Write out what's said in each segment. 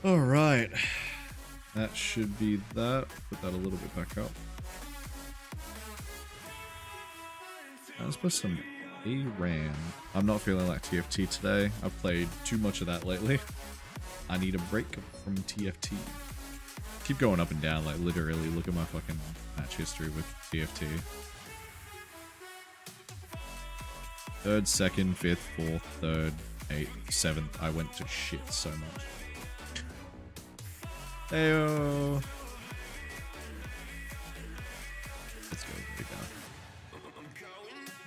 Alright. That should be that. Put that a little bit back up. Let's put some ARAM. I'm not feeling like TFT today. I've played too much of that lately. I need a break from TFT. Keep going up and down, like literally. Look at my fucking match history with TFT. 3rd, 2nd, 5th, 4th, 3rd, 8th, 7th. I went to shit so much. Heyo. Let's go. There we go.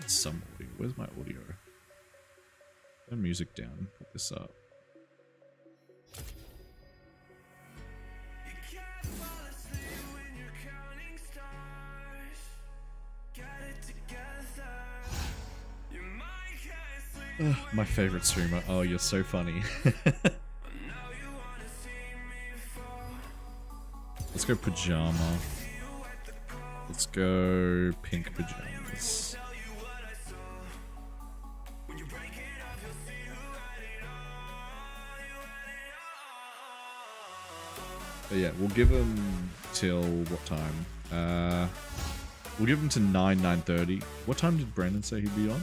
Some audio. Where's my audio? Turn music down. Put this up. My favorite streamer. Oh, you're so funny. Let's go pajama. Let's go pink pajamas. But yeah, we'll give him till what time? We'll give him to 9:30. What time did Brandon say he'd be on?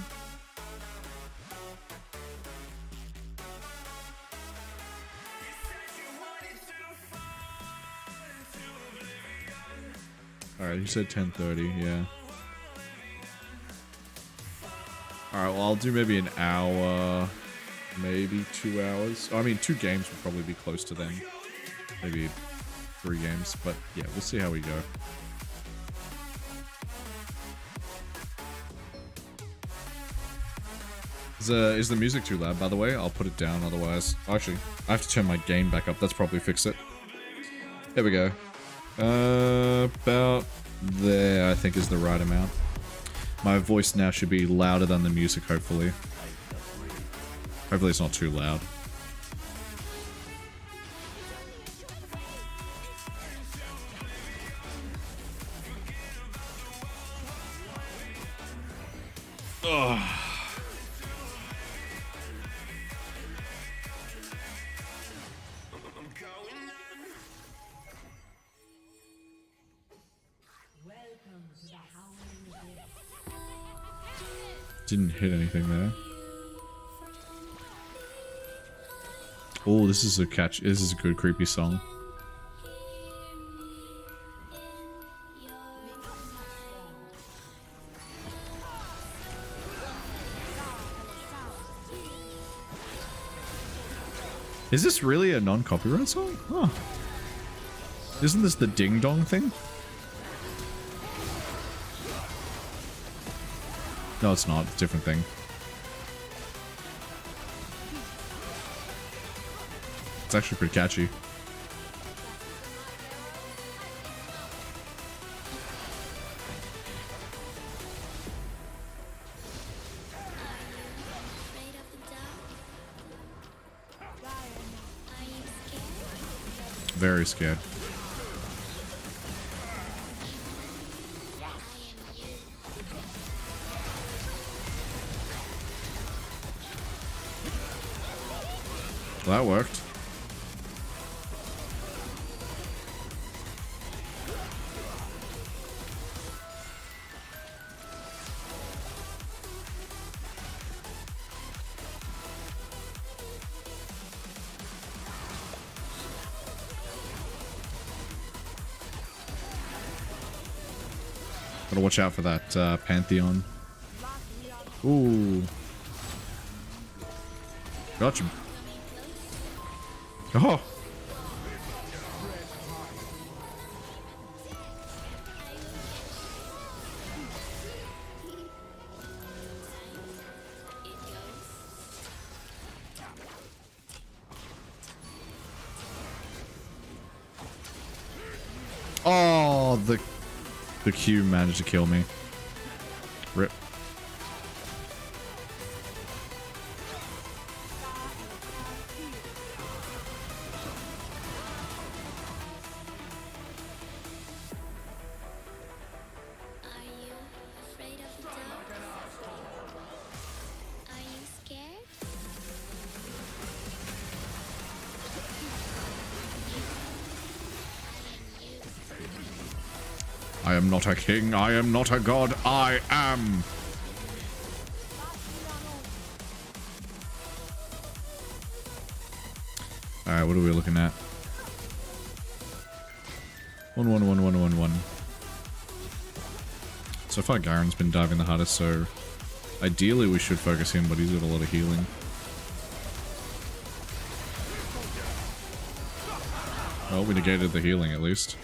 Alright, you said 10:30, yeah. Alright, well I'll do maybe an hour, maybe 2 hours. I mean, 2 games will probably be close to then. Maybe 3 games, but yeah, we'll see how we go. Is the music too loud, by the way? I'll put it down, otherwise... Actually, I have to turn my gain back up. That's probably fix it. There we go. About there, I think, is the right amount. My voice now should be louder than the music, hopefully. Hopefully it's not too loud. Ugh. Didn't hit anything there. Oh, this is a catch. This is a good creepy song. Is this really a non-copyright song? Huh. Isn't this the ding dong thing? No, it's not. It's a different thing. It's actually pretty catchy. Very scared. Well, that worked. Gotta watch out for that Pantheon. Ooh. Gotcha. Oh! Oh, the Q managed to kill me. Rip. I am not a king. I am not a god. I am. Alright, what are we looking at? 1-1-1-1-1-1. So far, Garen's been diving the hardest, so ideally we should focus him, but he's got a lot of healing. Well, we negated the healing at least.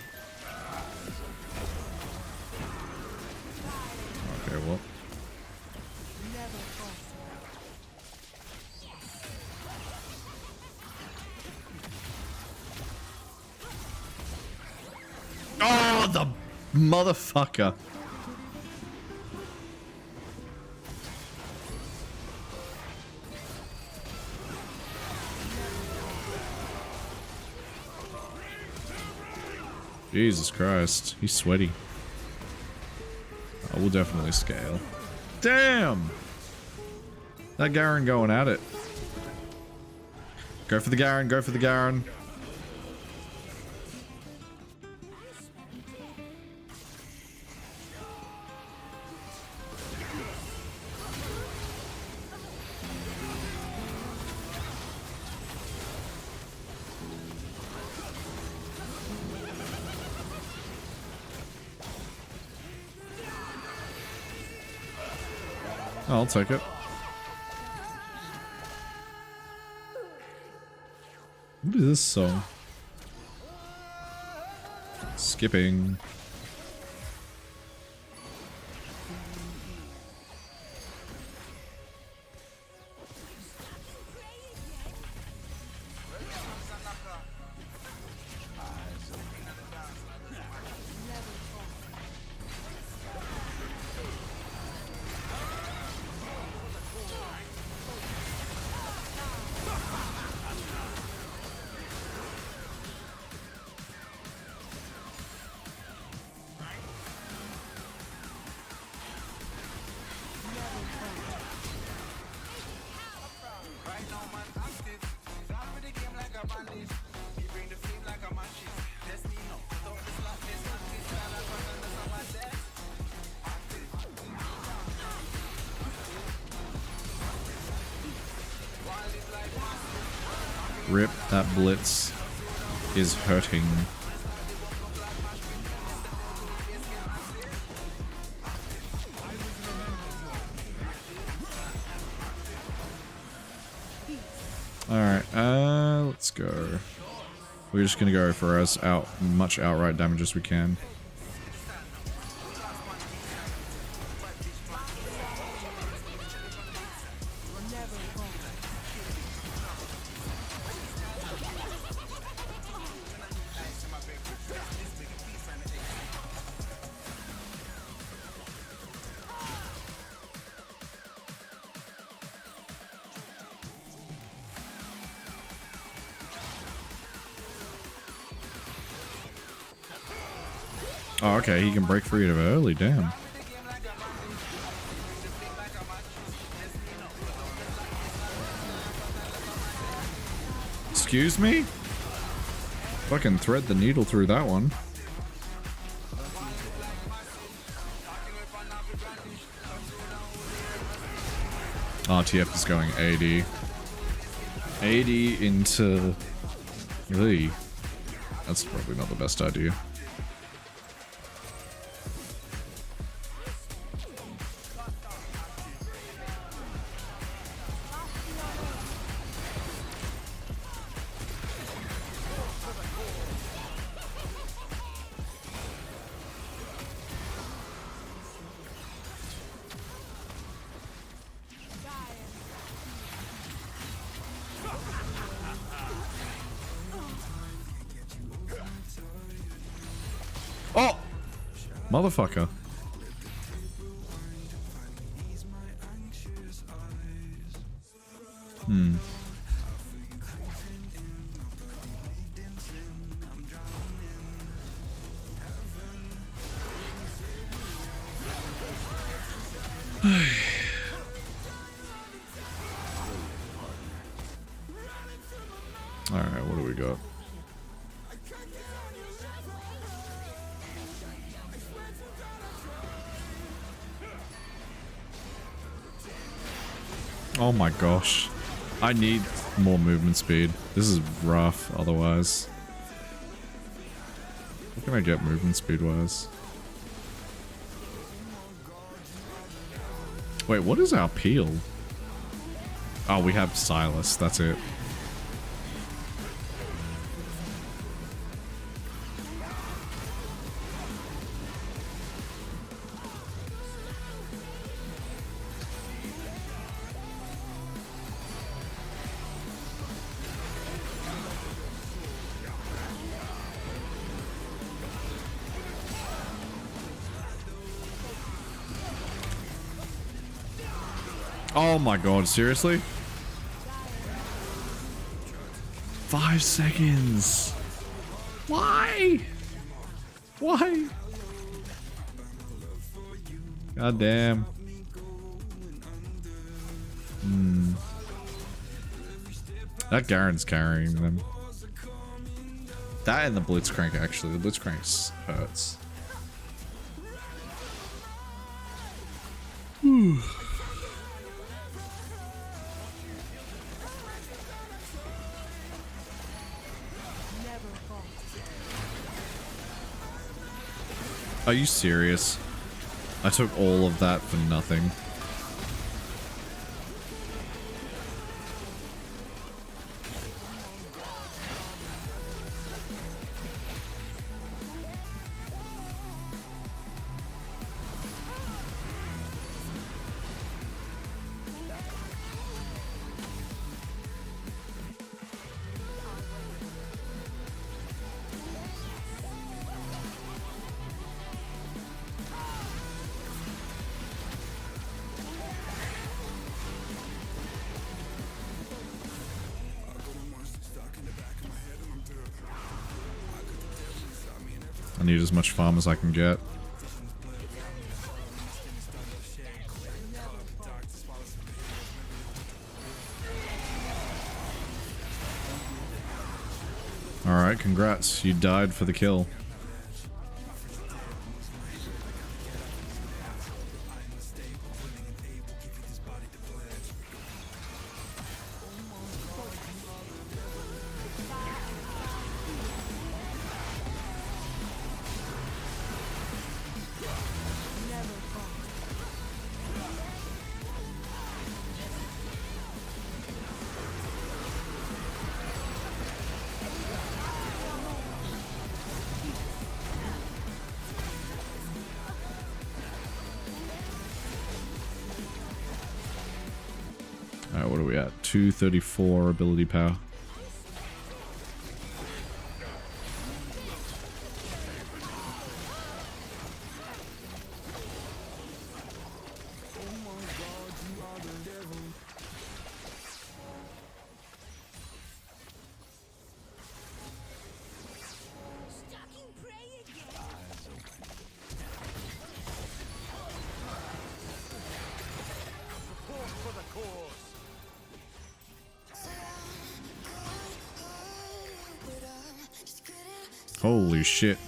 Okay, well. Oh, the motherfucker. Jesus Christ, he's sweaty. I will definitely scale. Damn! That Garen going at it. Go for the Garen, go for the Garen. I'll take it. What is this song? Skipping. Rip, that blitz is hurting. Alright, let's go. We're just gonna go for as much outright damage as we can. Oh, okay, he can break free of early, damn. Excuse me? Fucking thread the needle through that one. RTF is going 80. 80 into... Really? That's probably not the best idea. Oh! Motherfucker. Alright, what do we got? Oh my gosh. I need more movement speed. This is rough otherwise. What can I get movement speed wise? Wait, what is our peel? Oh, we have Silas. That's it. Oh my god, seriously? 5 seconds. Why? Why? God damn. That Garen's carrying them. That and the Blitzcrank, actually. The Blitzcrank hurts. Are you serious? I took all of that for nothing. I need as much farm as I can get. Alright, congrats. You died for the kill. Alright, what are we at? 234 ability power. Holy shit.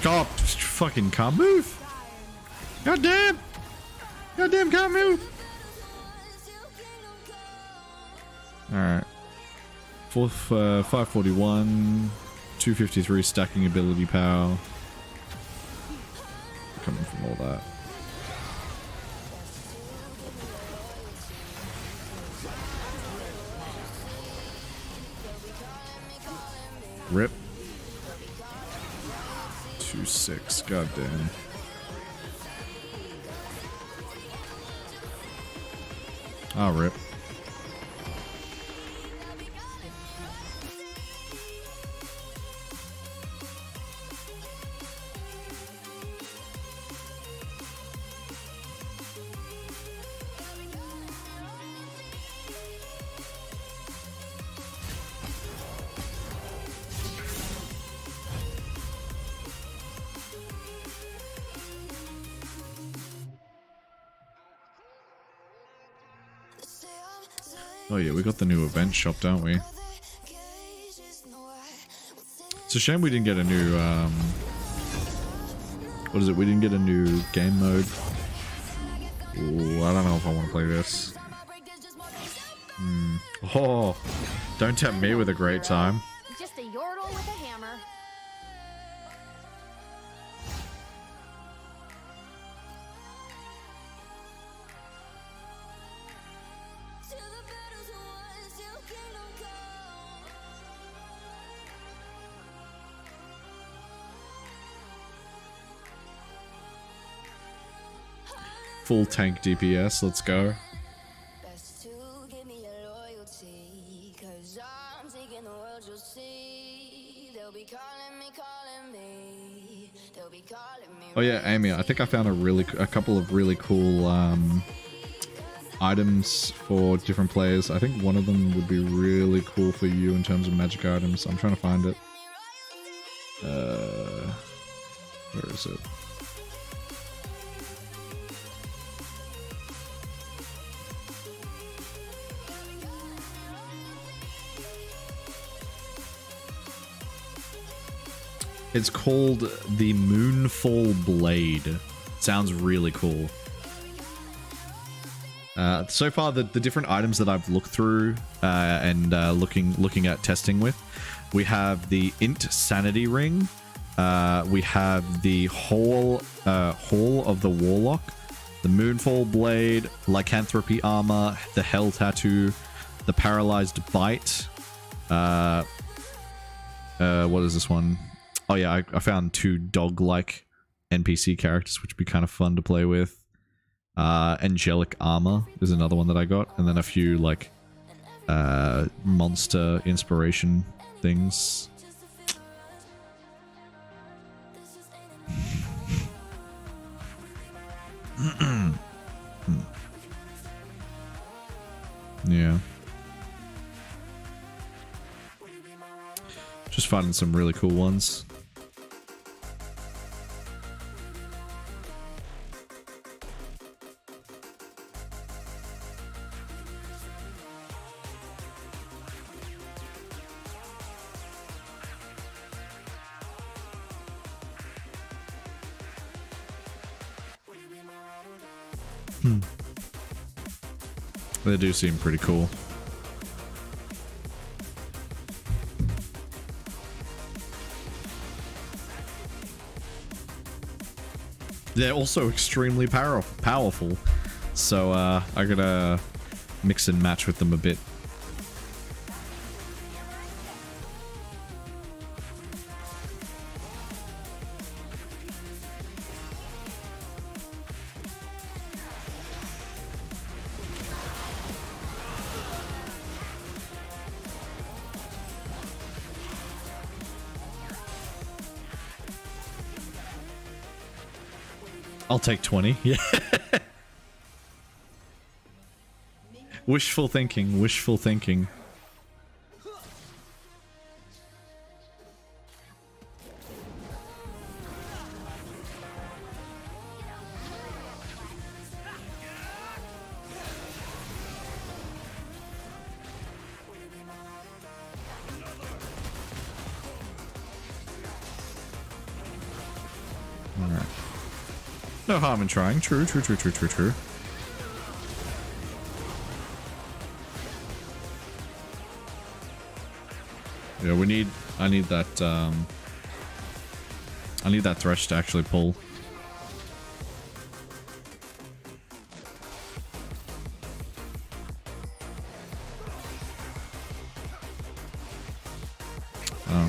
God, fucking can't move. God damn. God damn, can't move. Alright. 541. 253 stacking ability power. Coming from all that. Rip. 2-6. God damn. Ah, rip. Oh yeah, we got the new event shop, don't we? It's a shame we didn't get a new, what is it? We didn't get a new game mode. Ooh, I don't know if I want to play this. Oh, don't tempt me with a great time. Just a yordle with a hammer. Full tank DPS, let's go. Oh yeah, Amy, I think I found a couple of really cool items for different players. I think one of them would be really cool for you in terms of magic items. I'm trying to find it. Where is it? It's called the Moonfall Blade. Sounds really cool. So far, the different items that I've looked through and looking at testing with, we have the Int Sanity Ring, we have the Hall of the Warlock, the Moonfall Blade, Lycanthropy Armor, the Hell Tattoo, the Paralyzed Bite. What is this one? Oh yeah, I found 2 dog-like NPC characters, which would be kind of fun to play with. Angelic Armor is another one that I got, and then a few like monster inspiration things. Yeah. Just finding some really cool ones. They do seem pretty cool. They're also extremely powerful, so I gotta mix and match with them a bit. I'll take 20. Yeah. Wishful thinking, wishful thinking. Alright. No harm in trying. True. Yeah, I need that thresh to actually pull.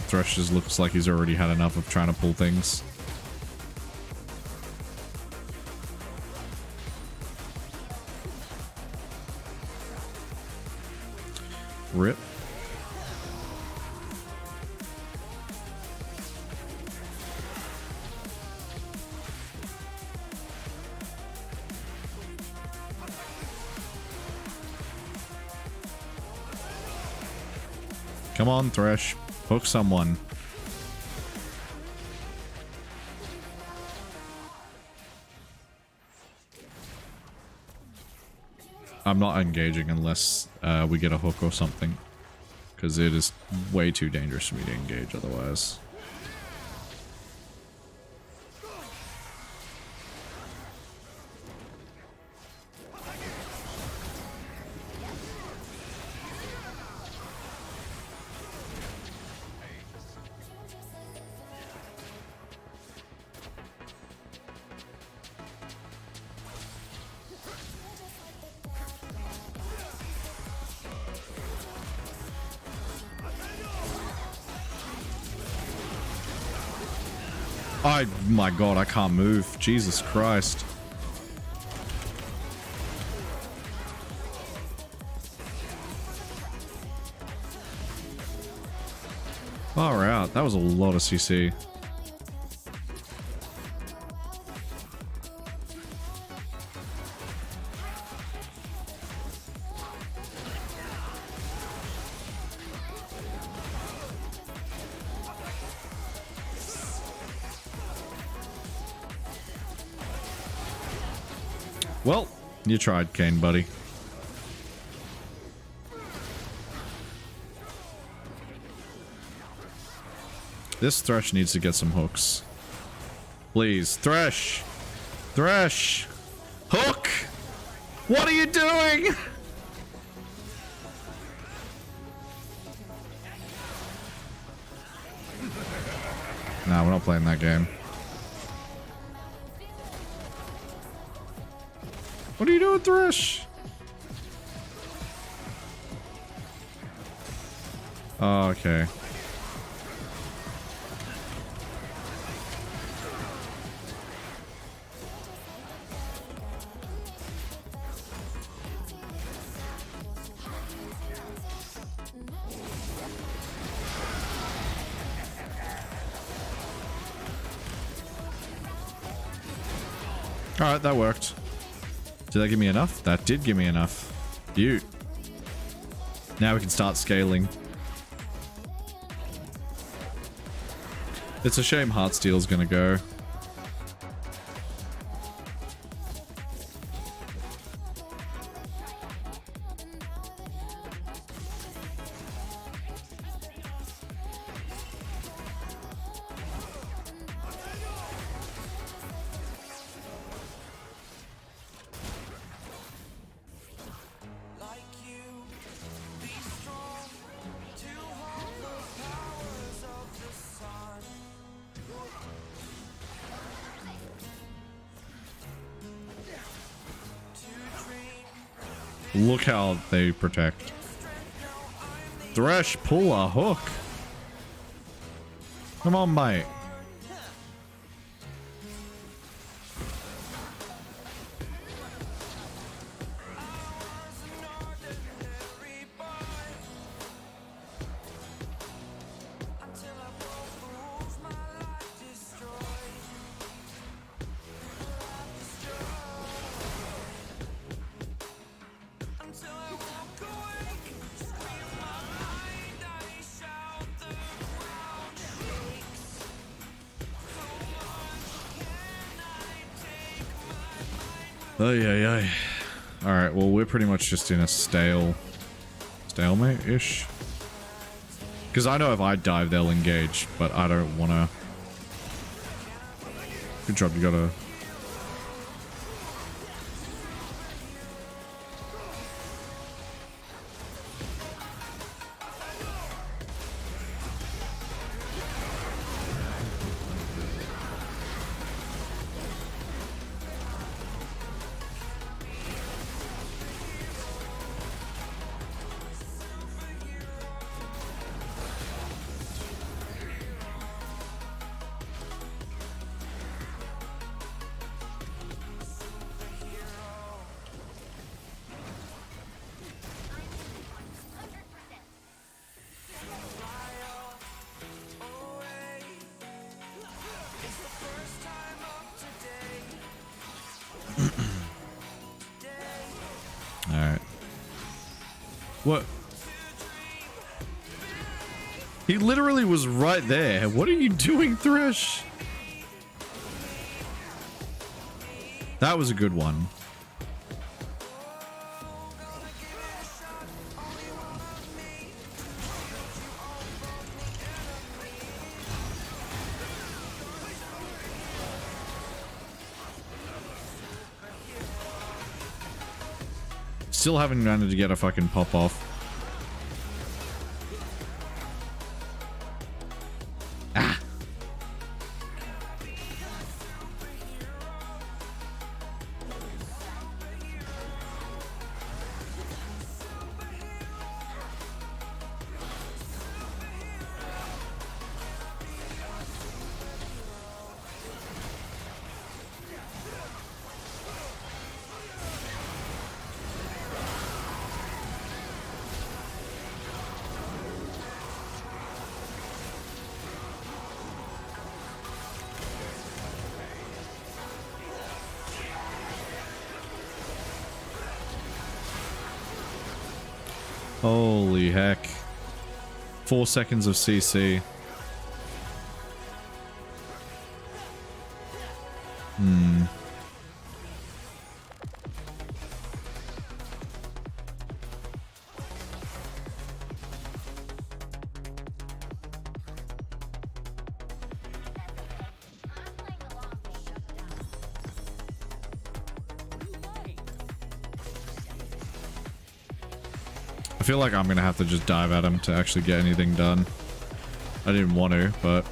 Thresh just looks like he's already had enough of trying to pull things. Rip. Come on, Thresh. Hook someone. I'm not engaging unless we get a hook or something, because it is way too dangerous for me to engage otherwise. My god, I can't move. Jesus Christ. Far out. That was a lot of CC. Well, you tried, Kane, buddy. This Thresh needs to get some hooks. Please, Thresh! Thresh! Hook! What are you doing? Nah, we're not playing that game. What are you doing, Thresh? Oh, okay. Alright, that worked. Did that give me enough? That did give me enough. Beaut. Now we can start scaling. It's a shame Heartsteel's gonna go. Look how they protect. Thresh, pull a hook. Come on, mate. Ay. Alright, well, we're pretty much just in a stalemate-ish. Because I know if I dive, they'll engage, but I don't want to. Good job, you gotta... Alright. What? He literally was right there. What are you doing, Thresh? That was a good one. Still haven't managed to get a fucking pop off. Ah. Holy heck. 4 seconds of CC. I feel like I'm gonna have to just dive at him to actually get anything done. I didn't want to, but...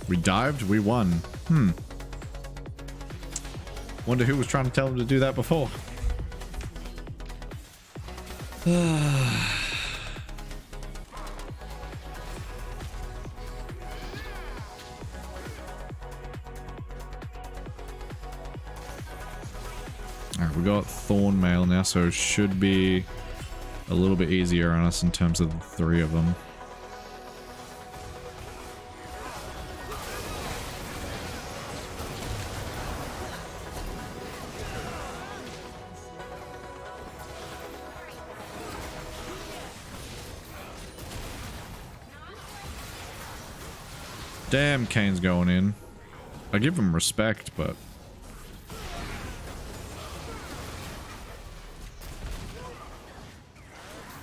We dived, we won. Wonder who was trying to tell him to do that before. Alright, we got Thorn Mail now, so it should be a little bit easier on us in terms of the 3 of them. Damn, Kane's going in. I give him respect, but...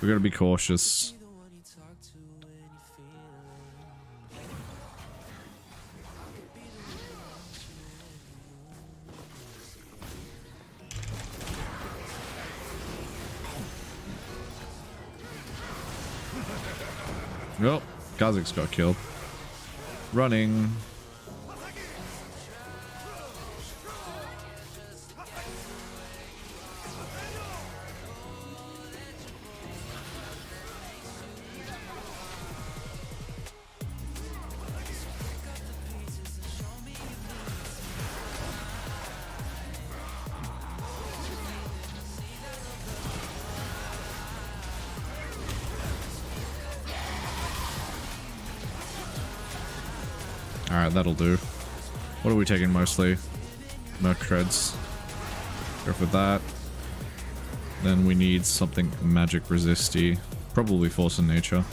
we gotta be cautious. Well, Kha'Zix got killed. Running. Alright, that'll do. What are we taking mostly? Merc Treads. Go for that. Then we need something magic resisty. Probably Force of Nature.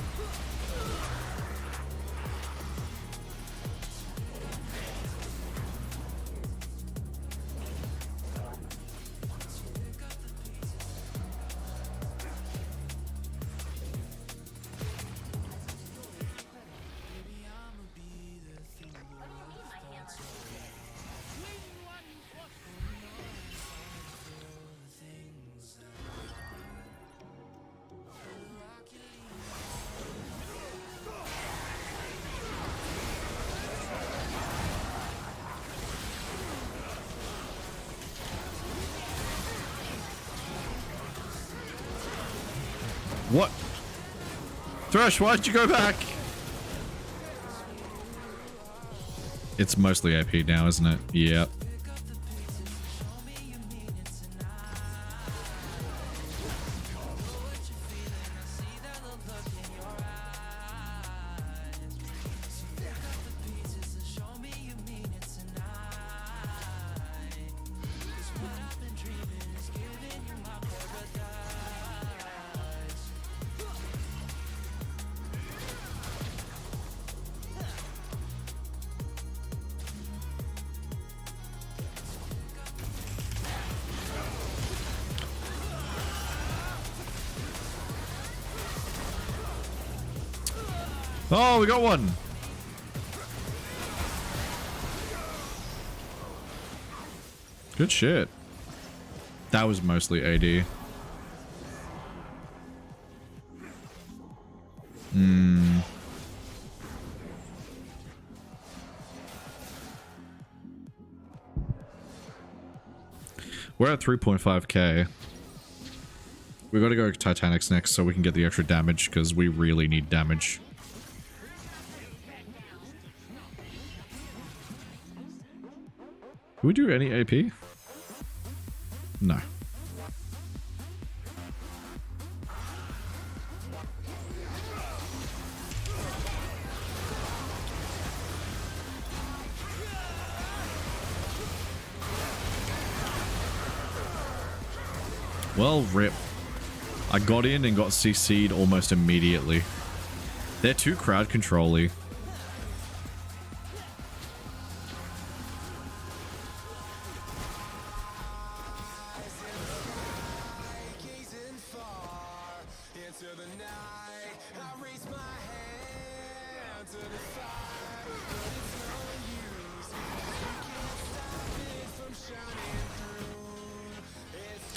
What? Thresh, why'd you go back? It's mostly AP now, isn't it? Yep. Oh, we got one. Good shit. That was mostly AD. We're at 3.5k. We gotta go Titanics next so we can get the extra damage, because we really need damage. Do we do any AP? No. Well, rip. I got in and got CC'd almost immediately. They're too crowd control-y.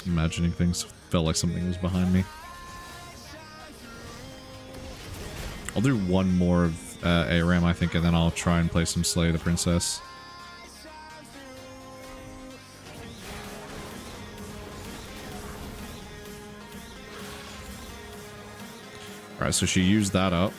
Imagining things, felt like something was behind me. I'll do one more of ARAM, I think, and then I'll try and play some Slay the Princess. Alright, so she used that up.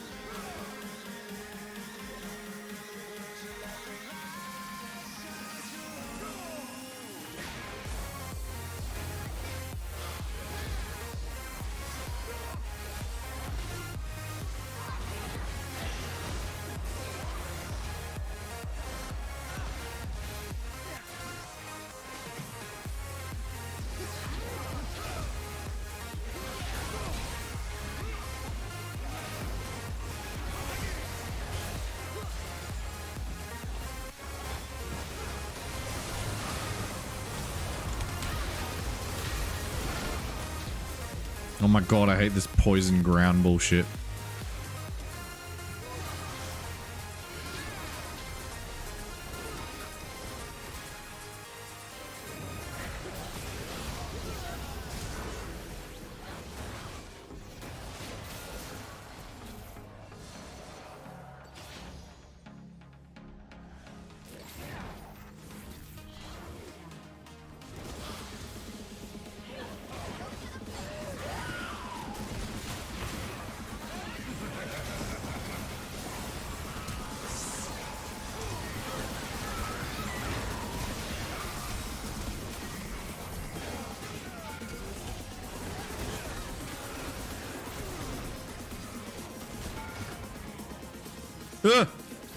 Oh my god, I hate this poison ground bullshit.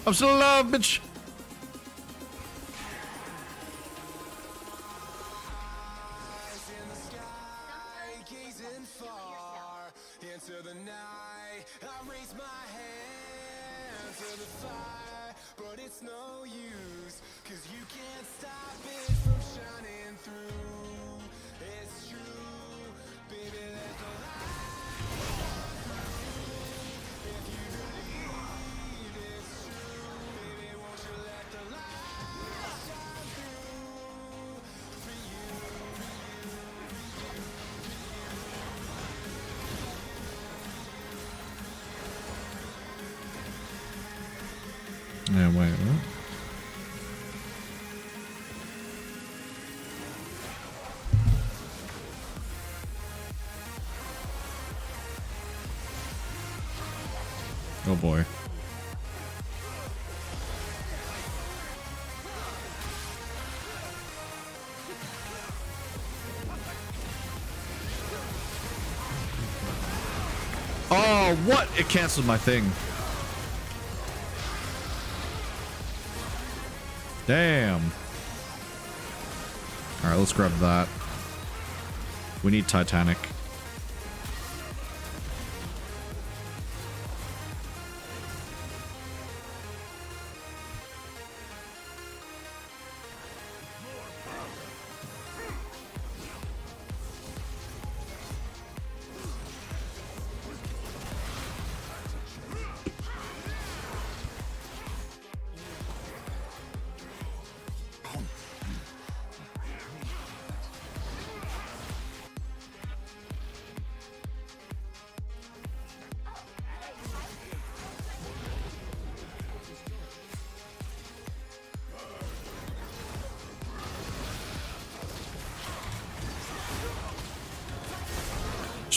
I'm still alive, bitch! Yeah, wait, what? Oh boy. Oh, what? It canceled my thing. Damn. Alright, let's grab that. We need Titanic.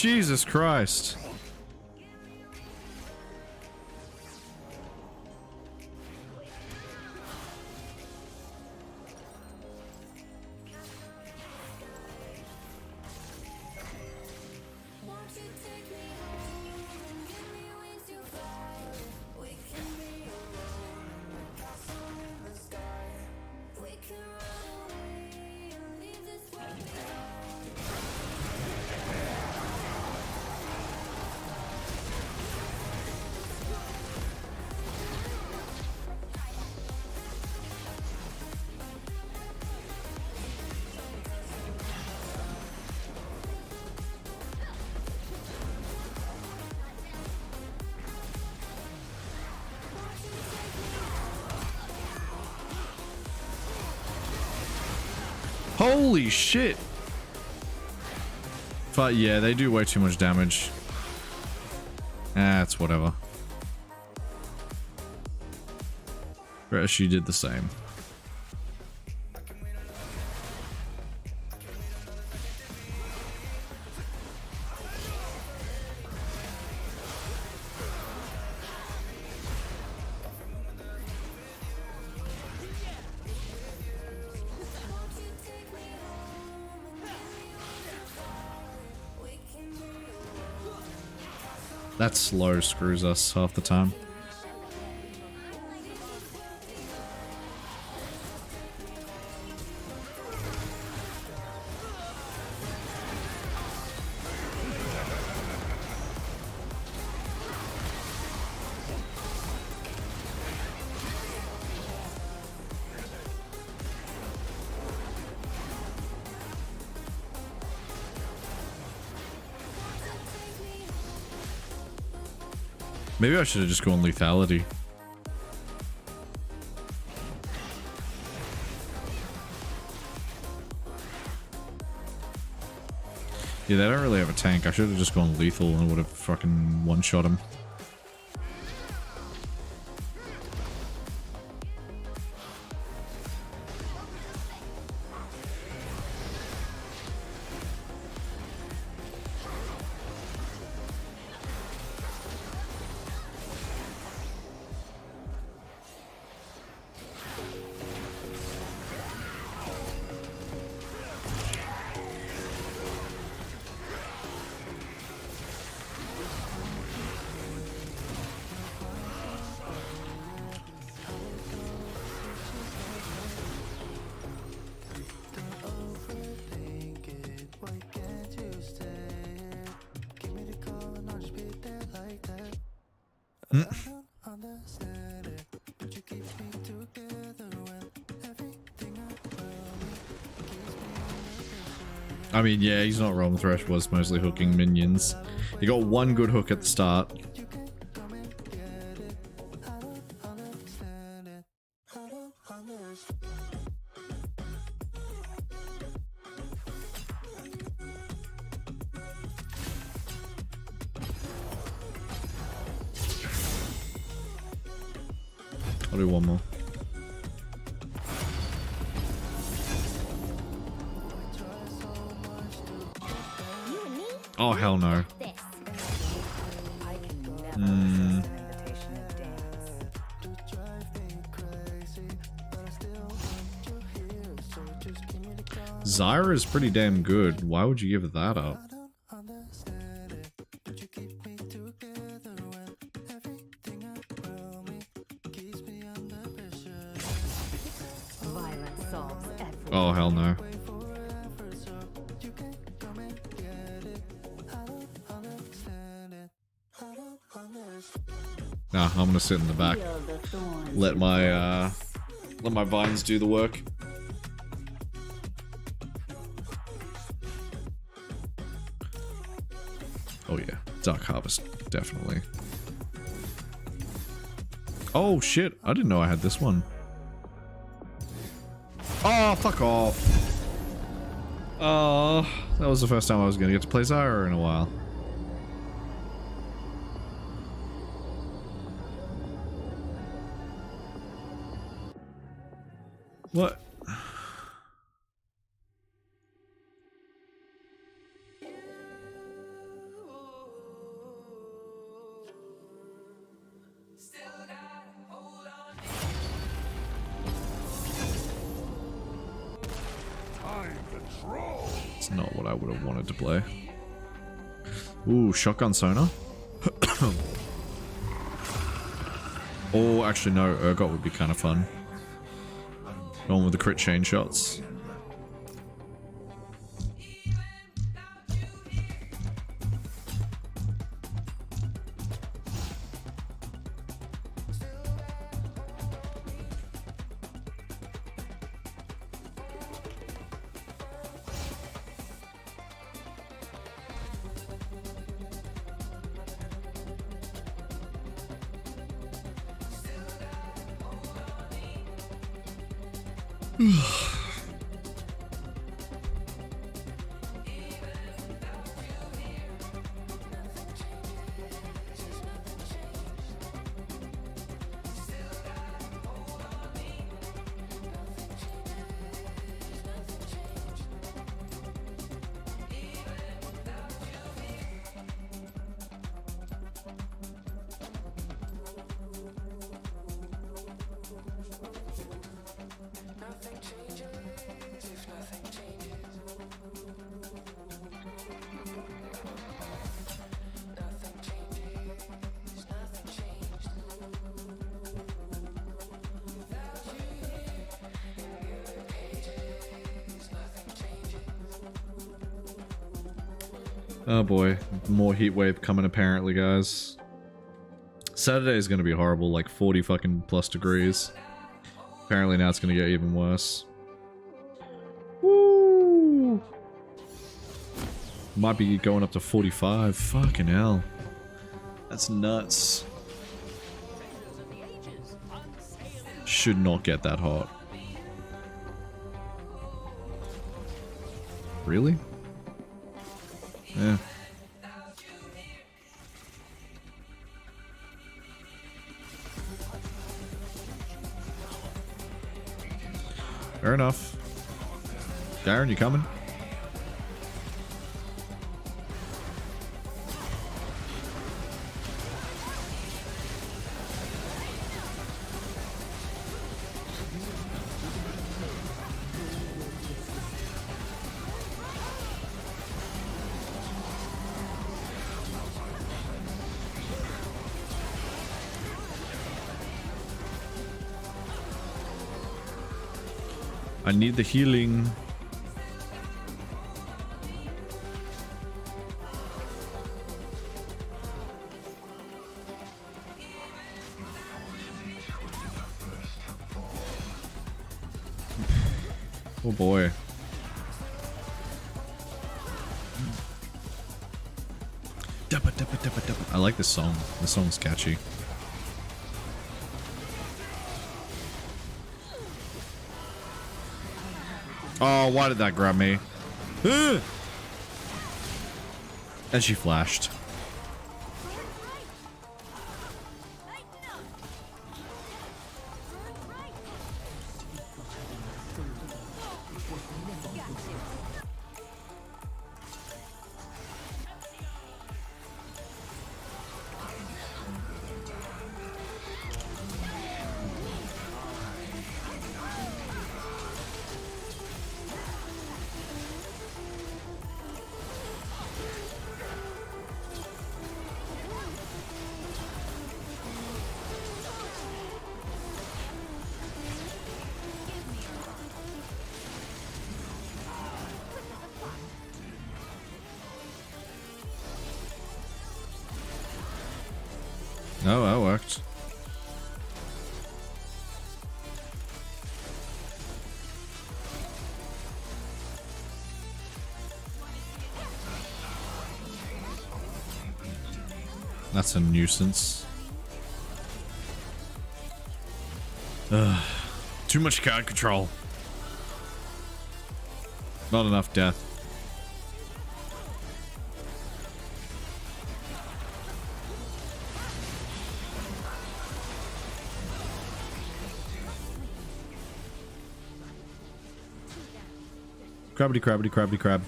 Jesus Christ. Holy shit. But yeah, they do way too much damage. That's whatever. She did the same. That slow screws us half the time. Maybe I should have just gone lethality. Yeah, they don't really have a tank. I should have just gone lethal and would have fucking one-shot him. I mean, yeah, he's not wrong. Thresh was mostly hooking minions. He got one good hook at the start. I'll do one more. Oh, hell no. Zyra is pretty damn good. Why would you give that up? Oh, hell no. Nah, I'm gonna sit in the back. Let my vines do the work. Oh yeah, Dark Harvest, definitely. Oh shit, I didn't know I had this one. Oh, fuck off. Oh, that was the first time I was gonna get to play Zyra in a while. What? It's not what I would have wanted to play. Ooh, shotgun sonar. Oh, actually no, Urgot would be kind of fun. Going with the crit chain shots. Oh boy, more heat wave coming apparently, guys. Saturday is going to be horrible, like 40 fucking plus degrees. Apparently now it's going to get even worse. Woo! Might be going up to 45. Fucking hell. That's nuts. Should not get that hot. Really? Yeah. Fair enough. Darren, you coming? I need the healing. Oh boy. I like this song. This song's catchy. Oh, why did that grab me? And she flashed. No, that worked. That's a nuisance. Too much card control. Not enough death. Crabbity, crabbity, crabbity, crab.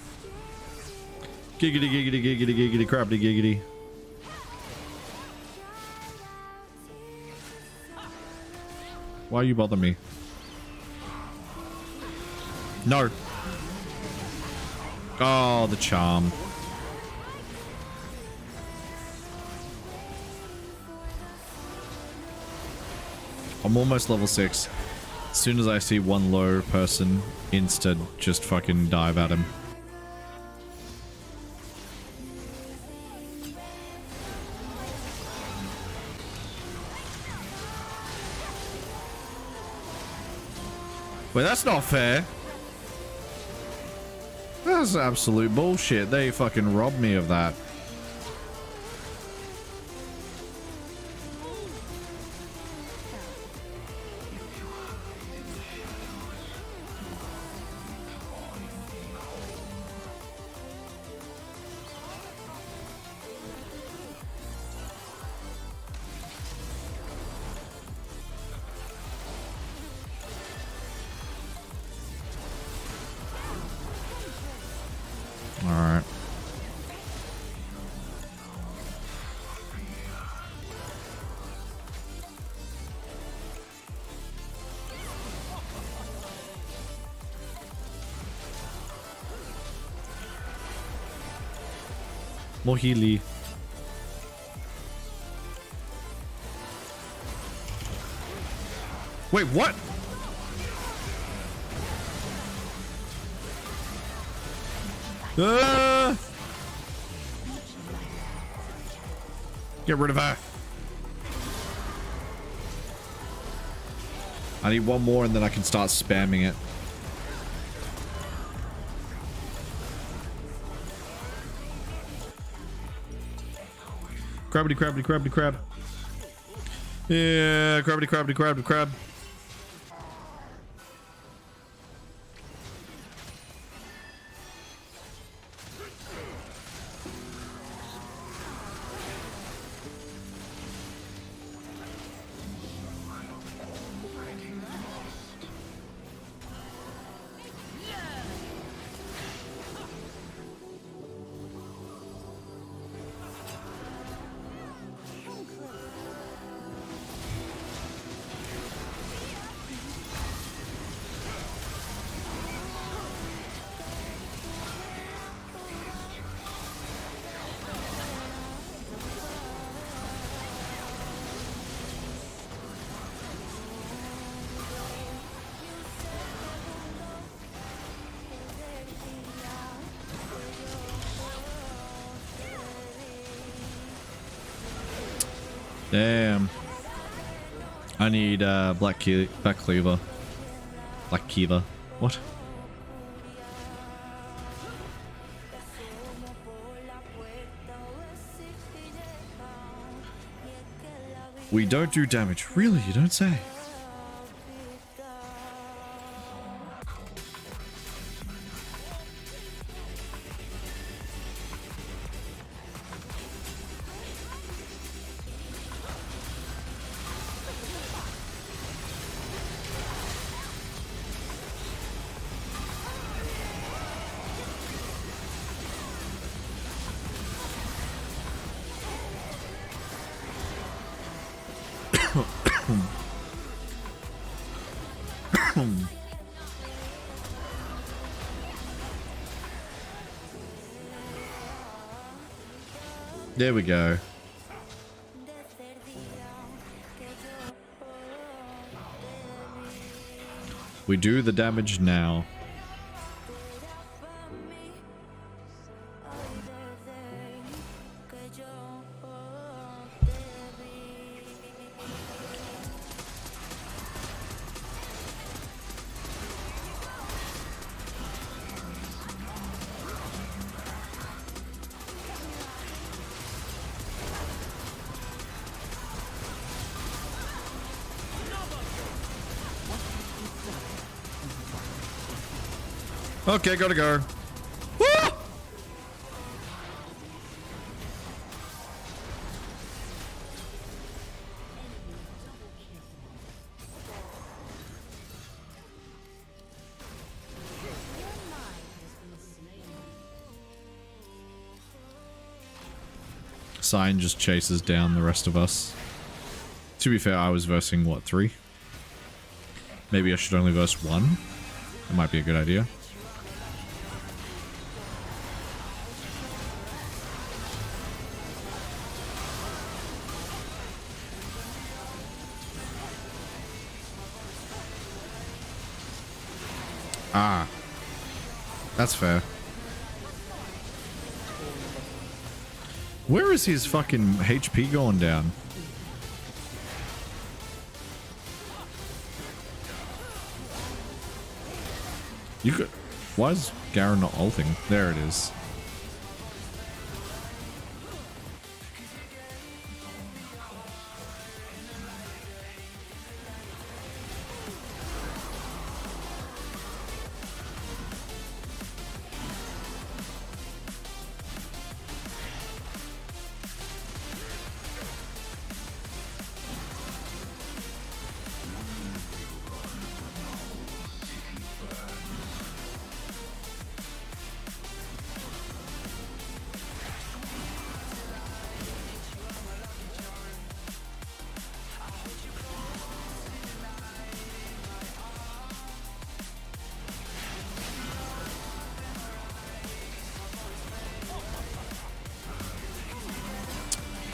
Giggity, giggity, giggity, giggity, crabbity, giggity. Why you bother me? No. Oh, the charm. I'm almost level 6. As soon as I see one low person, insta just fucking dive at him. Wait, that's not fair. That's absolute bullshit. They fucking robbed me of that. Alright. Mohili. Wait, what? Get rid of her. I need one more and then I can start spamming it. Crabbity crabbity crabbity crab. Yeah, crabbity crabbity crabbity crab. Damn. I need black cleaver. Black Kiva. What? We don't do damage. Really? You don't say. There we go. We do the damage now. Okay, gotta go. Woo! Sign just chases down the rest of us. To be fair, I was versing, what, 3? Maybe I should only verse 1? That might be a good idea. Ah. That's fair. Where is his fucking HP going down? You could... Why is Garen not ulting? There it is.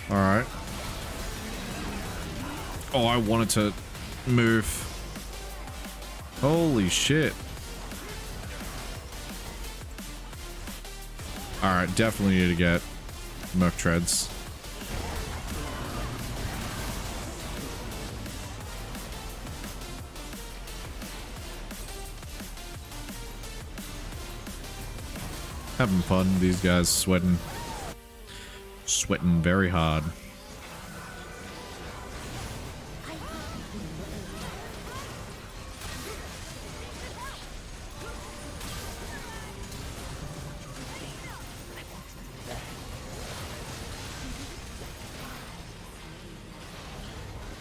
Alright. Oh, I wanted to move. Holy shit. Alright, definitely need to get Merc Treads. Having fun, these guys sweating. Sweating very hard.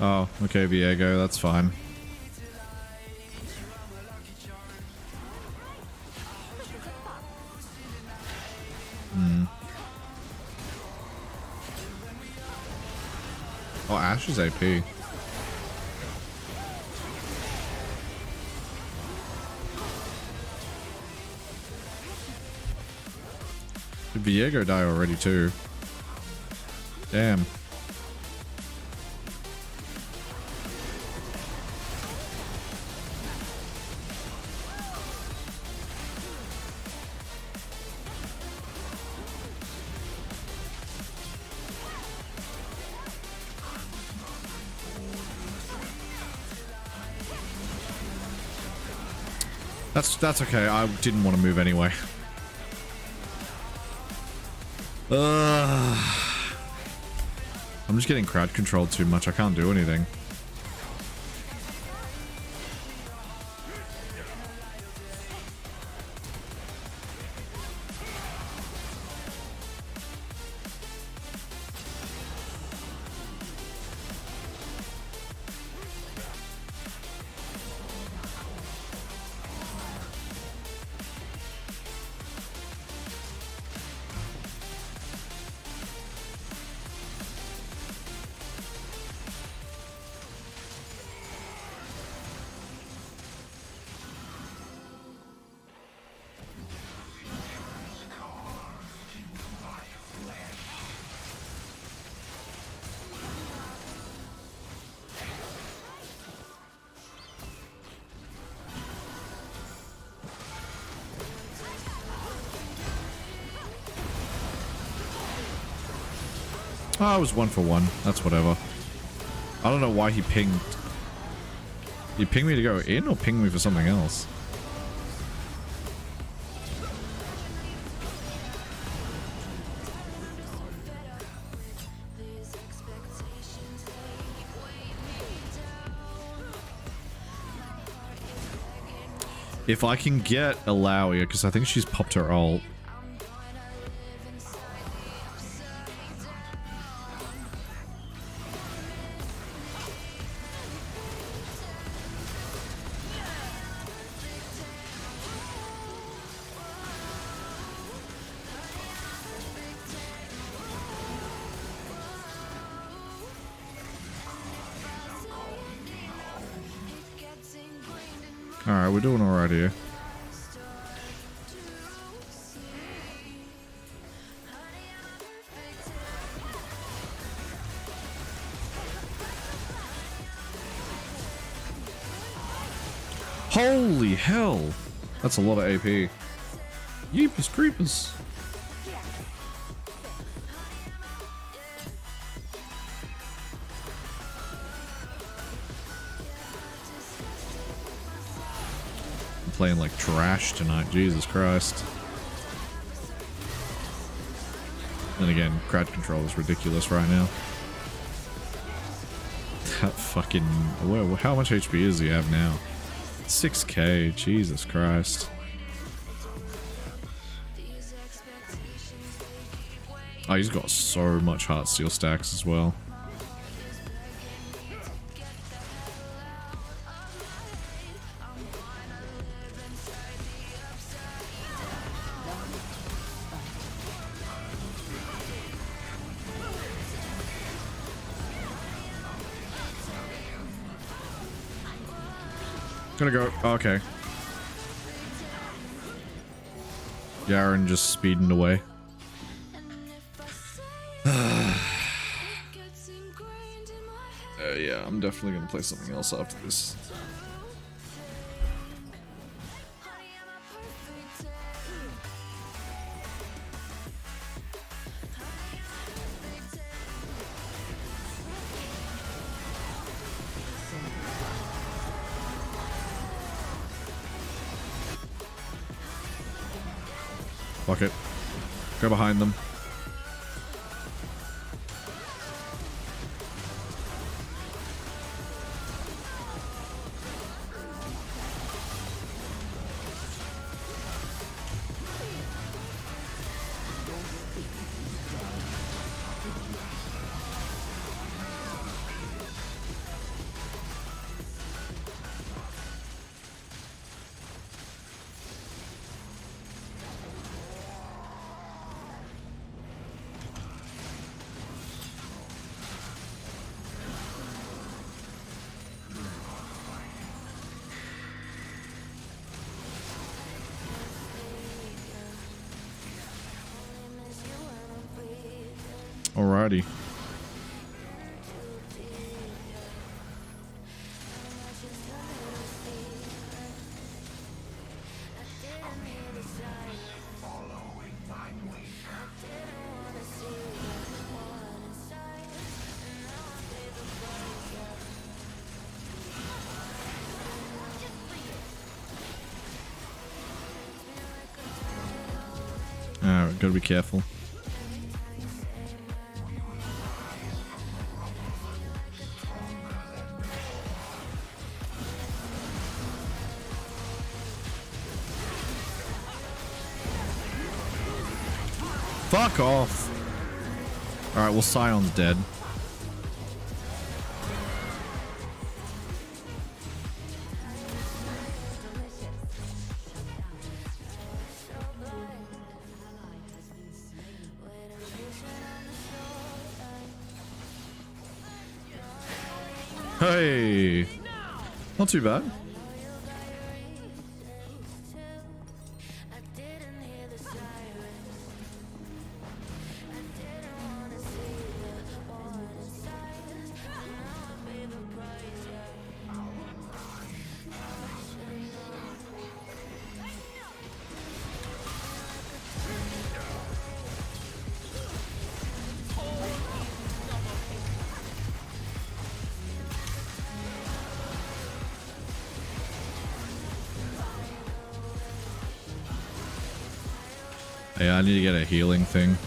Oh, okay, Viego, that's fine. Oh, Ashe is AP. Did Viego die already too? Damn. That's okay. I didn't want to move anyway. I'm just getting crowd controlled too much. I can't do anything. Oh, I was 1 for 1. That's whatever. I don't know why he pinged. He pinged me to go in or pinged me for something else? If I can get Alawi, because I think she's popped her ult. Alright, we're doing alright here. Holy hell! That's a lot of AP. Yeepers creepers. I'm playing like trash tonight, Jesus Christ. And again, crowd control is ridiculous right now. That fucking... Whoa, how much HP does he have now? 6k, Jesus Christ. Oh, he's got so much heart steel stacks as well. Gonna go. Okay. Garen just speeding away. Yeah, I'm definitely gonna play something else after this. Fuck it. Go behind them. Alrighty. Alright, gotta be careful. Fuck off. Alright, well, Sion's dead. Hey. Not too bad. Yeah, I need to get a healing thing.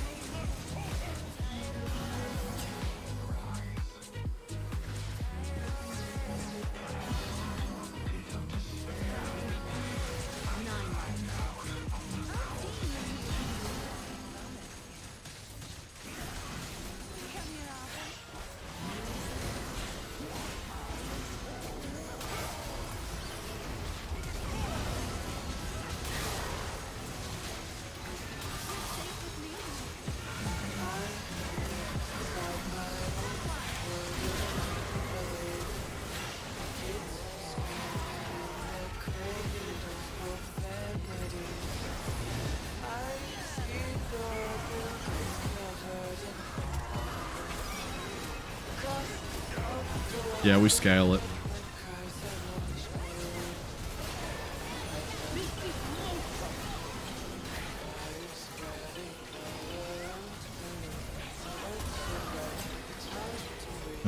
Yeah, we scale it.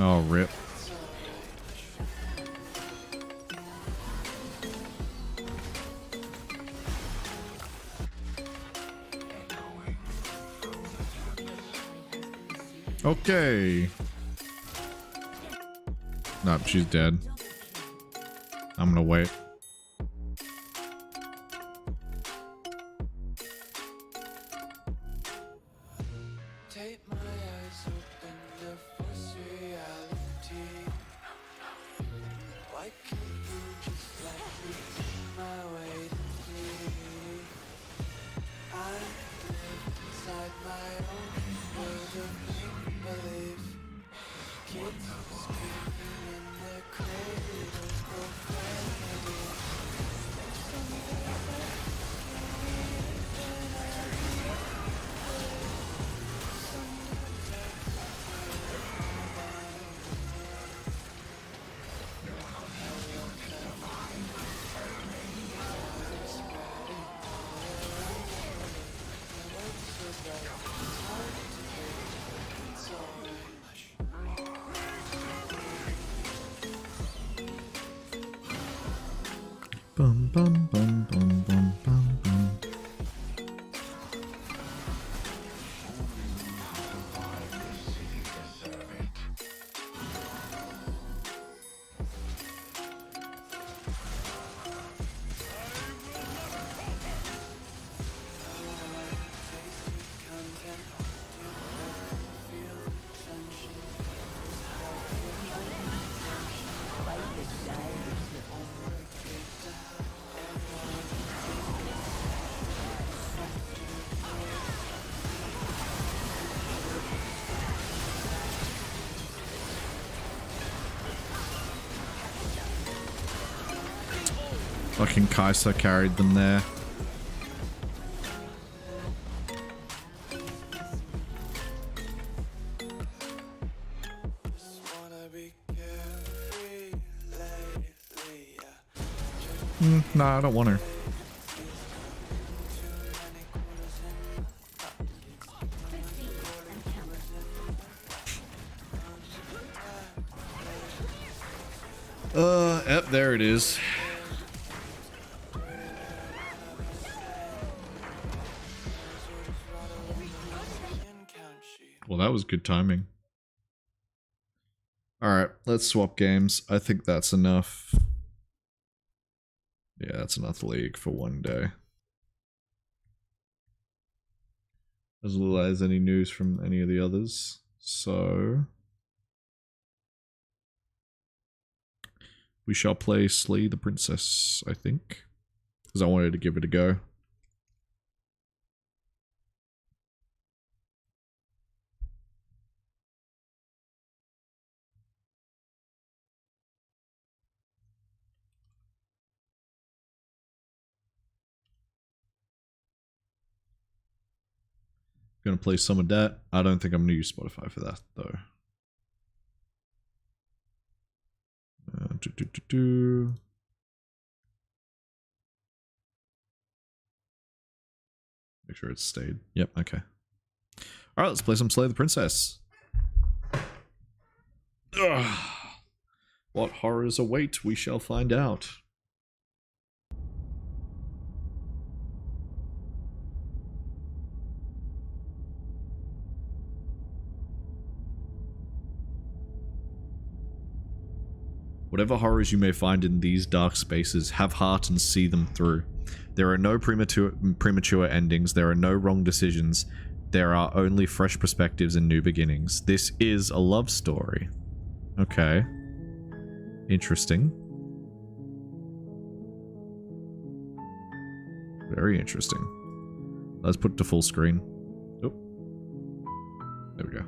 Oh, rip. Okay. Nope, she's dead. I'm gonna wait. Take my eyes open to force reality. Why can't you just let me in my waitin? I live inside my own world of make-believe. Kids screaming in their cradles, profanity. Bum bum bum bum bum bum bum. Fucking Kai'Sa carried them there. Nah, I don't want her. Yep, there it is. Well, that was good timing. Alright, let's swap games. I think that's enough. Yeah, that's enough league for one day. As little as any news from any of the others. So we shall play Slay the Princess, I think. Because I wanted to give it a go. Gonna play some of that. I don't think I'm gonna use Spotify for that though. Make sure it's stayed. Yep, okay. Alright, let's play some Slay the Princess. Ugh. What horrors await, we shall find out. Whatever horrors you may find in these dark spaces, have heart and see them through. There are no premature endings, there are no wrong decisions, there are only fresh perspectives and new beginnings. This is a love story. Okay. Interesting. Very interesting. Let's put it to full screen. Oh. There we go.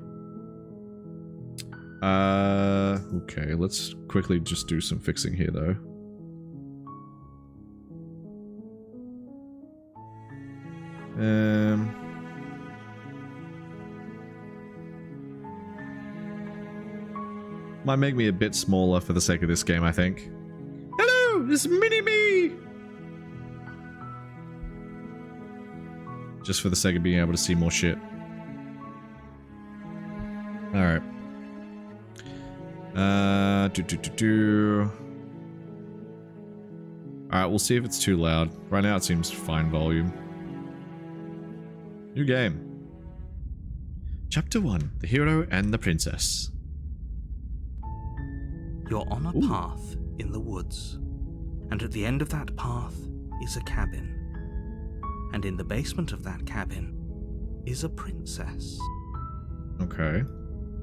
Okay, let's quickly just do some fixing here though. Might make me a bit smaller for the sake of this game, I think. Hello, this is Mini-Me! Just for the sake of being able to see more shit. Alright. Alright, we'll see if it's too loud. Right now it seems fine volume. New game. Chapter 1. The Hero and the Princess. You're on a path in the woods, and at the end of that path is a cabin. And in the basement of that cabin is a princess. Okay.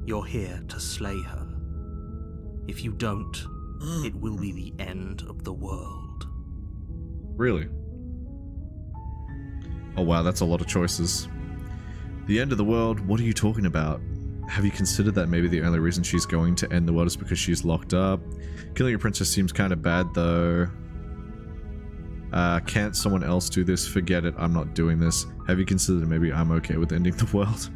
You're here to slay her. If you don't, it will be the end of the world. Really? Oh wow, that's a lot of choices. The end of the world? What are you talking about? Have you considered that maybe the only reason she's going to end the world is because she's locked up? Killing a princess seems kind of bad though. Can't someone else do this? Forget it, I'm not doing this. Have you considered maybe I'm okay with ending the world?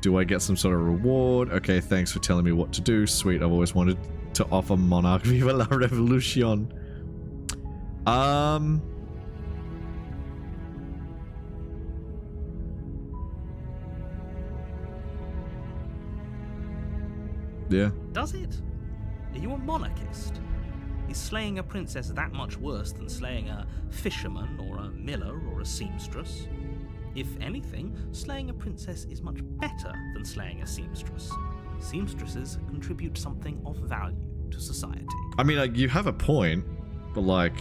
Do I get some sort of reward? Okay, thanks for telling me what to do. Sweet, I've always wanted to offer Monarch Viva la Revolution. Yeah. Does it? Are you a monarchist? Is slaying a princess that much worse than slaying a fisherman or a miller or a seamstress? If anything, slaying a princess is much better than slaying a seamstress. Seamstresses contribute something of value to society. I mean, like, you have a point, but like...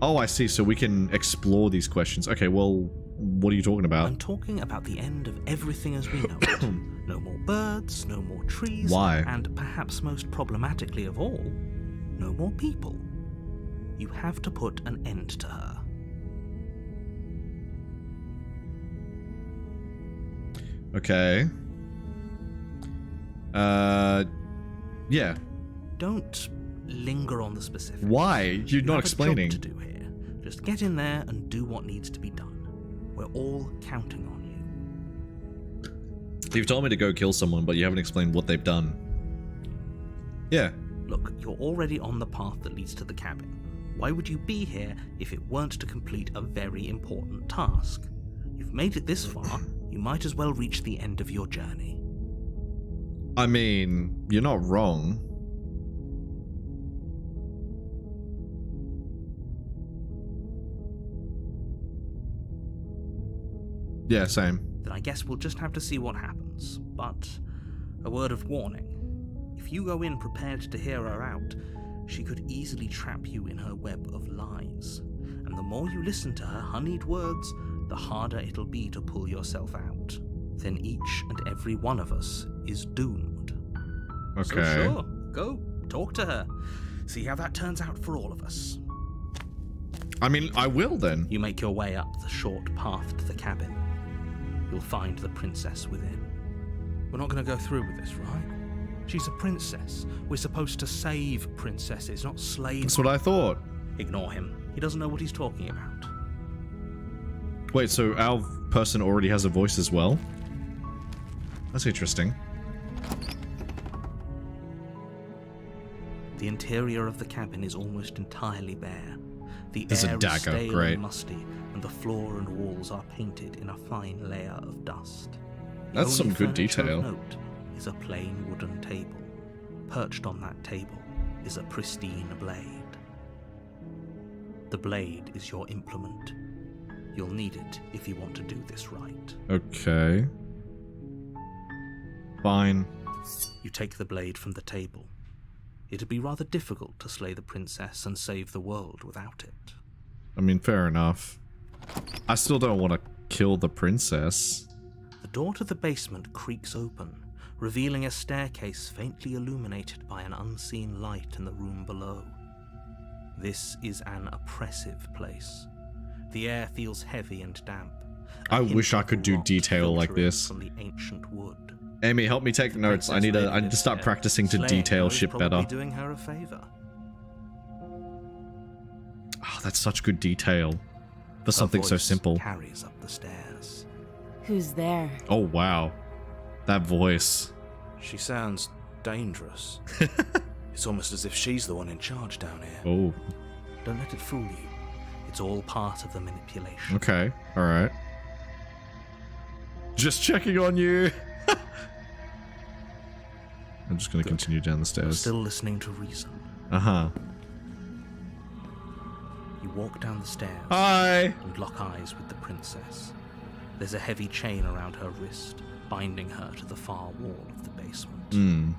Oh, I see, so we can explore these questions. Okay, well, what are you talking about? I'm talking about the end of everything as we know it. No more birds, no more trees. Why? And perhaps most problematically of all, no more people. You have to put an end to her. Okay. Yeah. Don't linger on the specifics. Why? You're not explaining. You have a job to do here. Just get in there and do what needs to be done. We're all counting on you. You've told me to go kill someone, but you haven't explained what they've done. Yeah. Look, you're already on the path that leads to the cabin. Why would you be here if it weren't to complete a very important task? You've made it this far, you might as well reach the end of your journey. I mean, you're not wrong. Yeah, same. Then I guess we'll just have to see what happens. But a word of warning. If you go in prepared to hear her out, she could easily trap you in her web of lies. And the more you listen to her honeyed words, the harder it'll be to pull yourself out. Then each and every one of us is doomed. Okay. So sure, go, talk to her. See how that turns out for all of us. I mean, I will then. You make your way up the short path to the cabin. You'll find the princess within. We're not going to go through with this, right? She's a princess. We're supposed to save princesses, not slay them. That's what I thought. Ignore him. He doesn't know what he's talking about. Wait, so our person already has a voice as well? That's interesting. The interior of the cabin is almost entirely bare. The There's a air dagger, is stale great. and musty, and the floor and walls are painted in a fine layer of dust. The That's some only good furniture of detail. note is a plain wooden table. Perched on that table is a pristine blade. The blade is your implement. You'll need it if you want to do this right. Okay. Fine. You take the blade from the table. It'd be rather difficult to slay the princess and save the world without it. I mean, fair enough. I still don't want to kill the princess. The door to the basement creaks open, revealing a staircase faintly illuminated by an unseen light in the room below. This is an oppressive place. The air feels heavy and damp. I wish I could do detail like this. From the ancient wood. Amy, help me take notes. I need to start practicing to detail shit better. Doing her a favor. Oh, that's such good detail for something so simple. Carries up the stairs. Who's there? Oh wow, that voice. She sounds dangerous. It's almost as if she's the one in charge down here. Oh. Don't let it fool you. It's all part of the manipulation. Okay. All right. Just checking on you. I'm just going to Good. continue down the You're stairs. still listening to reason. Uh-huh. You walk down the stairs Hi! and lock eyes with the princess. There's a heavy chain around her wrist, binding her to the far wall of the basement.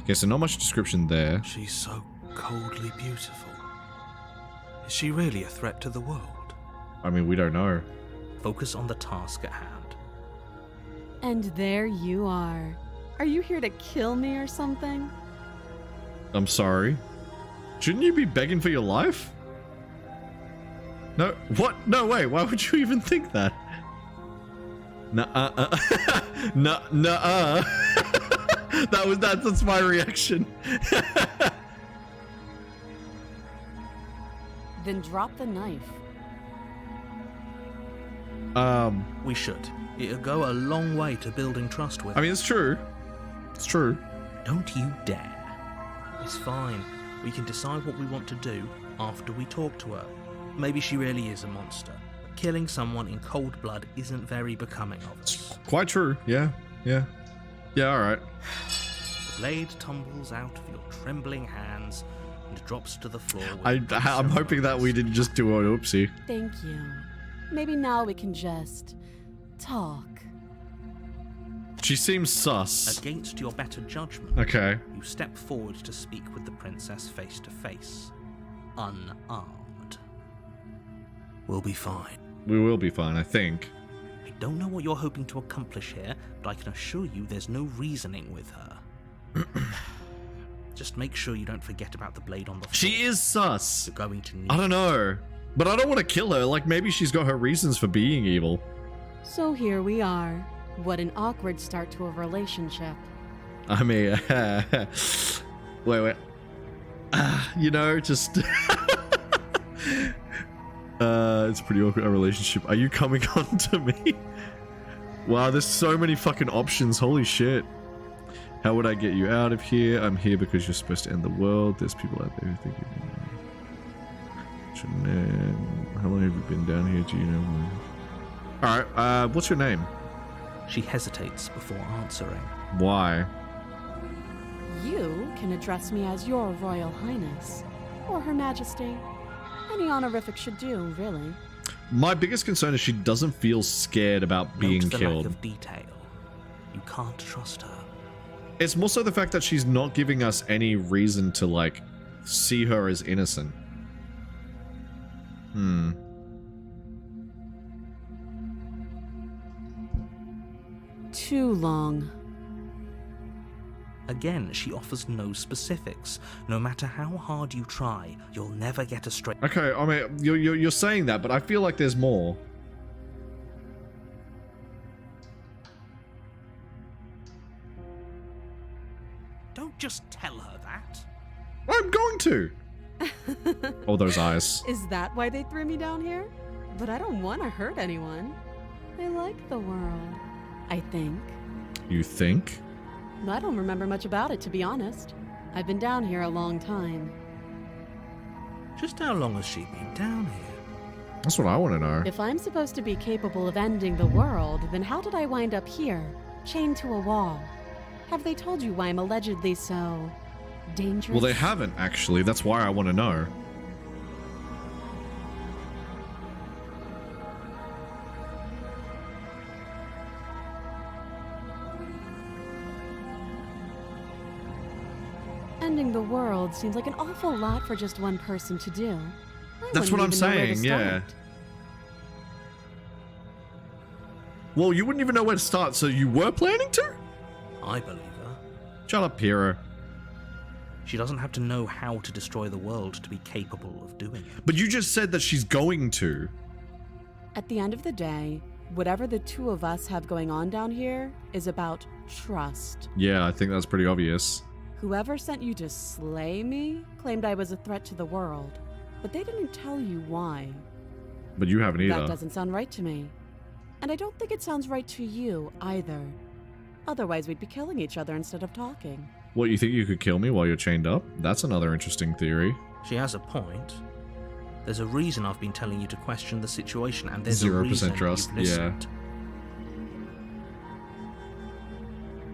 Okay, so not much description there. She's so coldly beautiful. Is she really a threat to the world? I mean, we don't know. Focus on the task at hand. And there you are. Are you here to kill me or something? I'm sorry. Shouldn't you be begging for your life? No, what? No, wait, why would you even think that? Nuh-uh. Nuh-uh. That's my reaction. Then drop the knife. We should. It'll go a long way to building trust with I mean, it's true. It's true. Don't you dare. It's fine. We can decide what we want to do after we talk to her. Maybe she really is a monster. But killing someone in cold blood isn't very becoming of us. Quite true. Yeah, yeah. Yeah, alright. The blade tumbles out of your trembling hands and drops to the floor. with I'm hoping that we didn't just do an oopsie. Thank you. Maybe now we can just talk. She seems sus. Against your better judgment, Okay. you step forward to speak with the princess face to face, unarmed. We'll be fine. We will be fine, I think. I don't know what you're hoping to accomplish here, but I can assure you there's no reasoning with her. Just make sure you don't forget about the blade on the floor. She is sus. You're going to need I don't know. But I don't want to kill her. Like, maybe she's got her reasons for being evil. So here we are. What an awkward start to a relationship. I mean, wait. You know, just... it's a pretty awkward relationship. Are you coming on to me? Wow, there's so many fucking options. Holy shit. How would I get you out of here? I'm here because you're supposed to end the world. There's people out there who think you're... How long have you been down here? Do you know? Alright, what's your name? She hesitates before answering. Why? You can address me as Your Royal Highness, or Her Majesty. Any honorific should do, really. My biggest concern is she doesn't feel scared about being Note the killed. lack of detail. You can't trust her. It's more so the fact that she's not giving us any reason to, like, see her as innocent. Too long. Again, she offers no specifics. No matter how hard you try, you'll never get a straight... Okay, I mean, you're saying that, but I feel like there's more. Don't just tell her that. I'm going to! Oh, those eyes. Is that why they threw me down here? But I don't want to hurt anyone. I like the world, I think. You think? I don't remember much about it, to be honest. I've been down here a long time. Just how long has she been down here? That's what I want to know. If I'm supposed to be capable of ending the world, then how did I wind up here, chained to a wall? Have they told you why I'm allegedly so... dangerous? Well, they haven't, actually. That's why I want to know. Ending the world seems like an awful lot for just one person to do. That's what I'm saying, yeah. Well, you wouldn't even know where to start, so you were planning to? I believe her. Shut up, Hero. She doesn't have to know how to destroy the world to be capable of doing it. But you just said that she's going to. At the end of the day, whatever the two of us have going on down here is about trust. Yeah, I think that's pretty obvious. Whoever sent you to slay me claimed I was a threat to the world, but they didn't tell you why. But you haven't either. That doesn't sound right to me. And I don't think it sounds right to you either. Otherwise, we'd be killing each other instead of talking. What, you think you could kill me while you're chained up? That's another interesting theory. She has a point. There's a reason I've been telling you to question the situation, and there's 0% a reason trust, you've listened.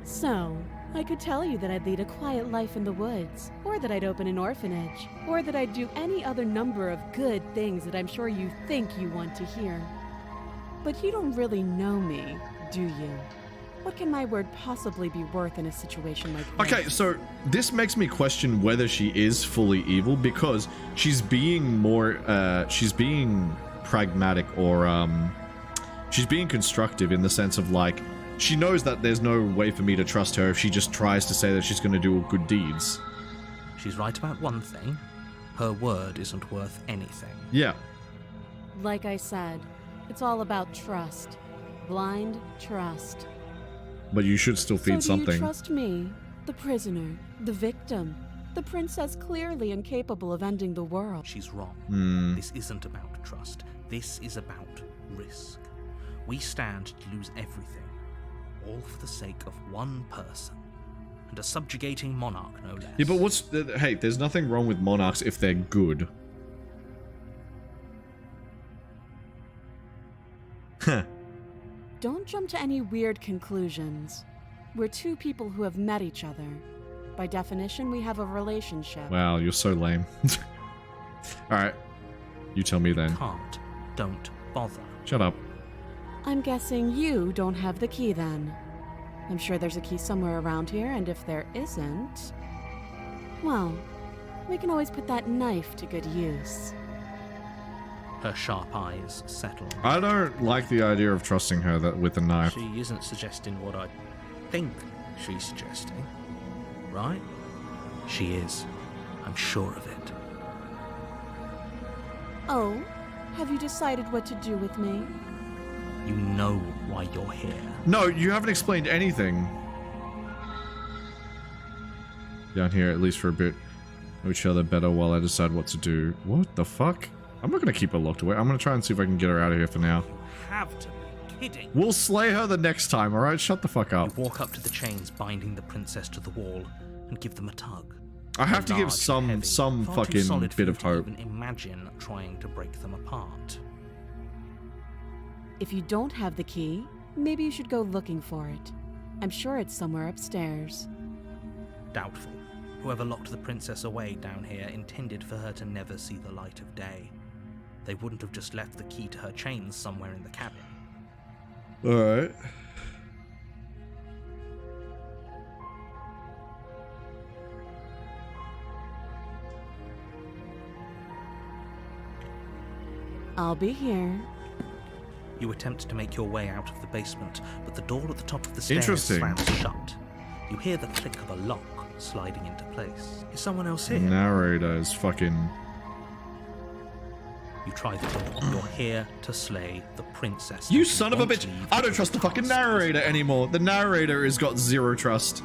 So, I could tell you that I'd lead a quiet life in the woods, or that I'd open an orphanage, or that I'd do any other number of good things that I'm sure you think you want to hear. But you don't really know me, do you? What can my word possibly be worth in a situation like this? Okay, so this makes me question whether she is fully evil, because she's being more, she's being pragmatic, or, she's being constructive in the sense of, like, she knows that there's no way for me to trust her if she just tries to say that she's going to do good deeds. She's right about one thing. Her word isn't worth anything. Yeah. Like I said, it's all about trust. Blind trust. But you should still feed So do something. you trust me, the prisoner, the victim, the princess clearly incapable of ending the world? She's wrong. Hmm. This isn't about trust. This is about risk. We stand to lose everything, all for the sake of one person, and a subjugating monarch, no less. Yeah, but what's... hey, there's nothing wrong with monarchs if they're good. Huh. Don't jump to any weird conclusions. We're two people who have met each other. By definition, we have a relationship. Wow, you're so lame. Alright. You tell me then. Can't. Don't bother. Shut up. I'm guessing you don't have the key then. I'm sure there's a key somewhere around here, and if there isn't, well, we can always put that knife to good use. Her sharp eyes settle. I don't like the idea of trusting her with a knife. She isn't suggesting what I think she's suggesting, right? She is. I'm sure of it. Oh, have you decided what to do with me? You know why you're here. No, you haven't explained anything. Down here, at least for a bit. Know each other better while I decide what to do. What the fuck? I'm not gonna keep her locked away. I'm gonna try and see if I can get her out of here for now. You have to be kidding. We'll slay her the next time, alright? Shut the fuck up. You walk up to the chains binding the princess to the wall and give them a tug. I have to They're give large and heavy, some far too fucking solid for bit you of to hope. even imagine trying to break them apart. If you don't have the key, maybe you should go looking for it. I'm sure it's somewhere upstairs. Doubtful. Whoever locked the princess away down here intended for her to never see the light of day. They wouldn't have just left the key to her chains somewhere in the cabin. Alright. I'll be here. You attempt to make your way out of the basement, but the door at the top of the stairs Interesting. slams shut. You hear the click of a lock sliding into place. Is someone else here? Narrator is fucking... You try the door. You're here to slay the princess. You and son of a won't bitch! leave I don't until trust the fucking task is narrator done. anymore. The narrator has got zero trust.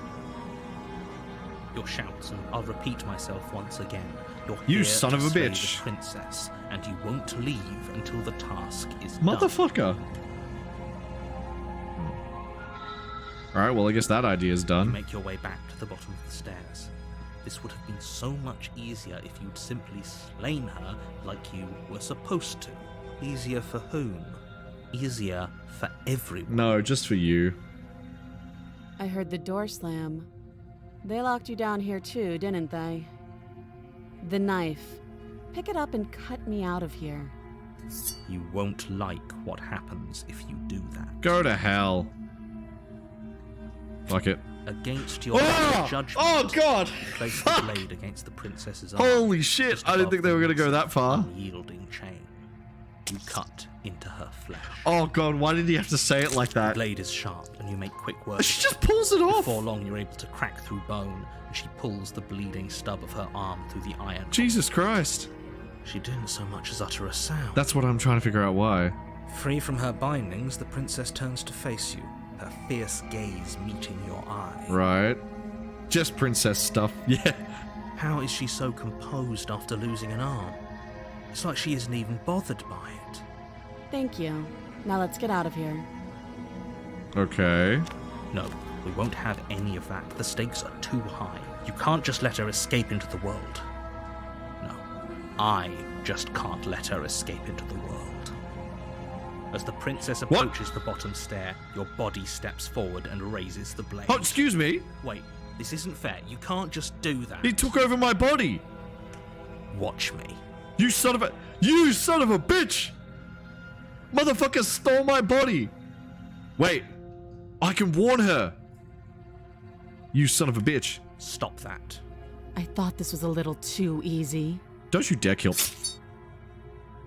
Your shouts, and I'll repeat myself once again. You're You here son to of a slay bitch. the princess, and you won't leave until the task is done. Motherfucker. Alright, well I guess that idea is You done. make your way back to the bottom of the stairs. This would have been so much easier if you'd simply slain her like you were supposed to. Easier for whom? Easier for everyone. No, just for you. I heard the door slam. They locked you down here too, didn't they? The knife. Pick it up and cut me out of here. You won't like what happens if you do that. Go to hell. Fuck it. Against your Oh! judgment, Oh, God! you place Fuck! the blade against the princess's arm. Holy shit! just I didn't above think they the were gonna go massive, that far. Unyielding chain. You cut into her flesh. Oh god, why did he have to say it like The that? blade is sharp, and you make quick work. She of it. just pulls it off! Before long, you're able to crack through bone, and she pulls the bleeding stub of her arm through the iron. Jesus Christ. She didn't so much as utter a sound. That's what I'm trying to figure out why. Free from her bindings, the princess turns to face you, her fierce gaze meeting your eye. Right. Just princess stuff. Yeah. How is she so composed after losing an arm? It's like she isn't even bothered by it. Thank you. Now let's get out of here. Okay. No, we won't have any of that. The stakes are too high. You can't just let her escape into the world. No, I just can't let her escape into the world. As the princess approaches the bottom stair, your body steps forward and raises the blade. Oh, excuse me. Wait, This isn't fair. You can't just do that. He took over my body. Watch me. You son of a bitch! Motherfucker stole my body. Wait, I can warn her. You son of a bitch. Stop that. I thought this was a little too easy. Don't you dare kill.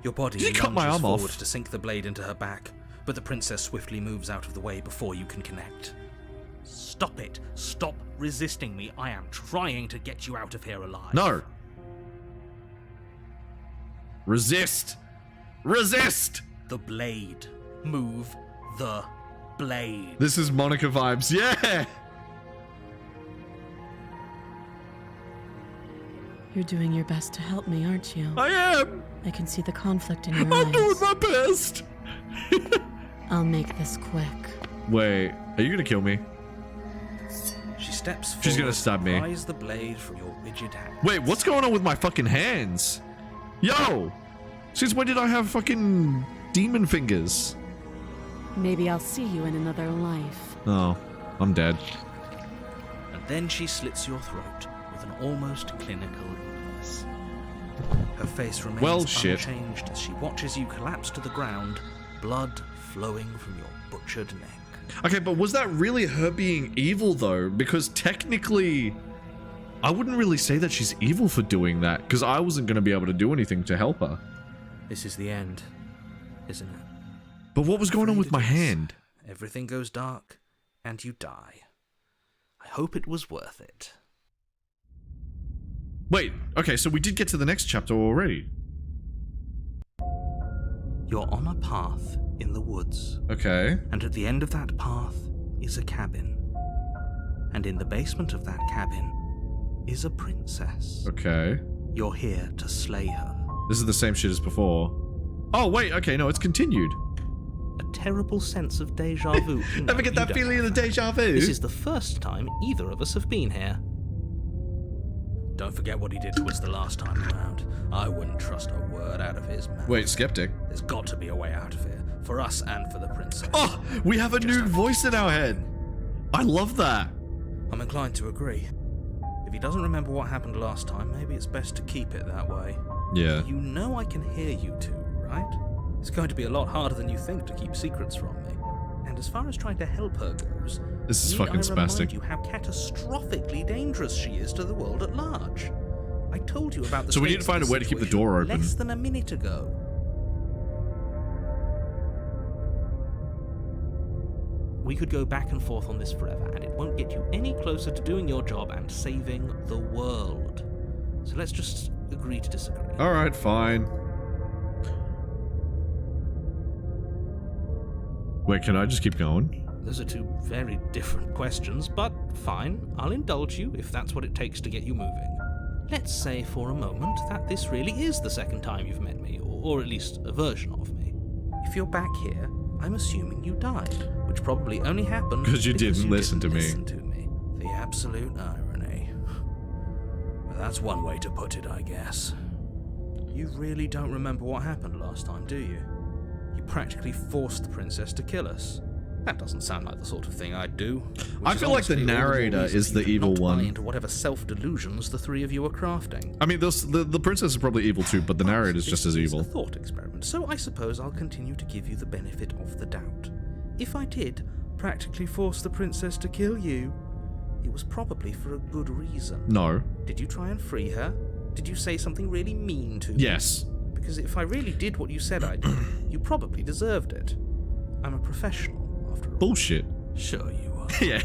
Your body Did you cut my lunges arm off? forward to sink the blade into her back, but the princess swiftly moves out of the way before you can connect. Stop it. Stop resisting me. I am trying to get you out of here alive. No. Resist. Resist. The blade. Move the blade. This is Monica vibes. Yeah. You're doing your best to help me, aren't you? I am. I can see the conflict in your I'm eyes. doing my best. I'll make this quick. Wait, are you gonna kill me? She steps forward. She's gonna stab me. Prise the blade from your rigid hand. Wait, what's going on with my fucking hands? Yo! Since when did I have fucking demon fingers? Maybe I'll see you in another life. Oh, I'm dead. And then she slits your throat with an almost clinical ease. Her face remains Well, shit. unchanged as she watches you collapse to the ground, blood flowing from your butchered neck. Okay, but was that really her being evil though? Because technically, I wouldn't really say that she's evil for doing that, because I wasn't going to be able to do anything to help her. This is the end, isn't it? But what was going on with my Afraid it is. hand? Everything goes dark, and you die. I hope it was worth it. Wait, okay, so we did get to the next chapter already. You're on a path in the woods, Okay. and at the end of that path is a cabin. And in the basement of that cabin is a princess. Okay. You're here to slay her. This is the same shit as before. Oh, wait, okay, no, it's continued. A terrible sense of deja vu. No, Ever get you that don't feeling of have the that. deja vu? This is the first time either of us have been here. Don't forget what he did to us the last time around. I wouldn't trust a word out of his mouth. Wait, skeptic. There's got to be a way out of here. For us and for the princess. Oh, we have a new voice in our head. I love that. I'm inclined to agree. If he doesn't remember what happened last time, maybe it's best to keep it that way. Yeah. You know I can hear you two, right? It's going to be a lot harder than you think to keep secrets from me. And as far as trying to help her goes, This is need fucking I remind spastic. you how catastrophically dangerous she is to the world at large. I told you about the So we need stakes to find of a way to keep the situation door open. less than a minute ago. We could go back and forth on this forever, and it won't get you any closer to doing your job and saving the world. So let's just agree to disagree. Alright, fine. Wait, can I just keep going? Those are two very different questions, but fine, I'll indulge you if that's what it takes to get you moving. Let's say for a moment that this really is the second time you've met me, or at least a version of me. If you're back here, I'm assuming you died, which probably only happened 'Cause you didn't listen to me. listen to me. The absolute irony. Well, that's one way to put it, I guess. You really don't remember what happened last time, do you? You practically forced the princess to kill us. That doesn't sound like the sort of thing I'd do. I feel like the narrator is the evil Buy one. into whatever self-delusions the three of you are crafting. I mean, the princess is probably evil too, but the narrator is just as This is evil. a thought experiment, so I suppose I'll continue to give you the benefit of the doubt. If I did practically force the princess to kill you, it was probably for a good reason. No. Did you try and free her? Did you say something really mean to me? Yes. Because if I really did what you said I did, you probably deserved it. I'm a professional, after all. Bullshit. Sure you are. Yeah.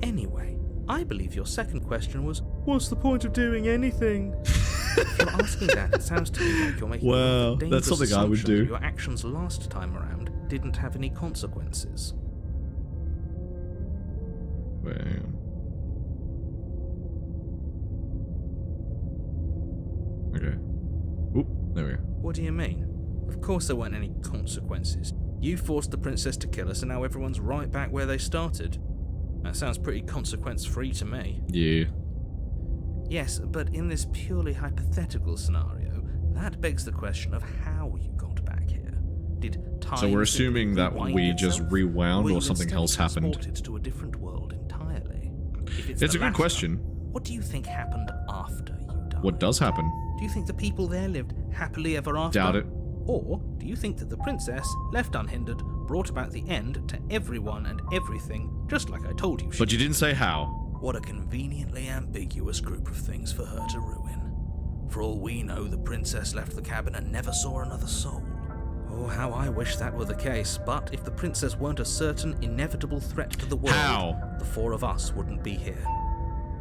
Anyway, I believe your second question was, what's the point of doing anything? If you're asking that, it sounds to me like you're making Well, a that's dangerous something I would assumption do. that your actions last time around didn't have any consequences. Wait. Okay. Oop, there we go. What do you mean? Of course there weren't any consequences. You forced the princess to kill us and now everyone's right back where they started. That sounds pretty consequence-free to me. Yeah. Yes, but in this purely hypothetical scenario, that begs the question of how you got back here. Did time So we're simply assuming that rewind we just itself? rewound Were or you something instead else happened. transported to a different world entirely? If if it's It's the a good latter, question. what do you think happened after you died? What does happen? Do you think the people there lived happily ever after? Doubt it. Or do you think that the princess, left unhindered, brought about the end to everyone and everything, just like I told you she But you didn't say how. What a conveniently ambiguous group of things for her to ruin. For all we know, the princess left the cabin and never saw another soul. Oh, how I wish that were the case, but if the princess weren't a certain, inevitable threat to the world, How? the four of us wouldn't be here.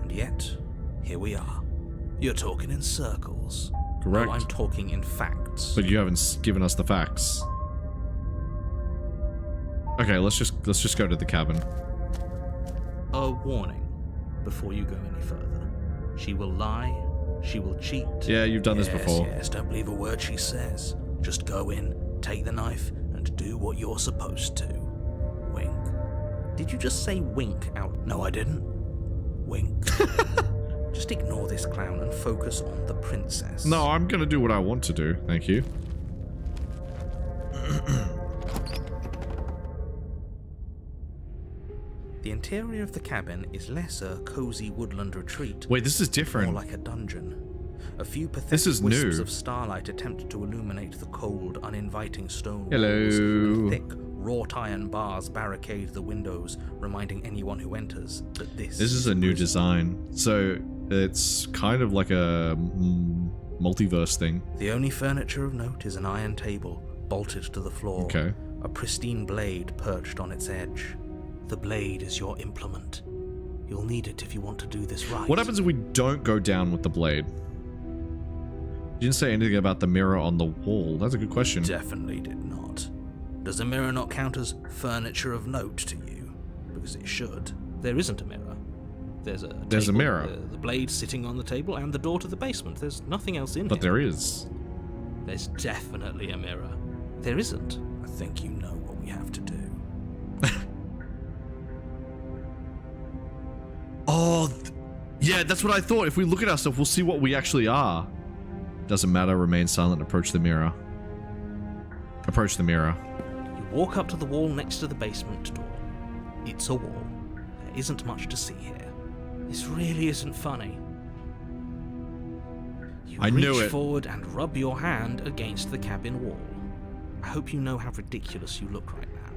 And yet, here we are. You're talking in circles. Correct. No, I'm talking in facts. But you haven't given us the facts. Okay, let's just go to the cabin. A warning before you go any further. She will lie, she will cheat. Yeah, you've done this before. Yes, don't believe a word she says. Just go in, take the knife, and do what you're supposed to. Wink. Did you just say wink out? No, I didn't. Wink. Just ignore this clown and focus on the princess. No, I'm gonna do what I want to do. Thank you. The interior of the cabin is less a cozy woodland retreat. Wait, this is different. More like a dungeon. A few pathetic This is wisps new. of starlight attempt to illuminate the cold, uninviting stone Hello. walls, and thick, wrought iron bars barricade the windows, reminding anyone who enters that this This is a new prison. design. So it's kind of like a multiverse thing. The only furniture of note is an iron table, bolted to the floor. Okay. A pristine blade perched on its edge. The blade is your implement. You'll need it if you want to do this right. What happens if we don't go down with the blade? You didn't say anything about the mirror on the wall. That's a good question. Definitely did not. Does the mirror not count as furniture of note to you? Because it should. There isn't a mirror. There's a There's a table, mirror. The blade sitting on the table and the door to the basement. There's nothing else in But here. there is. There's definitely a mirror. There isn't. I think you know what we have to do. Oh, yeah, that's what I thought. If we look at ourselves, we'll see what we actually are. Doesn't matter, remain silent, approach the mirror. Approach the mirror. You walk up to the wall next to the basement door. It's a wall. There isn't much to see here. This really isn't funny. You I reach knew it. forward and rub your hand against the cabin wall. I hope you know how ridiculous you look right now.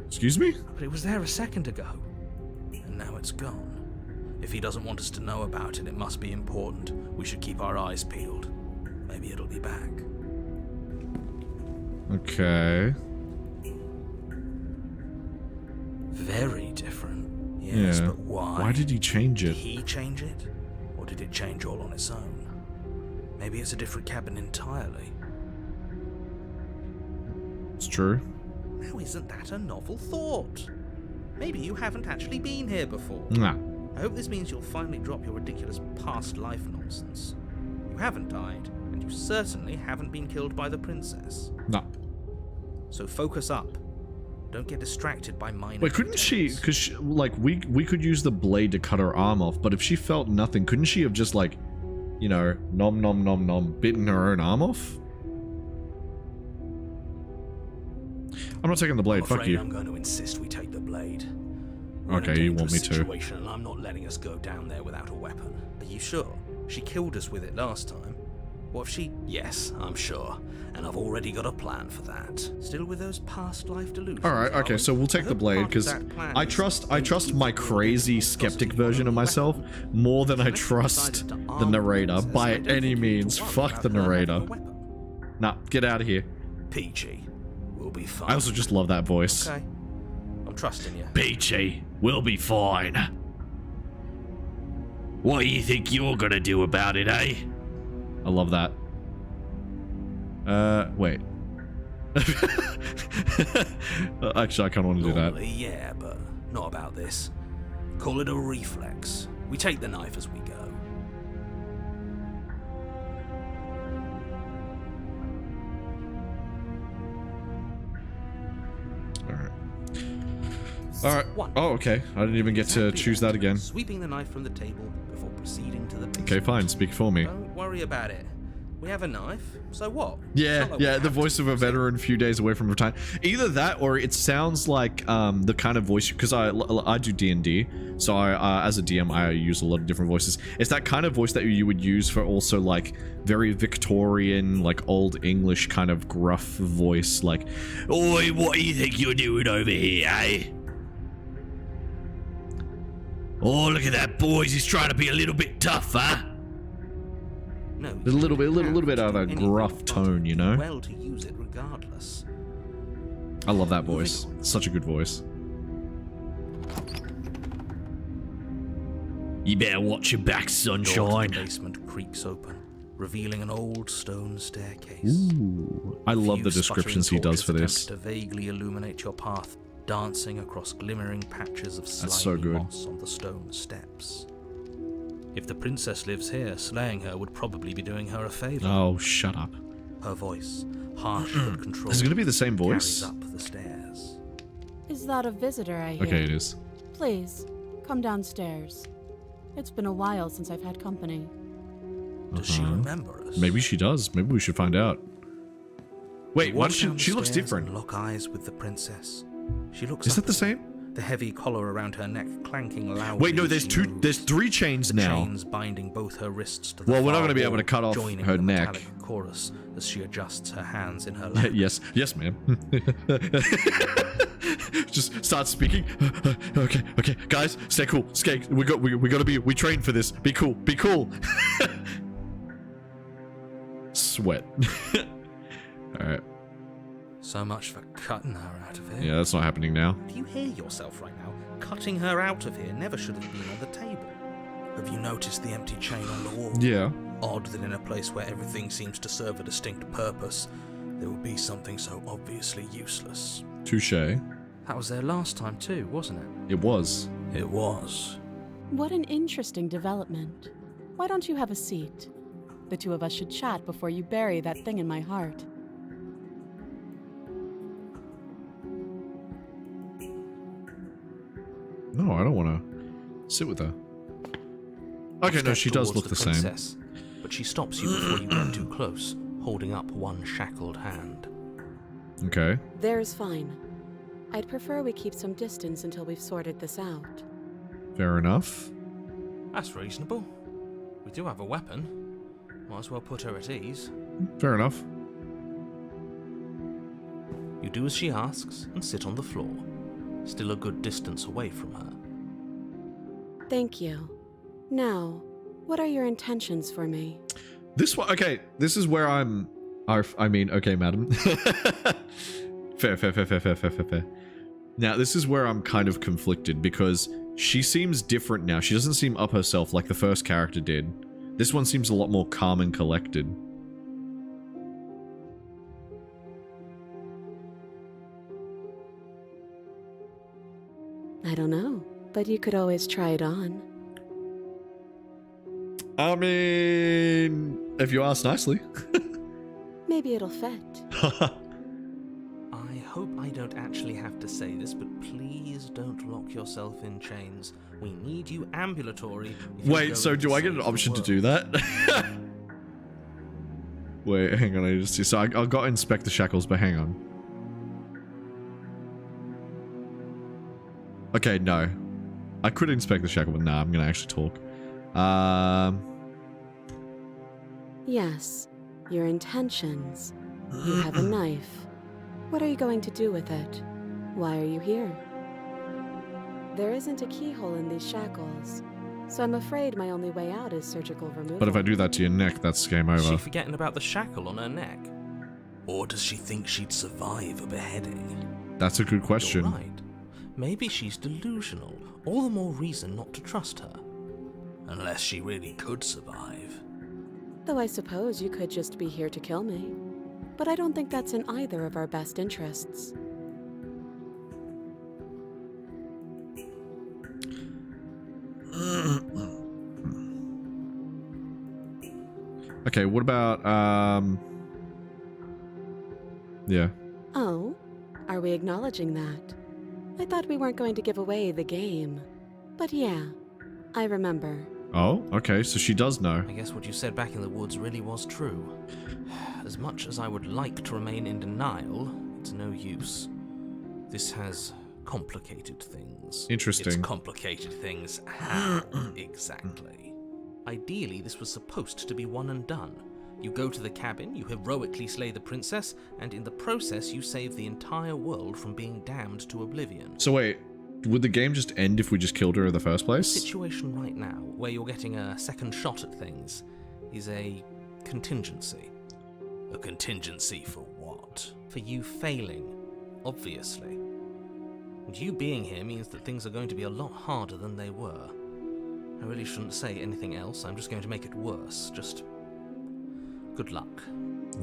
Excuse me? But it was there a second ago. And now it's gone. If he doesn't want us to know about it, it must be important. We should keep our eyes peeled. Maybe it'll be back. Okay. Very different. Yes, Yeah. but why? Why did he change Did it? he change it? Or did it change all on its own? Maybe it's a different cabin entirely. It's true. Now isn't that a novel thought? Maybe you haven't actually been here before. Nah. I hope this means you'll finally drop your ridiculous past life nonsense. You haven't died, and you certainly haven't been killed by the princess. Nah. So focus up. Don't get distracted by minor Wait, couldn't she, details. because, like, we could use the blade to cut her arm off, but if she felt nothing, couldn't she have just, like, you know, nom nom nom nom, bitten her own arm off? I'm not taking the blade, I'm fuck afraid you. I'm going to insist we take the blade. We're in a Okay, you want me dangerous to. situation, and I'm not letting us go down there without a weapon. Are you sure? She killed us with it last time. What if she... Yes, I'm sure. And I've already got a plan for that. Still with those past life delusions? Alright, are okay, we? so we'll take I the hope blade, part of because that plan I is trust to my keep the crazy world skeptic possibly version of one myself weapon. more than I Unless you trust decided to the arm narrator princess, by I don't any think you need to means. worry Fuck about the her having narrator. a weapon. Nah, get out of here. Peachy, we'll be fine. I also just love that voice. Okay. I'm trusting you. Peachy, we'll be fine. What do you think you're gonna do about it, eh? I love that. Wait. Actually, I kind of want to do that. Normally, yeah, but not about this. Call it a reflex. We take the knife as we go. Alright. One. Oh, okay. I didn't even get to Exactly choose that again. Sweeping the knife from the table before proceeding to the basement. Okay, fine. Speak for me. Don't worry about it. We have a knife, so what? Yeah, It's not like we yeah, the have to voice of a use it. veteran, few days away from retirement. Either that, or it sounds like the kind of voice, because I do D&D, so I as a DM I use a lot of different voices. It's that kind of voice that you would use for also like very Victorian, like old English kind of gruff voice, like, "Oi, what do you think you're doing over here, eh? Oh, look at that, boys! He's trying to be a little bit tough, huh?" No, A little bit of a anything gruff but tone, you know? Well, to use it regardless. I love that voice. Such a good voice. You better watch your back, Door sunshine. to the basement creaks open, revealing an old stone staircase. Ooh, I love Few the descriptions he sputtering does for torches this. attempt to vaguely illuminate your path, dancing across glimmering patches of slimy so good. moss on the stone steps. If the princess lives here, slaying her would probably be doing her a favor. Oh, shut up. Her voice, harsh but controlled, Is it gonna be the same voice? carries up the stairs. Is that a visitor I hear? Okay, it is. Please, come downstairs. It's been a while since I've had company. Does she remember us? Maybe she does. Maybe we should find out. Wait, You why walk does she? down the She looks stairs different. and lock eyes with the princess. She looks Is up that the at you, same? the heavy collar around her neck clanking loudly. Wait, no. as There's she two. moves. There's 3 chains The now. chains binding both her wrists to the Well, we're not far gonna be able wall, to cut off joining her the neck. metallic chorus as she adjusts her hands in her lap. Yes, yes, ma'am. Just start speaking. Okay, okay, guys, stay cool. We gotta be. We trained for this. Be cool. Be cool. Sweat. All right. So much for cutting her out of here. Yeah, that's not happening now. Do you hear yourself right now? Cutting her out of here never should have been on the table. Have you noticed the empty chain on the wall? Yeah. Odd that in a place where everything seems to serve a distinct purpose, there would be something so obviously useless. Touche. That was there last time too, wasn't it? It was. It was. What an interesting development. Why don't you have a seat? The two of us should chat before you bury that thing in my heart. No, I don't want to sit with her. Okay, no, Step she does towards look the same. princess, but she stops you before you get too close, holding up one shackled hand. Okay. There's fine. I'd prefer we keep some distance until we've sorted this out. Fair enough. That's reasonable. We do have a weapon. Might as well put her at ease. Fair enough. You do as she asks and sit on the floor, still a good distance away from her. Thank you. Now, what are your intentions for me? This one, okay, this is where I'm... I mean, okay, madam. Fair. Now, this is where I'm kind of conflicted, because she seems different now. She doesn't seem up herself like the first character did. This one seems a lot more calm and collected. I don't know, but you could always try it on. I mean, if you ask nicely. Maybe it'll fit. I hope I don't actually have to say this, but please don't lock yourself in chains. We need you ambulatory. if you're Wait, so going do to I get save an the option to world. do that? Wait, hang on, I just see. So I got to inspect the shackles, but hang on. Okay, no. I could inspect the shackle, but nah, I'm gonna actually talk. Yes, your intentions. You have a knife. What are you going to do with it? Why are you here? There isn't a keyhole in these shackles, so I'm afraid my only way out is surgical removal. But if I do that to your neck, that's game Is she over. forgetting about the shackle on her neck? Or does she think she'd survive a beheading? That's a good question. You're right. Maybe she's delusional. All the more reason not to trust her. Unless she really could survive. Though I suppose you could just be here to kill me. But I don't think that's in either of our best interests. Okay, what about, yeah. Oh, are we acknowledging that? I thought we weren't going to give away the game. But yeah, I remember. Oh, okay, so she does know. I guess what you said back in the woods really was true. As much as I would like to remain in denial, it's no use. This has complicated things. Interesting. It's complicated things. How exactly? Ideally, this was supposed to be one and done. You go to the cabin, you heroically slay the princess, and in the process you save the entire world from being damned to oblivion. So wait, would the game just end if we just killed her in the first The place? situation right now, where you're getting a second shot at things, is a contingency. A contingency for what? For you failing, obviously. And you being here means that things are going to be a lot harder than they were. I really shouldn't say anything else, I'm just going to make it worse. Just good luck.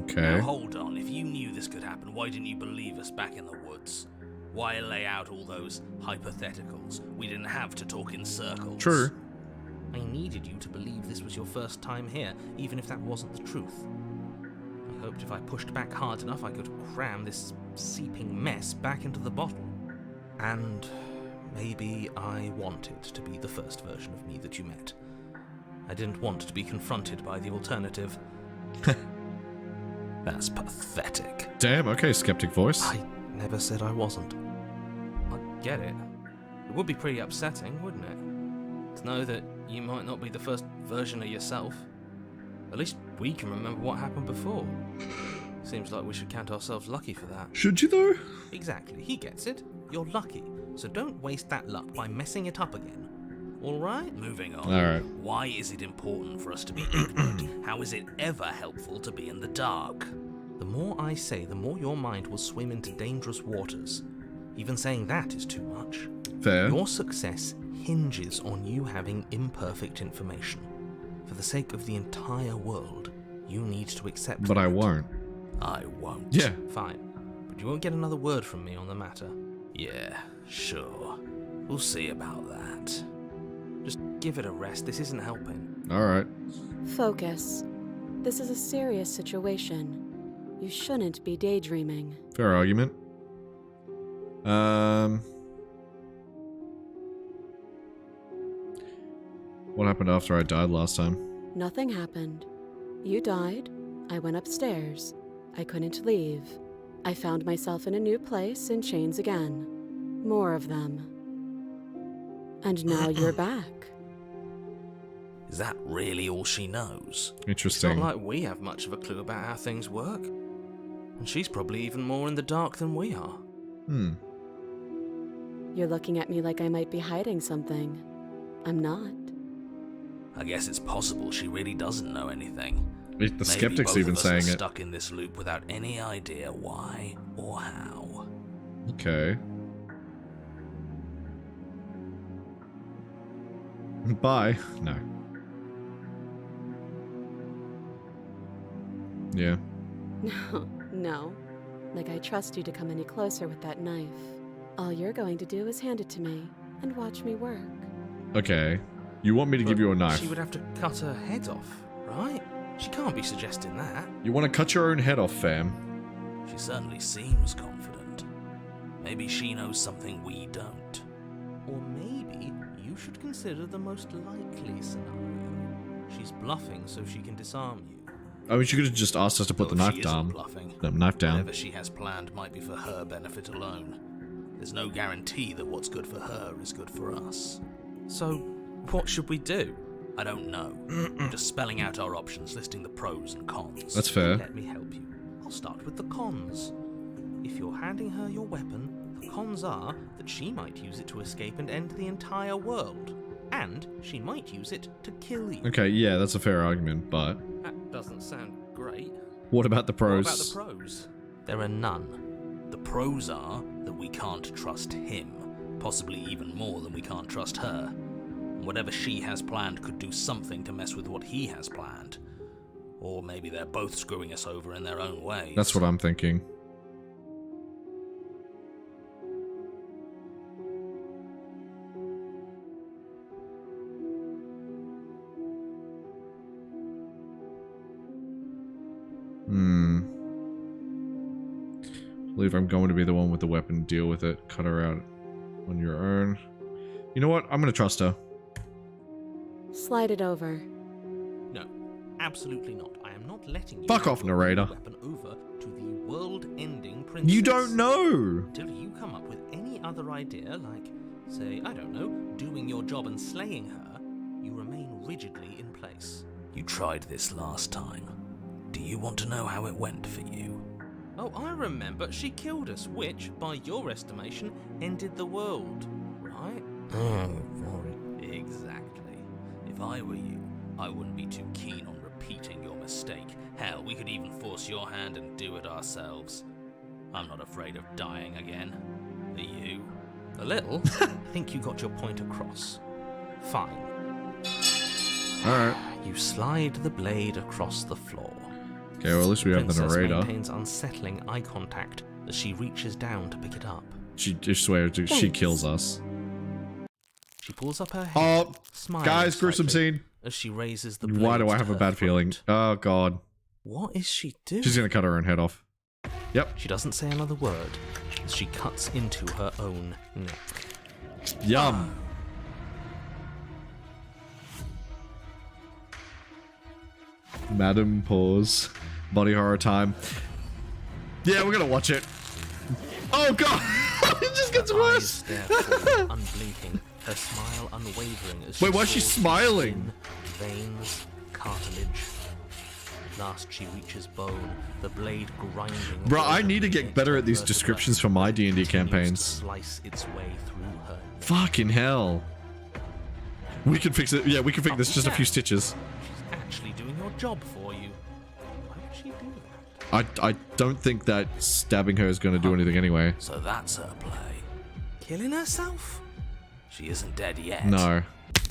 Okay. Now hold on, if you knew this could happen, why didn't you believe us back in the woods? Why lay out all those hypotheticals? We didn't have to talk in circles. True. I needed you to believe this was your first time here, even if that wasn't the truth. I hoped if I pushed back hard enough I could cram this seeping mess back into the bottle. And maybe I wanted to be the first version of me that you met. I didn't want to be confronted by the alternative. That's pathetic. Damn, okay, skeptic voice. I never said I wasn't. I get it. It would be pretty upsetting, wouldn't it? To know that you might not be the first version of yourself. At least we can remember what happened before. Seems like we should count ourselves lucky for that. Should you though? Exactly, he gets it. You're lucky, so don't waste that luck by messing it up again. Alright? Moving on. Alright. Why is it important for us to be ignorant? How is it ever helpful to be in the dark? The more I say, the more your mind will swim into dangerous waters. Even saying that is too much. Fair. Your success hinges on you having imperfect information. For the sake of the entire world, you need to accept But that. I won't. I won't. Yeah. Fine. But you won't get another word from me on the matter. Yeah, sure. We'll see about that. Just give it a rest. This isn't helping. Alright. Focus. This is a serious situation. You shouldn't be daydreaming. Fair argument. What happened after I died last time? Nothing happened. You died. I went upstairs. I couldn't leave. I found myself in a new place in chains again. More of them. And now you're back. Is that really all she knows? It's Interesting. not like we have much of a clue about how things work. And she's probably even more in the dark than we are. You're looking at me like I might be hiding something. I'm not. I guess it's possible she really doesn't know anything. The skeptic's Maybe even both of us saying are it. stuck in this loop without any idea why or how. Okay. Bye. No. Yeah. No. Like I trust you to come any closer with that knife. All you're going to do is hand it to me and watch me work. Okay. You want me to give you a knife? She would have to cut her head off, right? She can't be suggesting that. You want to cut your own head off, fam? She certainly seems confident. Maybe she knows something we don't. Or maybe you should consider the most likely scenario. She's bluffing so she can disarm you. I mean, she could have just asked us to put Or the if knife she isn't down. bluffing, The knife down. whatever she has planned might be for her benefit alone. There's no guarantee that what's good for her is good for us. So, what should we do? I don't know. I'm just spelling out our options, listing the pros and cons. That's fair. Let me help you. I'll start with the cons. If you're handing her your weapon, the cons are that she might use it to escape and end the entire world. And she might use it to kill you. Okay, yeah, that's a fair argument, but That doesn't sound great. what about the pros? What about the pros? There are none. The pros are that we can't trust him, possibly even more than we can't trust her. Whatever she has planned could do something to mess with what he has planned. Or maybe they're both screwing us over in their own ways. That's what I'm thinking. I believe I'm going to be the one with the weapon. Deal with it. Cut her out on your own. You know what? I'm going to trust her. Slide it over. No, absolutely not. I am not letting you Fuck off, hand your narrator. weapon over to the world-ending princess. You don't know! Until you come up with any other idea, like, say, I don't know, doing your job and slaying her, you remain rigidly in place. You tried this last time. Do you want to know how it went for you? Oh, I remember. She killed us, which, by your estimation, ended the world, right? Exactly. If I were you, I wouldn't be too keen on repeating your mistake. Hell, we could even force your hand and do it ourselves. I'm not afraid of dying again. Are you? A little. I think you got your point across. Fine. Alright. You slide the blade across the floor. Okay, well at least we have the Princess narrator. maintains unsettling eye contact as she reaches down to pick it up. She just swears she kills us. She pulls up her head, Oh, smiling guys, gruesome slightly scene. as she raises the blade. Why do I to have a her bad feeling? throat. Oh god. What is she doing? She's gonna cut her own head off. Yep. She doesn't say another word as she cuts into her own neck. Yum. Madam pause. Body horror time. Yeah, we're gonna watch it. Oh god! It just gets Her eyes worse! stare forward, unblinking, her smile unwavering as she Wait, why is she saws smiling? skin, veins, cartilage. At last she reaches bone, the blade grinding. Bro, I over need to the get edge better of at these vertebra, descriptions for my D&D continues to campaigns. Slice its way through her. Fucking hell. We can fix it. Yeah, we can fix this. Just a few stitches. She's actually doing your job for you. Why would she do that? I don't think that stabbing her is going to do anything anyway. So that's her play. Killing herself? She isn't dead yet. No.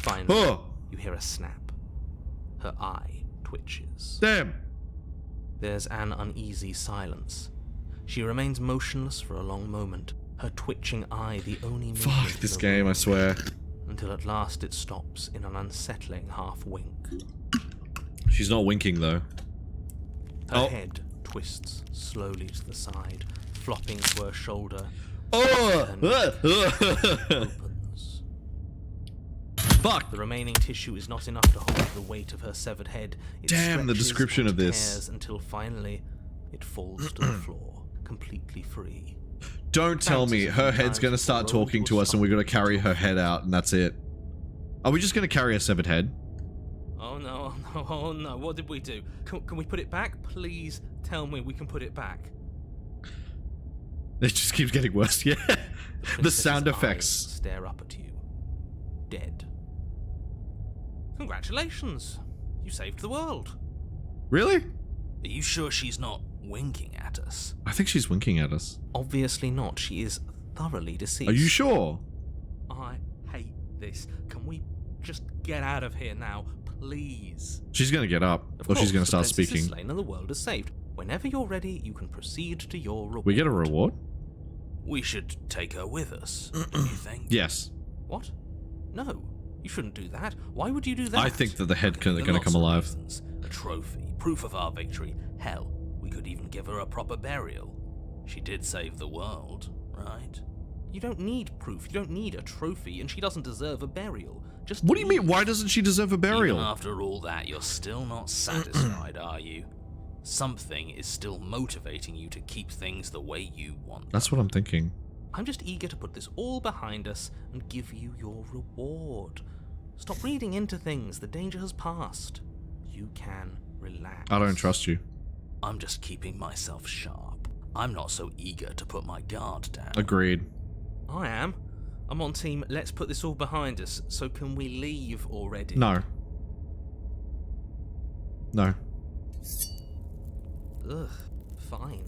Finally, Oh, you hear a snap. Her eye twitches. damn. There's an uneasy silence. She remains motionless for a long moment, her twitching eye the only movement Fuck in this the game, I room, swear. until at last it stops in an unsettling half-wink. She's not winking though. Her Oh. head twists slowly to the side, flopping to her shoulder. Oh! Opens. Fuck! The remaining tissue is not enough to hold the weight of her severed head. It Damn, the stretches description and of this. tears until finally it falls to the floor, completely free. Don't tell me her head's gonna start talking to us and we're gonna carry her head out and that's it. Are we just gonna carry a severed head? Oh no, oh no, oh no, what did we do? Can we put it back? Please tell me we can put it back. It just keeps getting worse, yeah. The Princess's sound eyes effects. stare up at you. Dead. Congratulations! You saved the world. Really? Are you sure she's not winking at us? I think she's winking at us. Obviously not. She is thoroughly deceased. Are you sure? I hate this. Can we just get out of here now, please? She's gonna get up. Of Or she's course, gonna the start princess is speaking. slain and the world is saved. Whenever you're ready, you can proceed to your reward. We get a reward? We should take her with us, don't you think? Yes. What? No, you shouldn't do that. Why would you do that? I think that the head There are gonna lots come of alive. reasons. A trophy, proof of our victory. Hell, we could even give her a proper burial. She did save the world, right? You don't need proof. You don't need a trophy, and she doesn't deserve a burial. Just What do you mean? leave. Why doesn't she deserve a burial? Even after all that, you're still not satisfied, are you? Something is still motivating you to keep things the way you want them. That's what I'm thinking. I'm just eager to put this all behind us and give you your reward. Stop reading into things. The danger has passed. You can relax. I don't trust you. I'm just keeping myself sharp. I'm not so eager to put my guard down. Agreed. I am. I'm on team, let's put this all behind us. So can we leave already? No. No. Ugh, fine.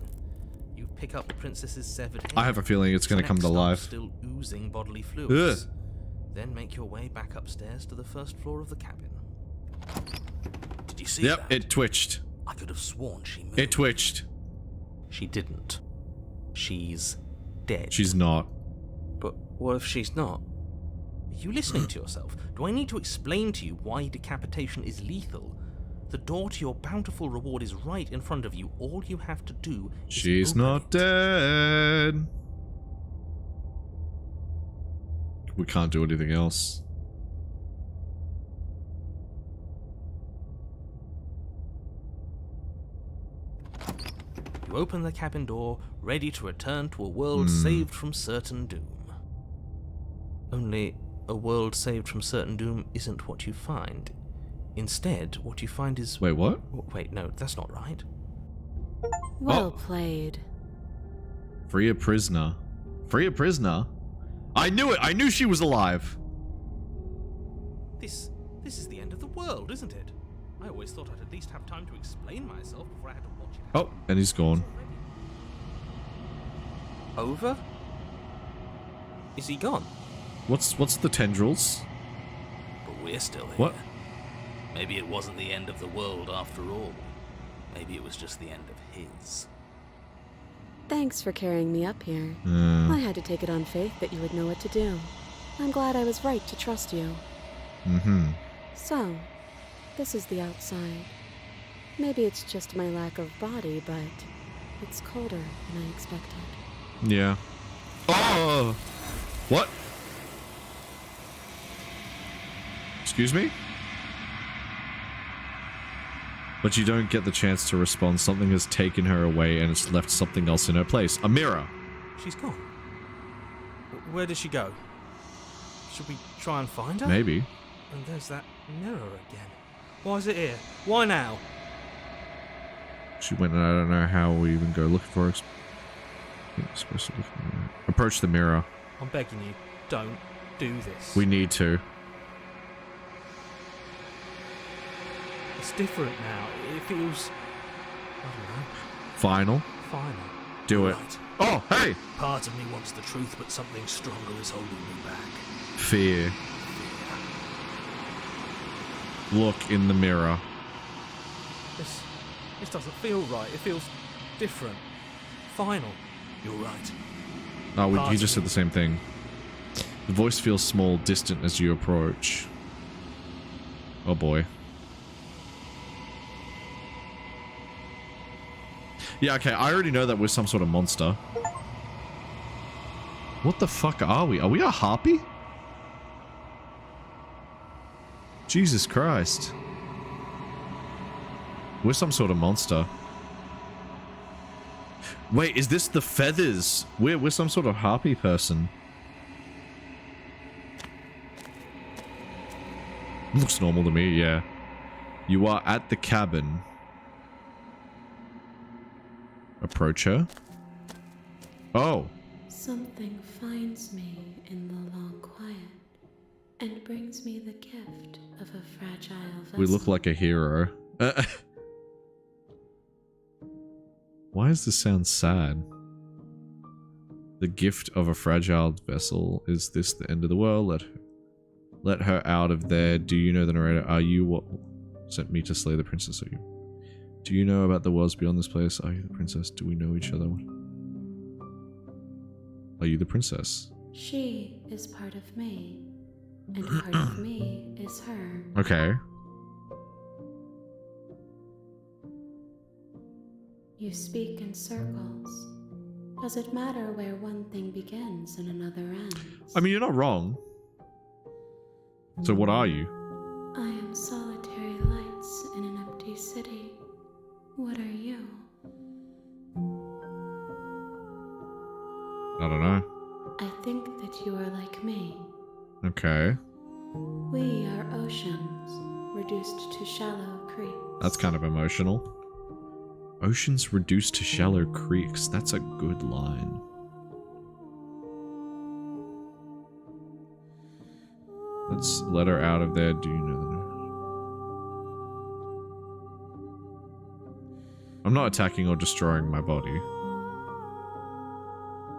You pick up the princess's severed head. I have a feeling it's gonna come to Next up, life. Still oozing bodily fluids. Then make your way back upstairs to the first floor of the cabin. Did you see Yep, that? it twitched. I could have sworn she moved. It twitched. She didn't. She's dead. She's not. But what if she's not? Are you listening to yourself? Do I need to explain to you why decapitation is lethal? The door to your bountiful reward is right in front of you. All you have to do is She's open not it. dead. We can't do anything else. You open the cabin door, ready to return to a world saved from certain doom. Only a world saved from certain doom isn't what you find. Instead, what you find is... Wait, what? Wait, no, that's not right. Well played. Free a prisoner. Free a prisoner? I knew it! I knew she was alive! This is the end of the world, isn't it? I always thought I'd at least have time to explain myself before I had to watch it. Oh, and he's gone. Over? Is he gone? What's the tendrils? But we're still here. What? Maybe it wasn't the end of the world after all. Maybe it was just the end of his. Thanks for carrying me up here. I had to take it on faith that you would know what to do. I'm glad I was right to trust you. So, this is the outside. Maybe it's just my lack of body, but it's colder than I expected. Yeah. Oh! What? Excuse me? But you don't get the chance to respond. Something has taken her away and it's left something else in her place. A mirror! She's gone. Where did she go? Should we try and find her? Maybe. And there's that mirror again. Why is it here? Why now? She went and I don't know how we even go looking for her. Supposed to look for her. Approach the mirror. I'm begging you, don't do this. We need to. It's different now. It feels... I don't know. Final. Final. Do it. Right. Oh, hey! Part of me wants the truth, but something stronger is holding me back. Fear. Look in the mirror. This doesn't feel right. It feels different. Final. You're right. Oh, he just said the same thing. The voice feels small, distant as you approach. Oh boy. Yeah, okay, I already know that we're some sort of monster. What the fuck are we? Are we a harpy? Jesus Christ. We're some sort of monster. Wait, is this the feathers? We're some sort of harpy person. Looks normal to me, yeah. You are at the cabin. Approach her. Oh. Something finds me in the long quiet and brings me the gift of a fragile vessel. We look like a hero. Why does this sound sad? The gift of a fragile vessel. Is this the end of the world? Let her out of there. Do you know the narrator? Are you what sent me to slay the princess? Are you? Do you know about the worlds beyond this place? Are you the princess? Do we know each other? Are you the princess? She is part of me, and part of me is her. Okay. You speak in circles. Does it matter where one thing begins and another ends? I mean, you're not wrong. So what are you? I am solitary lights in an empty city. What are you? I don't know. I think that you are like me. Okay. We are oceans, reduced to shallow creeks. That's kind of emotional. Oceans reduced to shallow creeks. That's a good line. Let's let her out of there. Do you know that? I'm not attacking or destroying my body.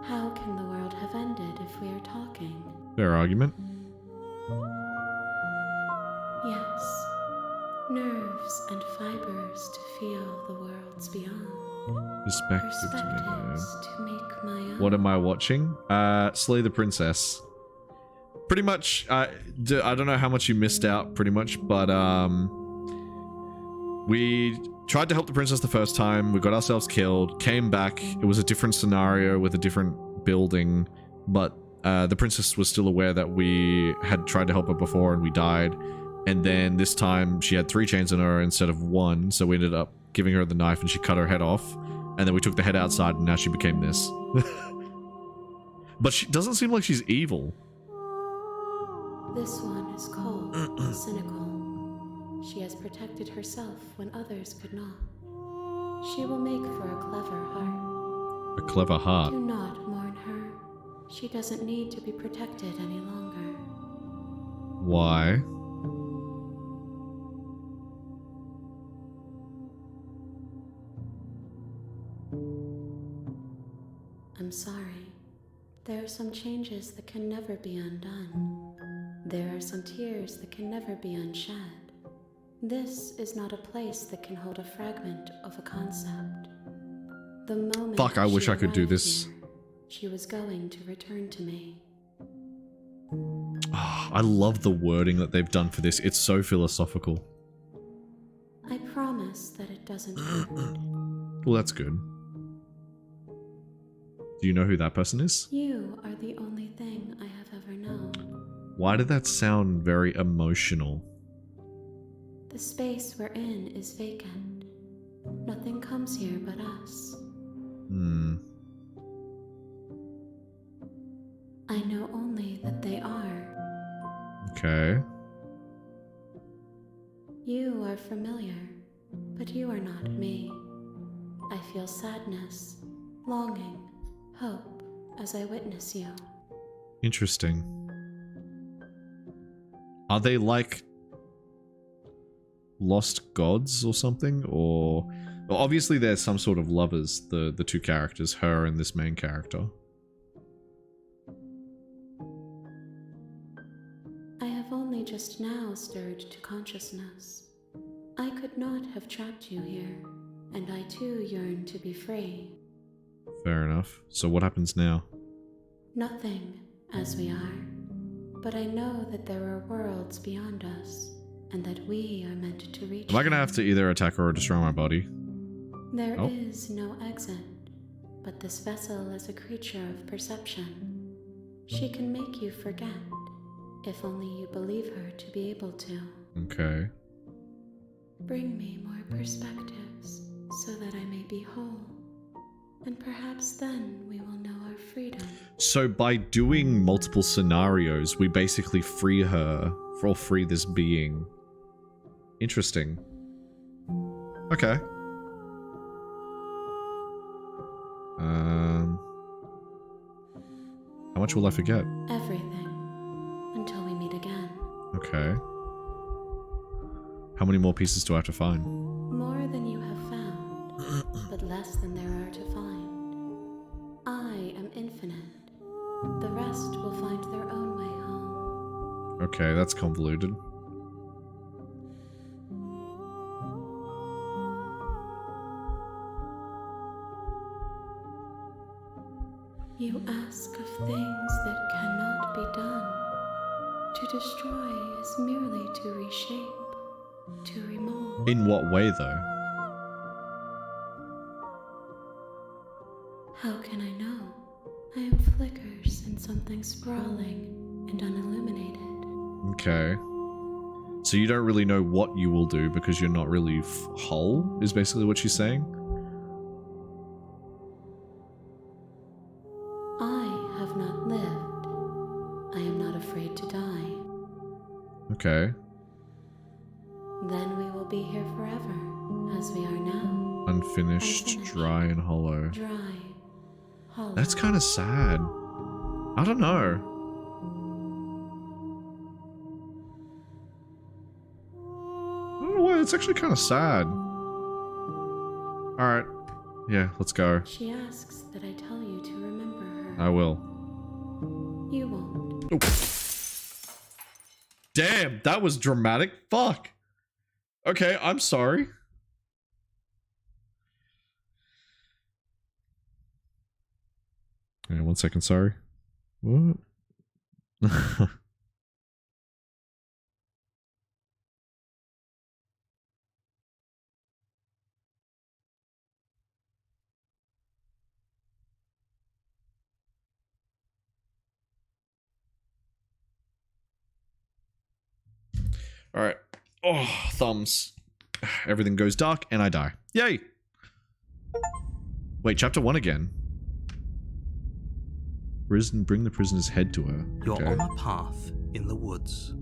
How can the world have ended if we are talking? Fair argument. Yes. Nerves and fibers to feel the worlds beyond. Perspective to Perspectives to make my own. What am I watching? Slay the Princess. Pretty much, I don't know how much you missed out, pretty much, but, we tried to help the princess the first time, we got ourselves killed, came back, it was a different scenario with a different building, but, the princess was still aware that we had tried to help her before and we died, and then this time she had 3 chains on her instead of 1, so we ended up giving her the knife and she cut her head off, And then we took the head outside and now she became this. But she doesn't seem like she's evil. This one is cold, cynical. She has protected herself when others could not. She will make for a clever heart. A clever heart. Do not mourn her. She doesn't need to be protected any longer. Why? I'm sorry. There are some changes that can never be undone. There are some tears that can never be unshed. This is not a place that can hold a fragment of a concept. The moment Fuck, I wish she I could do arrived this. here, she was going to return to me. Oh, I love the wording that they've done for this. It's so philosophical. I promise that it doesn't hurt. Well, that's good. Do you know who that person is? You are the only thing I have ever known. Why did that sound very emotional? The space we're in is vacant. Nothing comes here but us. I know only that they are. Okay. You are familiar, but you are not me. I feel sadness, longing, hope as I witness you. Interesting. Are they like lost gods or something? Or well, obviously there's some sort of lovers, the two characters, her and this main character. I have only just now stirred to consciousness. I could not have trapped you here, and I too yearn to be free. Fair enough. So what happens now? Nothing, as we are. But I know that there are worlds beyond us, and that we are meant to reach Am I gonna them. have to either attack her or destroy my body? There is no exit, but this vessel is a creature of perception. She can make you forget, if only you believe her to be able to. Okay. Bring me more perspectives, so that I may be whole. And perhaps then we will know our freedom. So by doing multiple scenarios, we basically free her, or free this being. Interesting. Okay. How much will I forget? Everything, until we meet again. Okay. How many more pieces do I have to find? More than you have found, but less than there are to find. I am infinite. The rest will find their own way home. Okay, that's convoluted. You ask of things that cannot be done. To destroy is merely to reshape, to remove. In what way, though? How can I know? I am flickers in something sprawling and unilluminated. Okay. So you don't really know what you will do because you're not really whole, is basically what she's saying? I have not lived. I am not afraid to die. Okay. Then we will be here forever, as we are now. Unfinished, dry, and hollow. Dry, hollow. That's kind of sad. I don't know. I don't know why, it's actually kind of sad. Alright. Yeah, let's go. She asks that I tell you to remember her. I will. You won't. Oh. Damn, that was dramatic. Fuck. Okay, I'm sorry. Yeah, 1 second, sorry. What? Alright. Oh, thumbs. Everything goes dark and I die. Yay! Wait, chapter 1 again. Bring the prisoner's head to her. You're Okay. on a path in the woods,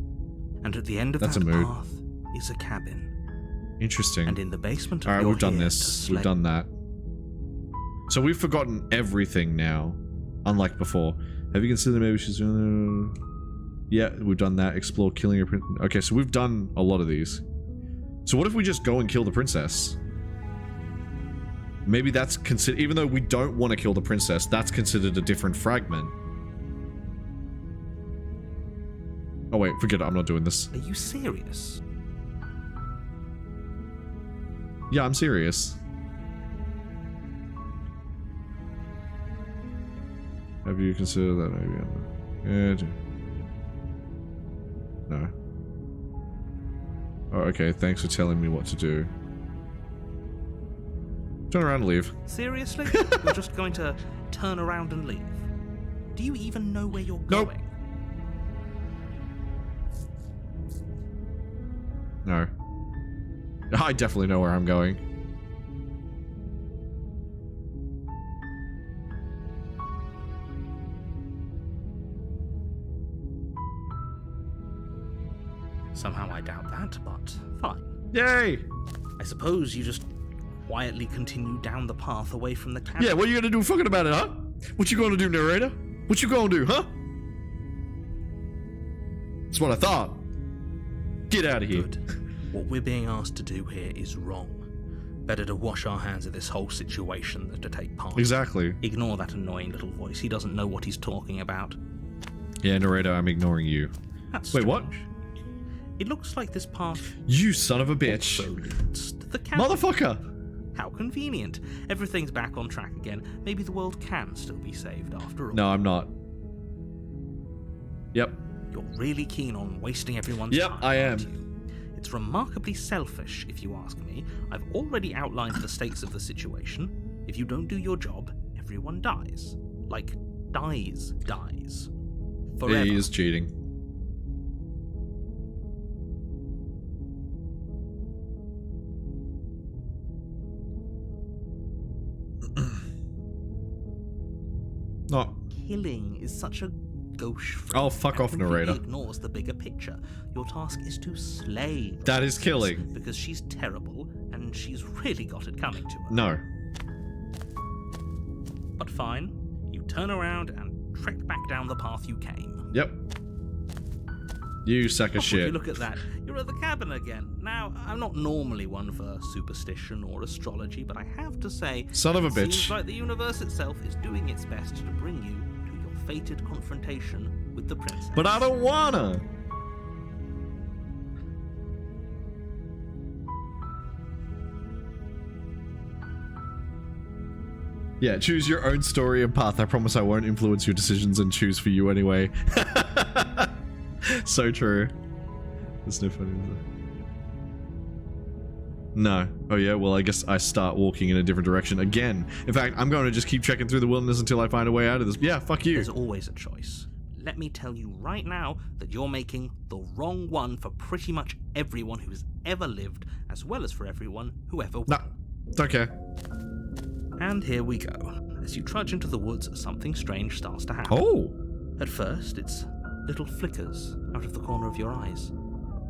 and at the end of That's that a mood. path is a cabin. Interesting. And in the basement of Alright, your we've done here this. to We've slay- done that. So we've forgotten everything now. Unlike before. Have you considered maybe she's gonna... Yeah, we've done that. Explore killing a prin... Okay, so we've done a lot of these. So what if we just go and kill the princess? Maybe that's considered... Even though we don't want to kill the princess, that's considered a different fragment. Oh wait, forget it. I'm not doing this. Are you serious? Yeah, I'm serious. Have you considered that maybe? Yeah. No. Oh, okay. Thanks for telling me what to do. Turn around and leave. Seriously? You're just going to turn around and leave? Do you even know where you're Nope. going? No. I definitely know where I'm going. Somehow I doubt that, but fine. Yay! I suppose you just quietly continue down the path away from the cabin. Yeah, what are you gonna do fucking about it, huh? What you gonna do, narrator? What you gonna do, huh? That's what I thought. Get out of here. Good. What we're being asked to do here is wrong. Better to wash our hands of this whole situation than to take part. Exactly. Ignore that annoying little voice. He doesn't know what he's talking about. Yeah, narrator, I'm ignoring you. That's Wait, what? strange. It looks like this path You son of a bitch. also leads to the cabin. Motherfucker! How convenient. Everything's back on track again. Maybe the world can still be saved after all. No, I'm not. Yep. You're really keen on wasting everyone's Yep, time, I am. aren't you? It's remarkably selfish, if you ask me. I've already outlined the stakes of the situation. If you don't do your job, everyone dies. Like, dies. Forever. He is cheating. Not. Killing is such a gauche phrase. Oh, fuck and off, completely narrator. Ignores the bigger picture. Your task is to slay. the That is princess, killing. Because she's terrible, and she's really got it coming to her. No. But fine, you turn around and trek back down the path you came. Yep. You sack Oh, of shit. Would you look at that? You're at the cabin again. Now, I'm not normally one for superstition or astrology, but I have to say, Son of a it bitch. seems like the universe itself is doing its best to bring you to your fated confrontation with the princess. But I don't wanna. Yeah, choose your own story and path. I promise I won't influence your decisions and choose for you anyway. So true. There's no funny. No. Oh yeah, well I guess I start walking in a different direction again. In fact, I'm going to just keep checking through the wilderness until I find a way out of this. Yeah, fuck you. There's always a choice. Let me tell you right now that you're making the wrong one for pretty much everyone who's ever lived, as well as for everyone who ever will. No. Okay. And here we go. As you trudge into the woods, something strange starts to happen. Oh. At first, it's little flickers out of the corner of your eyes.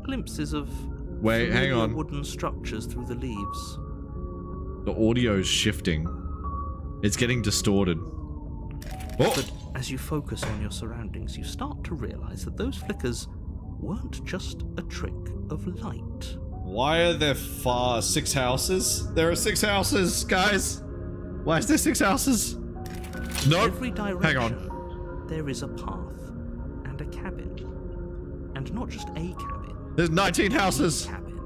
Glimpses of Wait, hang familiar on. wooden structures through the leaves. The audio's shifting. It's getting distorted. Oh. But as you focus on your surroundings, you start to realize that those flickers weren't just a trick of light. Why are there 6 houses? There are 6 houses, guys. Why is there 6 houses? Nope. Every direction, Hang on. there is a path and a cabin. And not just a cabin. There's 19 houses. Cabin.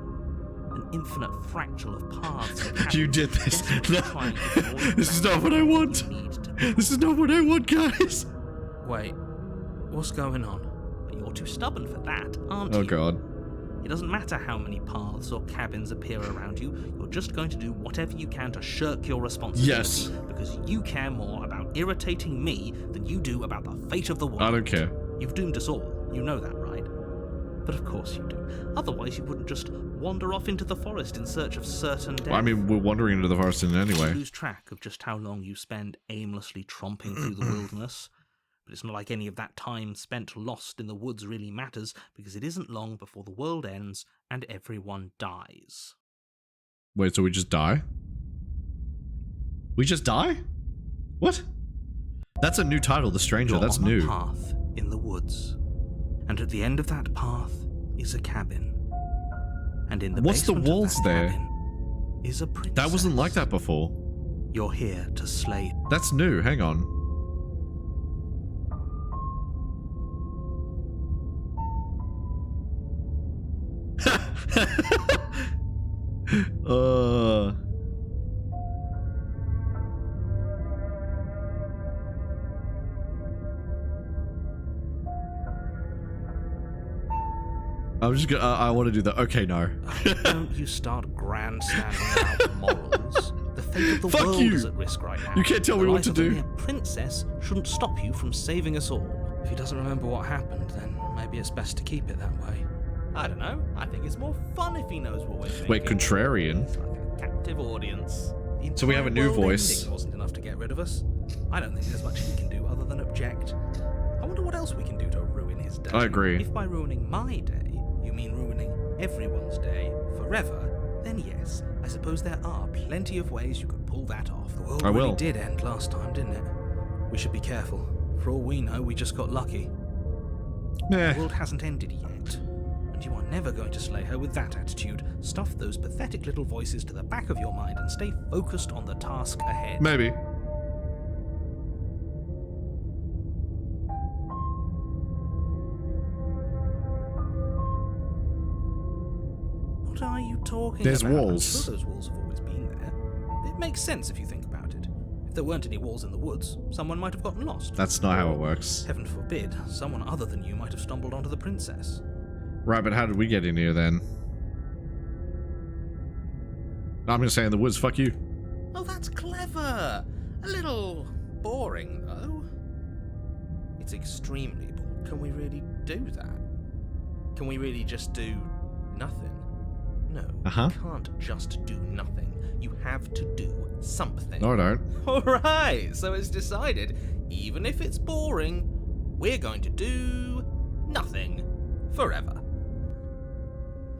An infinite fractal of paths. and You cabins, did this. desperately No. trying to do all This is that not what I want. you need to be. This is not what I want, guys. Wait, what's going on? But you're too stubborn for that, aren't Oh you? god. It doesn't matter how many paths or cabins appear around you, you're just going to do whatever you can to shirk your responsibility. Yes. Because you care more about irritating me than you do about the fate of the world. I don't care. You've doomed us all. You know that, right? But of course you do. Otherwise you wouldn't just wander off into the forest in search of certain death. I mean, we're wandering into the forest in anyway. You lose track of just how long you spend aimlessly tromping through the wilderness. But it's not like any of that time spent lost in the woods really matters, because it isn't long before the world ends and everyone dies. Wait, so we just die? We just die? What? That's a new title, The Stranger. You're That's on new. a path in the woods, and at the end of that path is a cabin. And in the What's the basement of walls that there? cabin is a princess. That wasn't like that before. You're here to slay. That's new. Hang on. I'm just gonna. I want to do that. Okay, no. Don't you start grandstanding about morals. The fate of the Fuck world you. is at risk right now. You can't tell The me what life to of a do. mere princess shouldn't stop you from saving us all. If he doesn't remember what happened, then maybe it's best to keep it that way. I don't know. I think it's more fun if he knows what we're thinking. Wait, contrarian. It's like a captive audience. The So we have a entire new world voice. ending wasn't enough to get rid of us. I don't think there's much we can do other than object. I wonder what else we can do to ruin his day. I agree. If by ruining my day, you mean ruining everyone's day forever, then yes, I suppose there are plenty of ways you could pull that off. The world I will. really did end last time, didn't it? We should be careful. For all we know, we just got lucky. Meh. The world hasn't ended yet, and you are never going to slay her with that attitude. Stuff those pathetic little voices to the back of your mind and stay focused on the task ahead. Maybe. What are you talking There's about? walls. I'm sure those walls have always been there. It makes sense if you think about it. If there weren't any walls in the woods, someone might have gotten lost. That's not how it works. Heaven forbid, someone other than you might have stumbled onto the princess. Right, but how did we get in here then? I'm gonna say in the woods. Fuck you. Oh, that's clever! A little boring, though. It's extremely boring. Can we really do that? Can we really just do nothing? No, Uh-huh. you can't just do nothing. You have to do something. No, I don't. Alright, so it's decided. Even if it's boring, we're going to do nothing forever.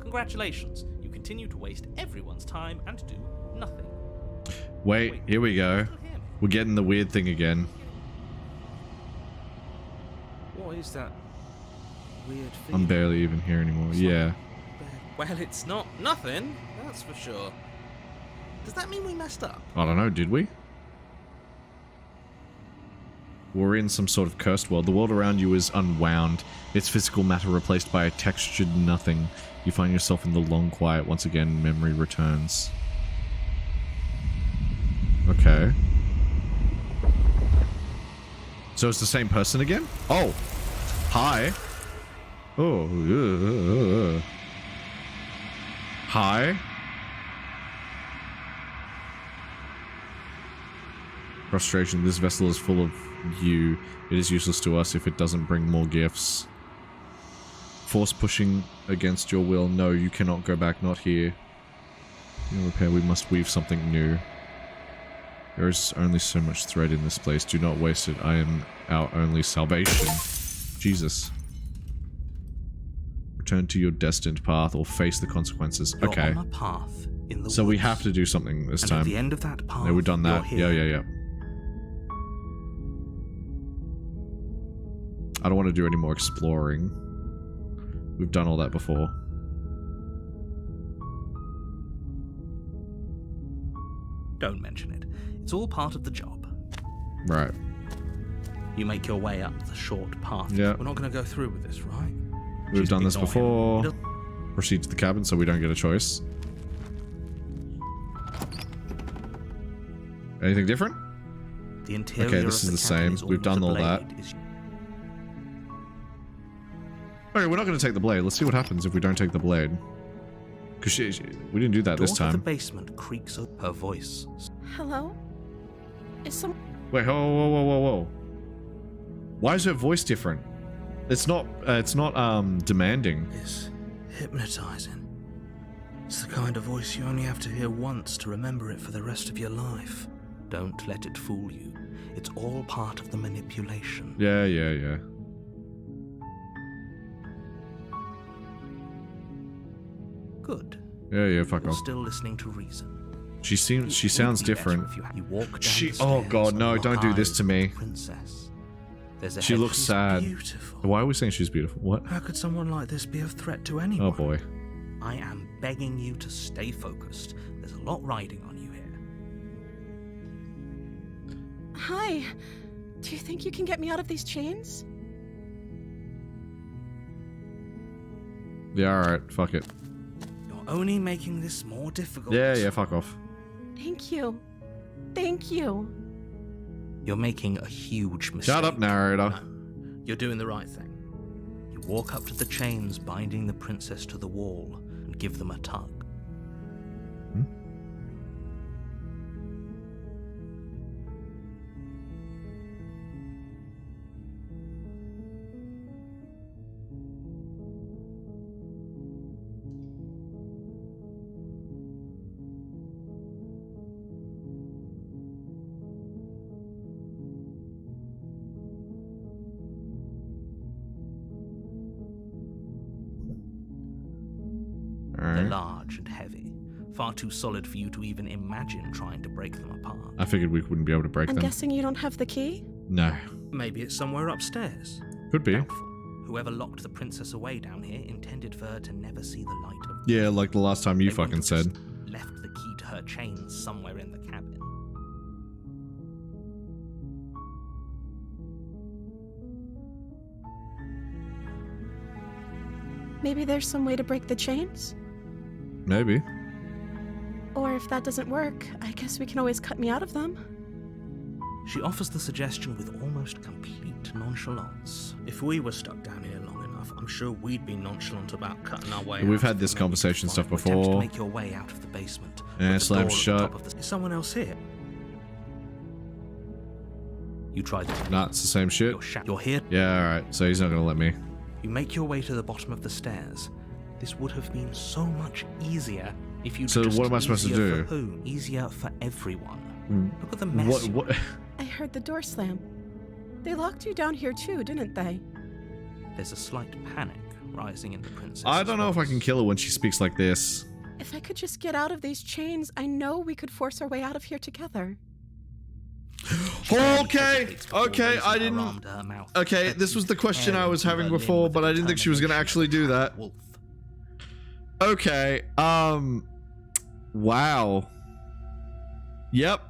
Congratulations, you continue to waste everyone's time and do nothing. Wait, here we go. Still hear me? We're getting the weird thing again. What is that weird feeling? I'm barely even here anymore. Yeah. Well, it's not nothing, that's for sure. Does that mean we messed up? I don't know, did we? We're in some sort of cursed world. The world around you is unwound. Its physical matter replaced by a textured nothing. You find yourself in the long quiet. Once again, memory returns. Okay. So it's the same person again? Oh. Hi. Oh. Hi. Frustration. This vessel is full of you. It is useless to us if it doesn't bring more gifts. Force pushing against your will. No, you cannot go back. Not here. No repair. We must weave something new. There is only so much thread in this place. Do not waste it. I am our only salvation. Jesus. Return to your destined path or face the consequences. You're Okay. on a path in the So we woods. have to do something this And time. at the end of that path, No, we've done that. you're here. Yeah. I don't want to do any more exploring. We've done all that before. Don't mention it. It's all part of the job. Right. You make your way up the short path. Yeah. We're not going to go through with this, right? We've Just done this ignore him. before. He doesn't- Proceed to the cabin so we don't get a choice. Anything different? The interior Okay, this of is the the cabin same. is We've done always all that. ablaze. Is- Okay, we're not going to take the blade. Let's see what happens if we don't take the blade. Because we didn't do that this Door to the time. basement creaks up. Her voice. Hello? Is some... Wait, whoa. Why is her voice different? It's not demanding. It's hypnotizing. It's the kind of voice you only have to hear once to remember it for the rest of your life. Don't let it fool you. It's all part of the manipulation. Yeah. Good. Yeah, fuck You're off. still listening to reason. She sounds different. You walk down She, the oh stairs god, on no, your don't do this eyes to with me. the Princess. There's a She head- looks she's sad. Beautiful. Why are we saying she's beautiful? What? How could someone like this be a threat to anyone? Oh boy. I am begging you to stay focused. There's a lot riding on you here. Hi. Do you think you can get me out of these chains? Yeah, alright, fuck it. You're only making this more difficult. Yeah, fuck off. Thank you. Thank you. You're making a huge mistake. Shut up, narrator. No, you're doing the right thing. You walk up to the chains binding the princess to the wall and give them a tug. They're Alright. large and heavy, far too solid for you to even imagine trying to break them apart. I figured we wouldn't be able to break I'm them. guessing you don't have the key? No. Maybe it's somewhere upstairs. Could be. Doubtful. Whoever locked the princess away down here intended for her to never see the light of Yeah, like the last time you They fucking wouldn't have said. just left the key to her chains somewhere in the cabin. Maybe there's some way to break the chains? Maybe. Or if that doesn't work, I guess we can always cut me out of them. She offers the suggestion with almost complete nonchalance. If we were stuck down here long enough, I'm sure we'd be nonchalant about cutting our way out. We've had of this the conversation main stuff flight. Attempt to before. make your way out of the basement. Yeah, with the slam door at the shut. top of the- Is someone else here? You tried to. Nah, it's the same shit. You're here. Yeah, alright. So he's not gonna let me. You make your way to the bottom of the stairs. This would have been so much easier if you. So just what am I supposed to easier do? For who? Easier for everyone. Mm. Look at the mess. What? I heard the door slam. They locked you down here too, didn't they? There's a slight panic rising in the princess. I don't know if I can kill her when she speaks like this. If I could just get out of these chains, I know we could force our way out of here together. Okay, I didn't. Okay, this was the question I was having before, but I didn't think she was gonna actually do that. Okay, wow. Yep.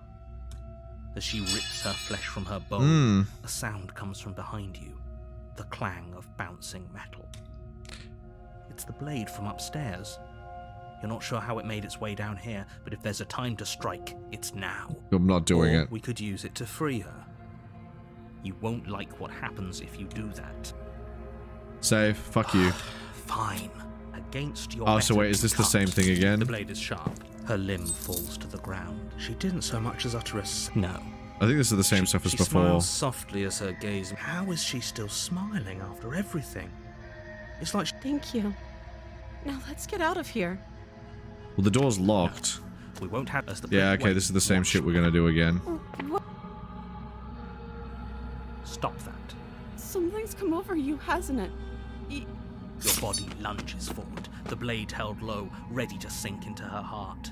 As she rips her flesh from her bone, Mm. a sound comes from behind you. The clang of bouncing metal. It's the blade from upstairs. You're not sure how it made its way down here, but if there's a time to strike, it's now. I'm not doing Or it. we could use it to free her. You won't like what happens if you do that. Save. Fuck you. Fine. Against your Oh, so better wait, is this the same becomes. thing again? The blade is sharp. Her limb falls to the ground. She didn't so much as utter a no. I think this is the same stuff as She before. smiles softly as her gaze. How is she still smiling after everything? It's like Thank you. Now let's get out of here. Well, the door's locked. we won't have as the Yeah, blade- okay, Wait, this is the same watch. shit we're gonna do again. What? Stop that. Something's come over you, hasn't it? Your body lunges forward, the blade held low, ready to sink into her heart.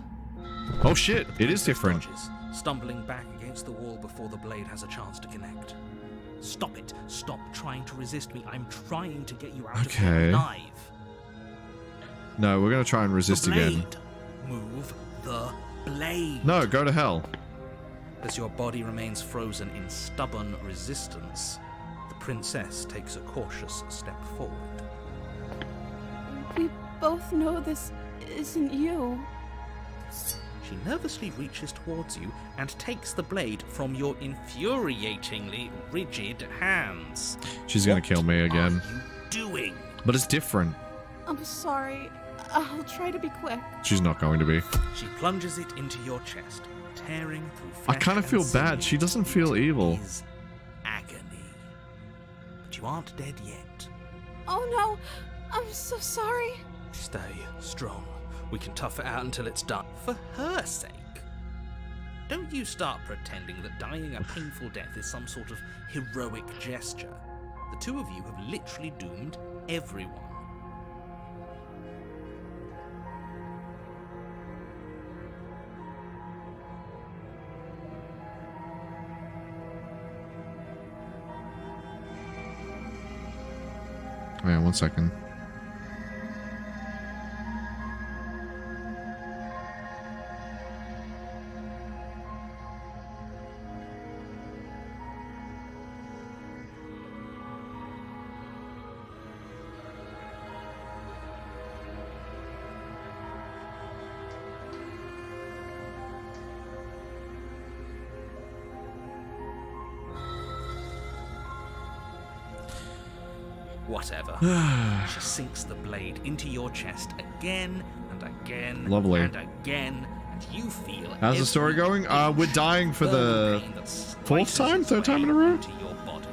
Oh shit, it is different. Dodges, stumbling back against the wall before the blade has a chance to connect. Stop it. Stop trying to resist me. I'm trying to get you out of Okay. here alive. No, we're gonna try and resist The again. blade. Move the blade. No, go to hell. As your body remains frozen in stubborn resistance, the princess takes a cautious step forward. We both know this isn't you. She nervously reaches towards you and takes the blade from your infuriatingly rigid hands. She's gonna What kill me again. are you doing? But it's different. I'm sorry. I'll try to be quick. She's not going to be. She plunges it into your chest, tearing through I flesh kind of and feel sinew. bad. She doesn't feel evil. Is agony. But you aren't dead yet. Oh no, I'm so sorry. Stay strong. We can tough it out until it's done. For her sake. Don't you start pretending that dying a painful death is some sort of heroic gesture. The two of you have literally doomed everyone. Wait, 1 second. Whatever. She sinks the blade into your chest again and again Lovely. and again, and you feel. How's the story going? We're dying for the fourth time? Third time in a row? Into your body.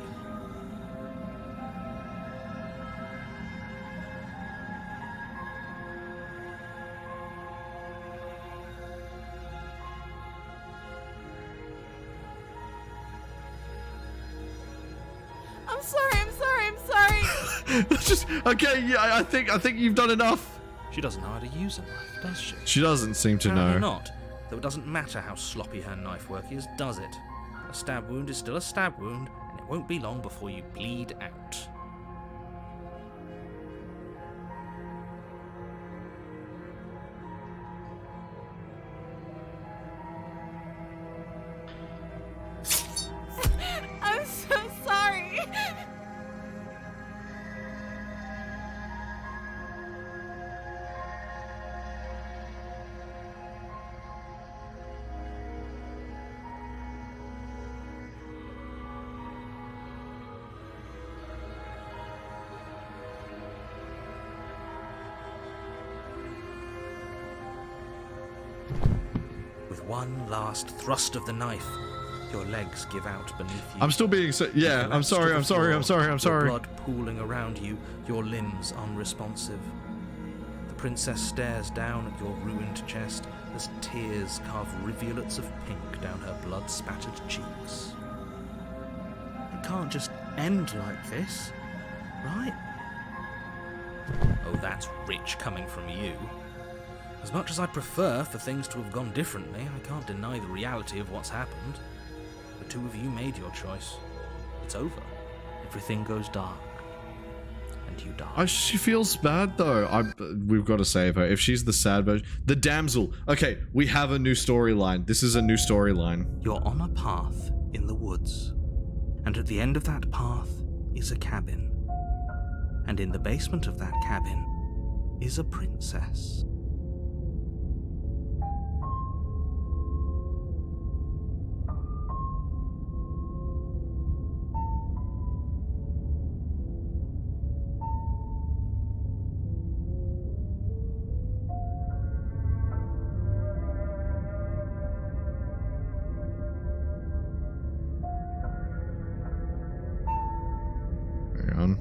I'm sorry, I'm sorry, I'm sorry. Just okay. Yeah, I think you've done enough. She doesn't know how to use a knife, does she? She doesn't seem to Apparently know. not. Though it doesn't matter how sloppy her knife work is, does it? A stab wound is still a stab wound, and it won't be long before you bleed out. I'm so sorry. With one last thrust of the knife, your legs give out beneath you. I'm still being so. You Yeah, I'm collapse to sorry. the I'm sorry. floor, I'm sorry. I'm your sorry. blood pooling around you, your limbs unresponsive. The princess stares down at your ruined chest as tears carve rivulets of pink down her blood-spattered cheeks. It can't just end like this, right? Oh, that's rich coming from you. As much as I'd prefer for things to have gone differently, I can't deny the reality of what's happened. The two of you made your choice. It's over. Everything goes dark. And you die. She feels bad though. We've got to save her. If she's the sad version, the damsel. Okay, we have a new storyline. This is a new storyline. You're on a path in the woods. And at the end of that path is a cabin. And in the basement of that cabin is a princess. Hang on.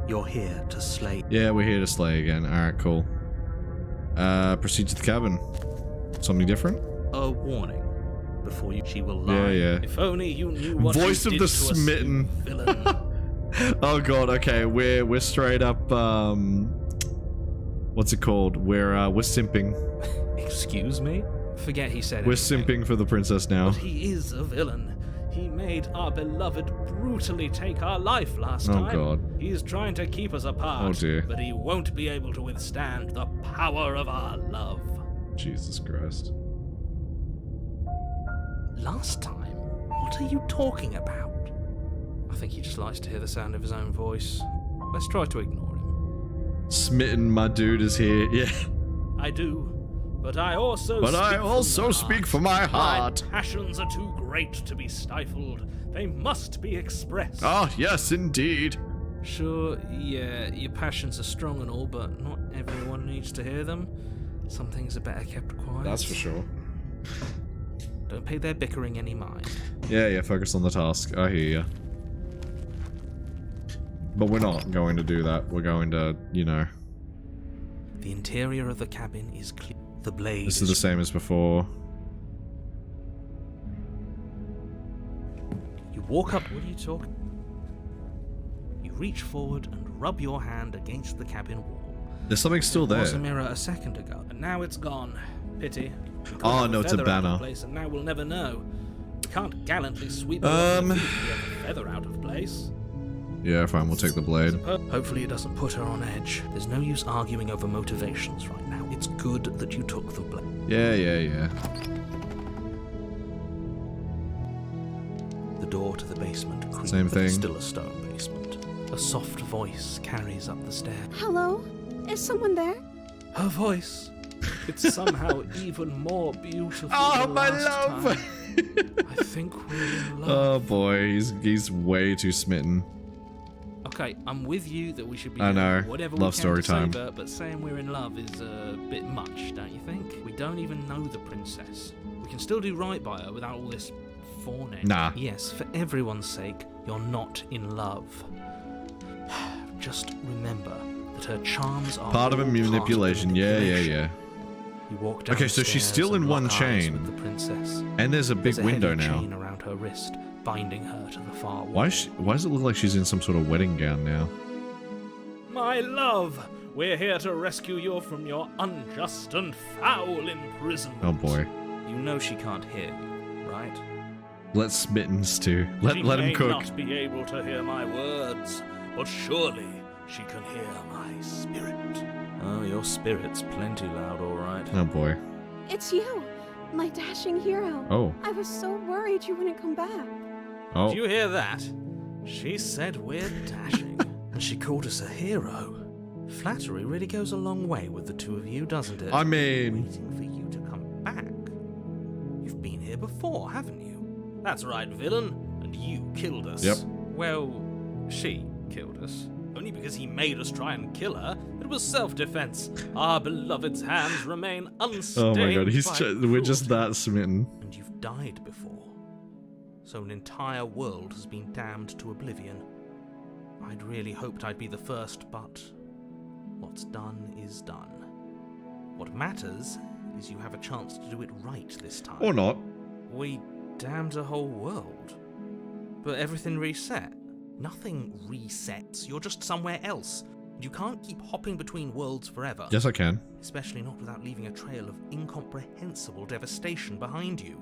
You're here to slay. Yeah, we're here to slay again. All right, cool. Proceed to the cabin. Something different? A warning. Before you, she will lie. Yeah. If only you knew what Voice you of did the to us, you smitten. villain. Oh god. Okay, we're straight up. What's it called? We're simping. Excuse me? Forget he said We're anything. simping for the princess now. But he is a villain. He made our beloved brutally take our life last Oh, time. God. He's trying to keep us apart. Oh, dear. But he won't be able to withstand the power of our love. Jesus Christ. Last time? What are you talking about? I think he just likes to hear the sound of his own voice. Let's try to ignore him. Smitten, my dude, is here. Yeah. I do. But I also speak from my heart. My passions are too great to be stifled. They must be expressed. Oh, yes, indeed. Sure, yeah, your passions are strong and all, but not everyone needs to hear them. Some things are better kept quiet. That's for sure. Don't pay their bickering any mind. Yeah, focus on the task. I hear ya. But we're not going to do that. We're going to, you know... The interior of the cabin is clear. The blade This is the same as before. You walk up. What are you talking? You reach forward and rub your hand against the cabin wall. There's something still There there. was a mirror a second ago, and now it's gone. Pity. We could Oh, have no, it's a feather out of banner. place, and now we'll never know. We can't gallantly sweep Um, over the feet if we have a feather out of place. Yeah, fine, we'll take the blade. Hopefully it doesn't put her on edge. There's no use arguing over motivations right now. It's good that you took the blade. Yeah. The door to the basement creaks, Same but it's thing. still a stone basement. A soft voice carries up the stair. Hello? Is someone there? Her voice. It's somehow even more beautiful Oh, than my last love! time. I think we're in love. Oh boy, he's way too smitten. Okay, I'm with you that we should be I doing know. whatever Love we can story to time. save her, but saying we're in love is a bit much, don't you think? We don't even know the princess. We can still do right by her without all this fawning. Nah. Yes, for everyone's sake, you're not in love. Just remember that her charms are Part of a all manipulation. Part of Yeah. manipulation. You walk down Okay, the so she's stairs still in and one lock eyes chain. with the princess. And there's a big There's a window heavy now. chain around her wrist, binding her to the far wall. Why does it look like she's in some sort of wedding gown now? My love, we're here to rescue you from your unjust and foul imprisonment. Oh boy. You know she can't hear you, right? Let Smittens too. Let She him may cook. not be able to hear my words, but surely she can hear my spirit. Oh, your spirit's plenty loud, all right. Oh boy. It's you, my dashing hero. Oh. I was so worried you wouldn't come back. Oh. Did you hear that? She said we're dashing, and she called us a hero. Flattery really goes a long way with the two of you, doesn't it? I mean, Waiting for you to come back. You've been here before, haven't you? That's right, villain. And you killed us. Yep. Well, she killed us. Only because he made us try and kill her. It was self-defense. Our beloved's hands remain unstained. oh my god, by we're just cruelty. that smitten. And you've died before. So an entire world has been damned to oblivion. I'd really hoped I'd be the first, but what's done is done. What matters is you have a chance to do it right this time. Or not. We damned a whole world. But everything reset. Nothing resets. You're just somewhere else. You can't keep hopping between worlds forever. Yes, I can. Especially not without leaving a trail of incomprehensible devastation behind you.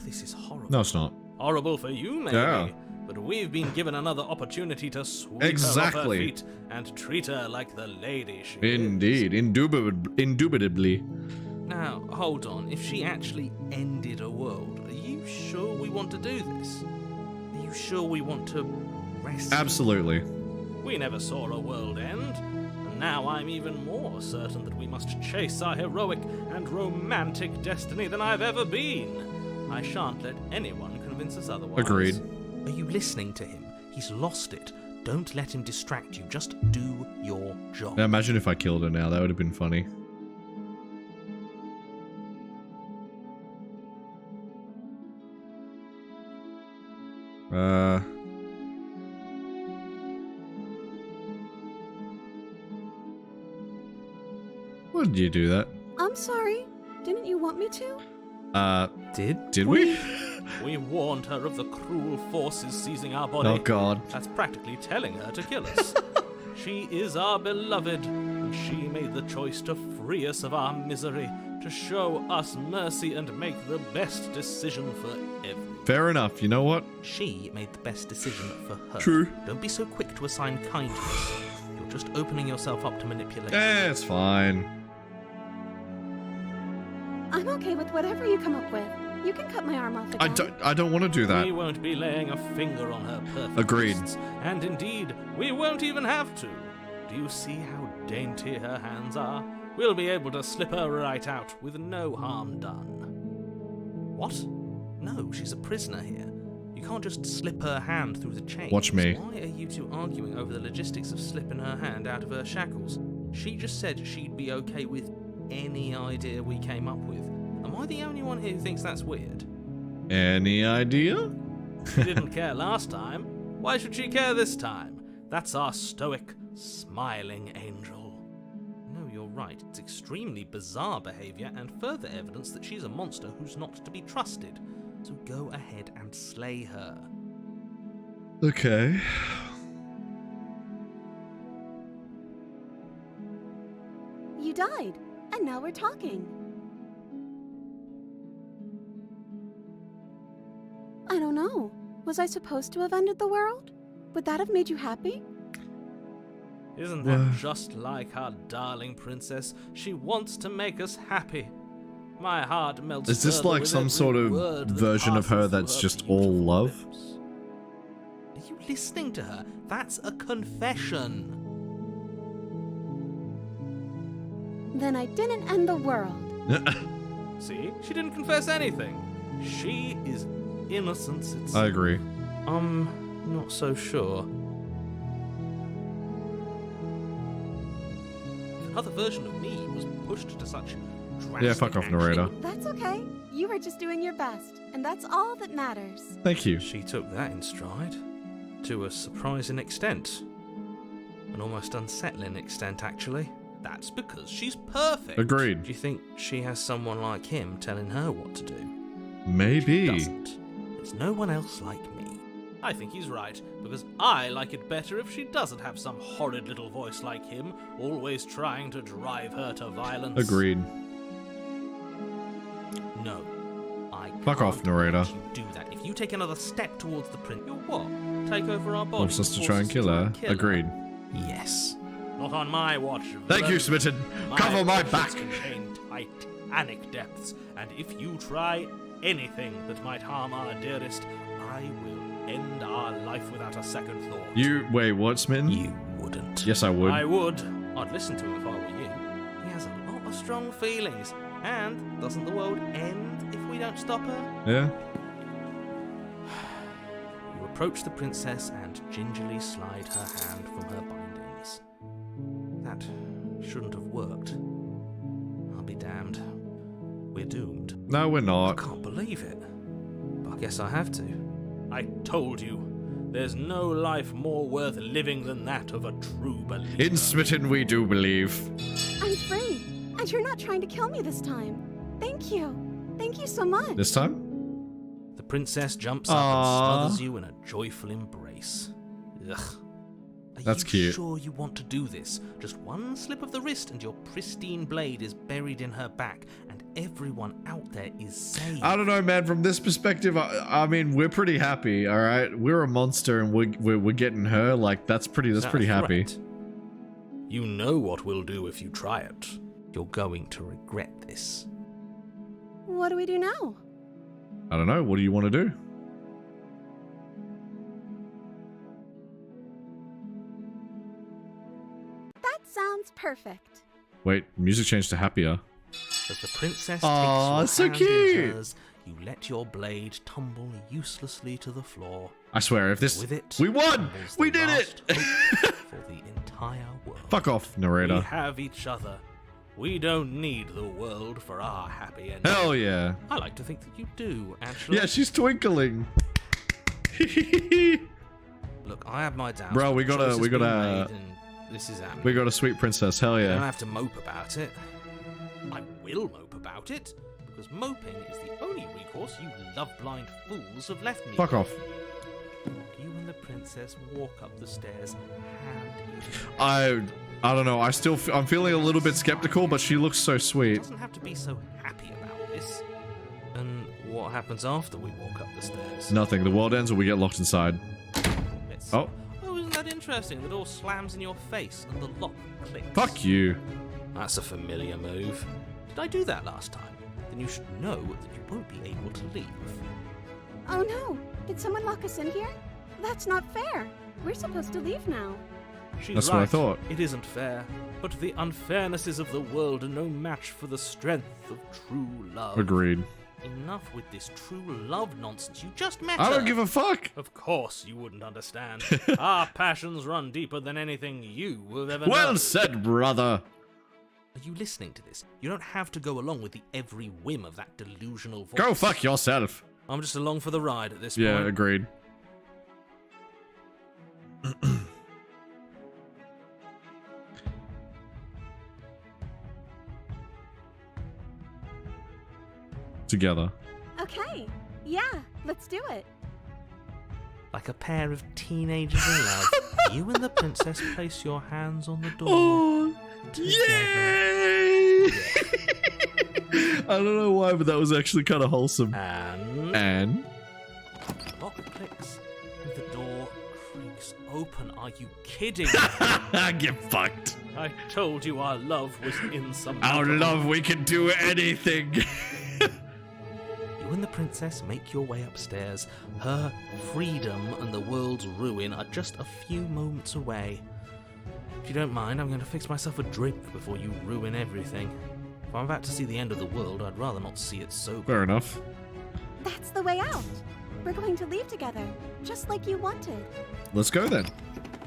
This is horrible. No, it's not. Horrible for you, maybe. Yeah. But we've been given another opportunity to sweep Exactly. her off her feet and treat her like the lady she is. Indeed. Indubitably. Now, hold on. If she actually ended a world, are you sure we want to do this? Are you sure we want to rescue? Absolutely. We never saw a world end. And now I'm even more certain that we must chase our heroic and romantic destiny than I've ever been. I shan't let anyone convince us otherwise. Agreed. Are you listening to him? He's lost it. Don't let him distract you. Just do your job. Now imagine if I killed her now. That would have been funny. Why did you do that? I'm sorry. Didn't you want me to? Did we? We warned her of the cruel forces seizing our body. Oh god. That's practically telling her to kill us. She is our beloved, and she made the choice to free us of our misery, to show us mercy and make the best decision for everyone. Fair enough. You know what? She made the best decision for her. True. Don't be so quick to assign kindness. You're just opening yourself up to manipulation. It's fine. I'm okay with whatever you come up with. You can cut my arm off again. I don't want to do that. We won't be laying a finger on her perfect Agreed. wrists, and indeed, we won't even have to. Do you see how dainty her hands are? We'll be able to slip her right out with no harm done. What? No, she's a prisoner here. You can't just slip her hand through the chains. Watch me. Why are you two arguing over the logistics of slipping her hand out of her shackles? She just said she'd be okay with any idea we came up with. Am I the only one here who thinks that's weird? Any idea? She didn't care last time. Why should she care this time? That's our stoic, smiling angel. No, you're right. It's extremely bizarre behavior and further evidence that she's a monster who's not to be trusted. So go ahead and slay her. Okay. You died, and now we're talking. I don't know. Was I supposed to have ended the world? Would that have made you happy? Isn't that just like our darling princess? She wants to make us happy. My heart melts. Is this further like with some every sort of word that version of her passes that's through just her all beautiful love? lips? Are you listening to her? That's a confession. Then I didn't end the world. See? She didn't confess anything. She is innocence itself. I agree. I'm not so sure. If another version of me was pushed to such drastic Yeah, fuck off, action, narrator. That's okay. You were just doing your best, and that's all that matters. Thank you. She took that in stride. To a surprising extent. An almost unsettling extent, actually. That's because she's perfect. Agreed. Do you think she has someone like him telling her what to do? Maybe. Doesn't. There's no one else like me. I think he's right, because I like it better if she doesn't have some horrid little voice like him, always trying to drive her to violence. Agreed. No. I Fuck off, can't narrator. let you do that. If you take another step towards the prince, you'll what? Take over our body? Wants us to try and kill her. Agreed. Yes. Not on my watch. Thank you, Vernon. Smitten. Cover my potions back. contain titanic depths, and if you try anything that might harm our dearest, I will end our life without a second thought. You wait, what, Smitten? You wouldn't. Yes, I would. I would. I'd listen to him if I were you. He has a lot of strong feelings, and doesn't the world end if we don't stop her? Yeah. You approach the princess and gingerly slide her hand from her bindings. That shouldn't have worked. I'll be damned. We're doomed. No, we're I not. can't believe it. But I guess I have to. I told you. There's no life more worth living than that of a true believer. In Smitten, we do believe. I'm free, and you're not trying to kill me this time. Thank you. Thank you so much. This time? The princess jumps up Aww. and smothers you in a joyful embrace. Ugh. Are That's you cute. sure you want to do this? Just one slip of the wrist and your pristine blade is buried in her back, and everyone out there is saved. I don't know, man. From this perspective, I mean, we're pretty happy. All right, we're a monster, and we're getting her. Like that's pretty Is that a happy. threat? You know what we'll do if you try it. You're going to regret this. What do we do now? I don't know. What do you want to do? That sounds perfect. Wait, music changed to happier. As the princess Aw, takes so your hand in cute. hers, you let your blade tumble uselessly to the floor. I swear, if this With it, we won, tumbles we the did last it. hope for the entire world. Fuck off, We narrator. have each other. We don't need the world for our happy ending. Hell yeah. I like to think that you do, actually. Yeah, she's twinkling. Look, I have my doubts. Bro, but we the gotta- choice we has been gotta- made, and this is happening. We got a sweet princess. Hell You don't yeah. have to mope about it. I will mope about it, because moping is the only recourse you love-blind fools have left me. Fuck with. off. You and the princess walk up the stairs, hand in hand. I don't know. I'm feeling a little bit skeptical, but she looks so It sweet. doesn't have to be so happy about this. And what happens after we walk up the stairs? Nothing. The world ends or we get locked inside. Let's Oh. Oh, isn't that interesting? The door slams in your face and the lock clicks. Fuck you. That's a familiar move. Did I do that last time? Then you should know that you won't be able to leave. Oh no! Did someone lock us in here? That's not fair. We're supposed to leave now. She's That's right. what I thought. It isn't fair. But the unfairnesses of the world are no match for the strength of true love. Agreed. Enough with this true love nonsense. You just met I her. don't give a fuck. Of course you wouldn't understand. Our passions run deeper than anything you will ever know. Well said, brother. Are you listening to this? You don't have to go along with the every whim of that delusional voice. Go fuck yourself. I'm just along for the ride at this Yeah, point. agreed. Together. Okay. Yeah, let's do it. Like a pair of teenagers in love, you and the princess place your hands on the door. Oh, together. yay! I don't know why, but that was actually kind of wholesome. And The lock clicks and the door creaks open. Are you kidding? get fucked. I told you our love was in some. Our love, we can do anything. You and the princess make your way upstairs. Her freedom and the world's ruin are just a few moments away. If you don't mind, I'm going to fix myself a drink before you ruin everything. If I'm about to see the end of the world, I'd rather not see it sober. Fair enough. That's the way out. We're going to leave together, just like you wanted. Let's go then.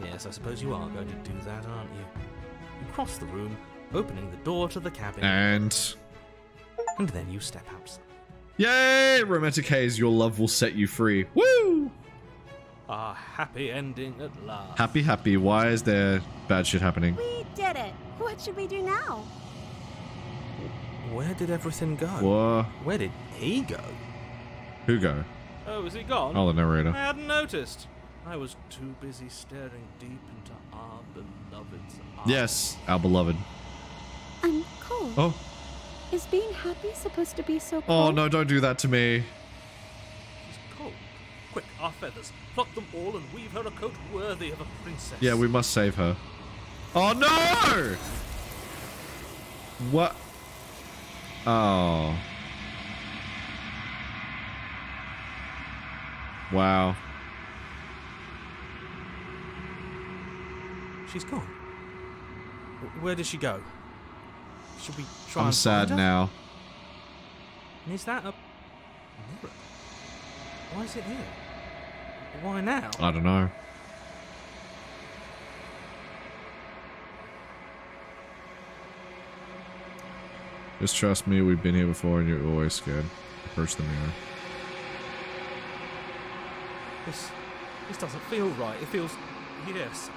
Yes, I suppose you are going to do that, aren't you? You cross the room, opening the door to the cabin, And and then you step outside. yay! Romantic haze, your love will set you free. Woo! A happy ending at last. Happy, happy. Why is there bad shit happening? We did it. What should we do now? Where did everything go? Whoa. Where did he go? Who go? Oh, is he gone? Oh, the narrator. I hadn't noticed. I was too busy staring deep into our beloved's eyes. Yes, our beloved. I'm cold. Oh. Is being happy supposed to be so Oh cold? no, don't do that to me. She's cold. Quick, our feathers. Pluck them all and weave her a coat worthy of a princess. Yeah, we must save her. Oh no! What? Oh. Wow. She's gone. Where did she go? Should we try I'm and sad find her? now. And is that a mirror? Why is it here? Why now? I don't know. Just trust me, we've been here before and you're always scared. Approach the mirror. This doesn't feel right. It feels... Yes.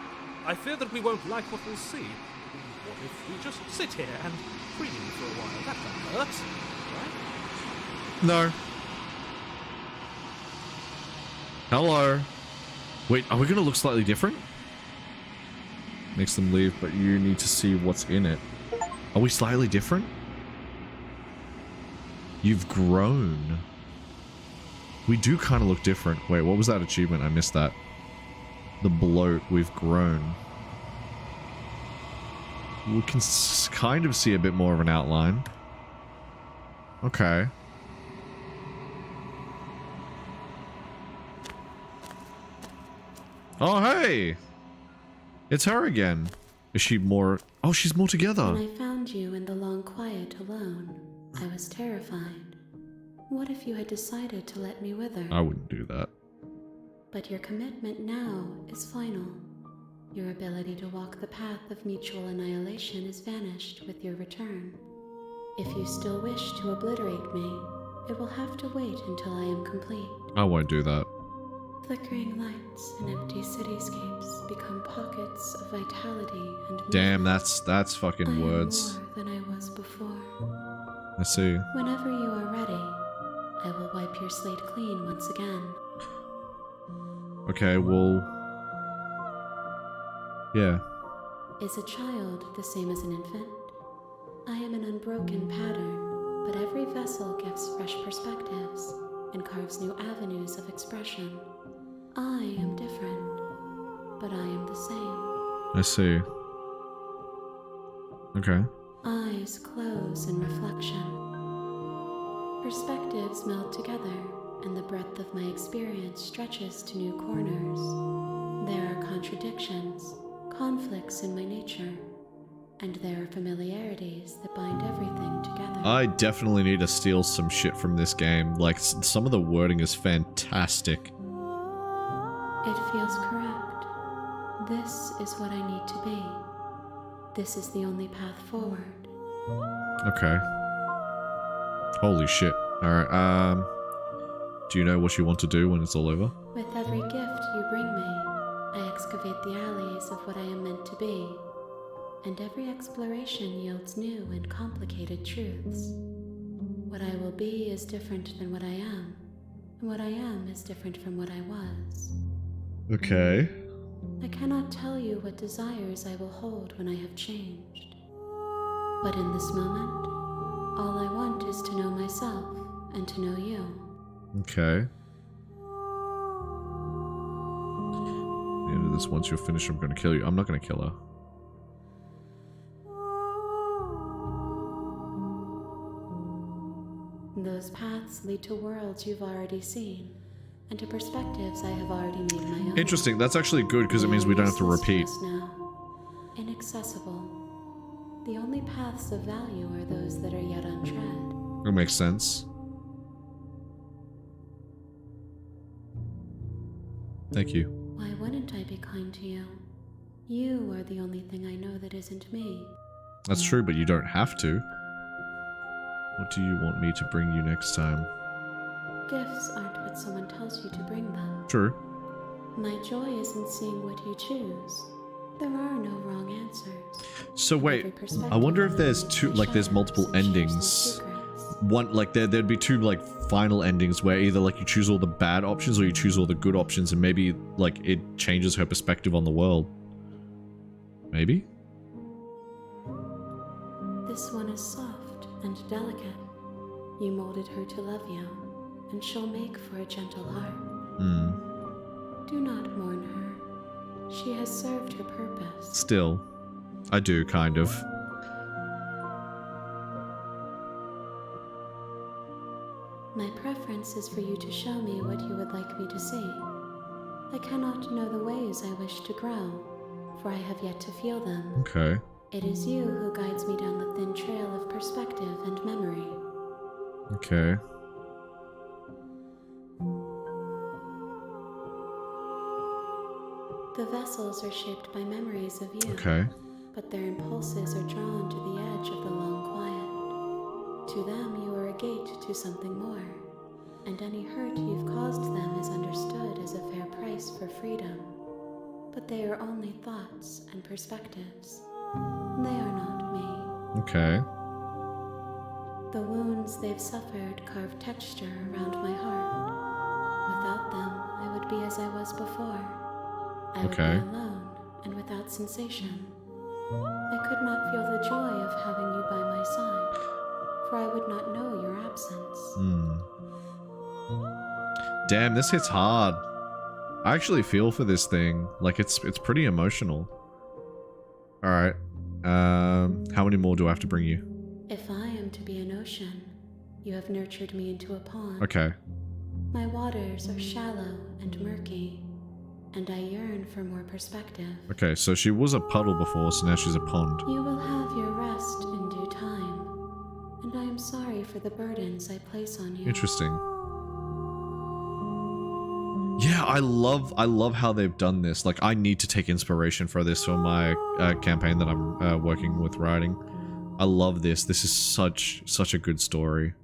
I fear that we won't like what we'll see. What if we just sit here and breathe for a while? That won't hurt, right? No. Hello. Wait, are we gonna look slightly different? Makes them leave, but you need to see what's in it. Are we slightly different? You've grown. We do kind of look different. Wait, what was that achievement? I missed that. The bloat, we've grown. We can kind of see a bit more of an outline. Okay. Oh, hey! It's her again. Is she more... Oh, she's more together. When I found you in the long quiet alone, I was terrified. What if you had decided to let me wither? I wouldn't do that. But your commitment now is final. Your ability to walk the path of mutual annihilation is vanished with your return. If you still wish to obliterate me, it will have to wait until I am complete. I won't do that. Flickering lights and empty cityscapes become pockets of vitality and Damn, movement. that's I fucking am words. more than I was before. I see. Whenever you are ready, I will wipe your slate clean once again. Okay, well... Yeah. Is a child the same as an infant? I am an unbroken pattern, but every vessel gives fresh perspectives and carves new avenues of expression. I am different, but I am the same. I see. Okay. Eyes close in reflection. Perspectives meld together, and the breadth of my experience stretches to new corners. There are contradictions, conflicts in my nature, And there are familiarities that bind everything together. I definitely need to steal some shit from this game. Like, some of the wording is fantastic. It feels correct. This is what I need to be. This is the only path forward. Okay. Holy shit. Alright, do you know what you want to do when it's all over? With every gift you bring me, I excavate the alleys of what I am meant to be. And every exploration yields new and complicated truths. What I will be is different than what I am, and what I am is different from what I was. Okay. I cannot tell you what desires I will hold when I have changed. But in this moment, all I want is to know myself and to know you. Okay. The end of this, once you're finished, I'm gonna kill you. I'm not gonna kill her. Those paths lead to worlds you've already seen, and to perspectives I have already made my own. Interesting. That's actually good because it means we don't have to repeat. Now. Inaccessible. The only paths of value are those that are yet untread. That makes sense. Thank you. Why wouldn't I be kind to you? You are the only thing I know that isn't me. That's true, but you don't have to. What do you want me to bring you next time? Gifts aren't what someone tells you to bring them. True. My joy is in seeing what you choose. There are no wrong answers. So wait, I wonder if there's two, like there's multiple endings. One, like there'd be two like final endings where either like you choose all the bad options or you choose all the good options, and maybe like it changes her perspective on the world. Maybe? This one is soft and delicate. You molded her to love you, and she'll make for a gentle heart. Do not mourn her. She has served her purpose. Still, I do, kind of. My preference is for you to show me what you would like me to see. I cannot know the ways I wish to grow, for I have yet to feel them. Okay. It is you who guides me down the thin trail of perspective and memory. Okay. The vessels are shaped by memories of you. Okay. But their impulses are drawn to the edge of the long quiet. To them, you are a gate to something more, and any hurt you've caused them is understood as a fair price for freedom. But they are only thoughts and perspectives. They are not me. Okay. The wounds they've suffered carve texture around my heart. Without them, I would be as I was before. I would be alone and without sensation. I could not feel the joy of having you by my side, for I would not know your absence. Damn, this hits hard. I actually feel for this thing. Like, it's pretty emotional. Alright. How many more do I have to bring you? If I am to be an ocean, you have nurtured me into a pond. Okay. My waters are shallow and murky, and I yearn for more perspective. Okay, so she was a puddle before, so now she's a pond. You will have your rest in due time, and I am sorry for the burdens I place on you. Interesting. Yeah, I love how they've done this. Like, I need to take inspiration for this for my campaign that I'm working with writing. I love this. This is such a good story.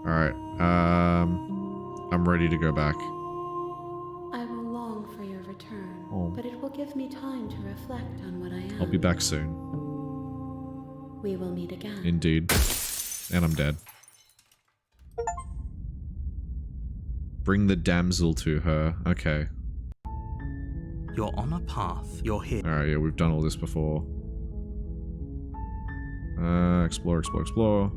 Alright, I'm ready to go back. I will long for your return, but it will give me time to reflect on what I am. I'll be back soon. We will meet again. Indeed. And I'm dead. Bring the damsel to her. Okay. You're on a path. You're here. Alright, yeah, we've done all this before. Explore, explore, explore.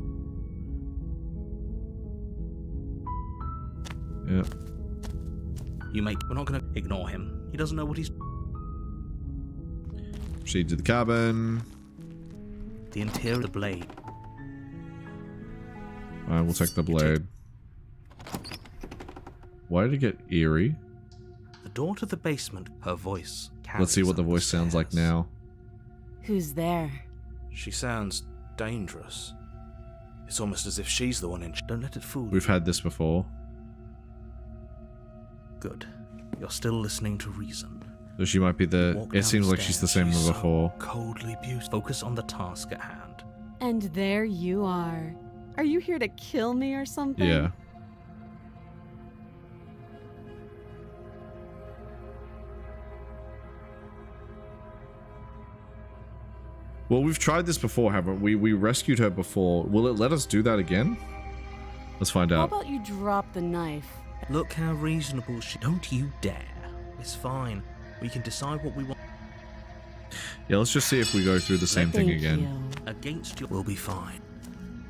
Yep. We're not gonna ignore him. He doesn't know what he's... Proceed to the cabin. The interior of the blade. Alright, we'll take the blade. Why did it get eerie? The door to the basement, her voice carries Let's see what the up voice sounds like stairs. now. Who's there? She sounds dangerous. It's almost as if she's the one in. Don't let it fool you. We've had this before. Good. You're still listening to reason. So she might be the... Walk It seems like she's the same downstairs. as before. Coldly beautiful. Focus on the task at hand. And there you are. Are you here to kill me or something? Yeah. Well, we've tried this before, haven't we? We rescued her before. Will it let us do that again? Let's find How out. about you drop the knife? Look how reasonable she... Don't you dare. It's fine. We can decide what we want. Yeah, let's just see if we go through the same thing Thank again. you. Against you, we'll be fine.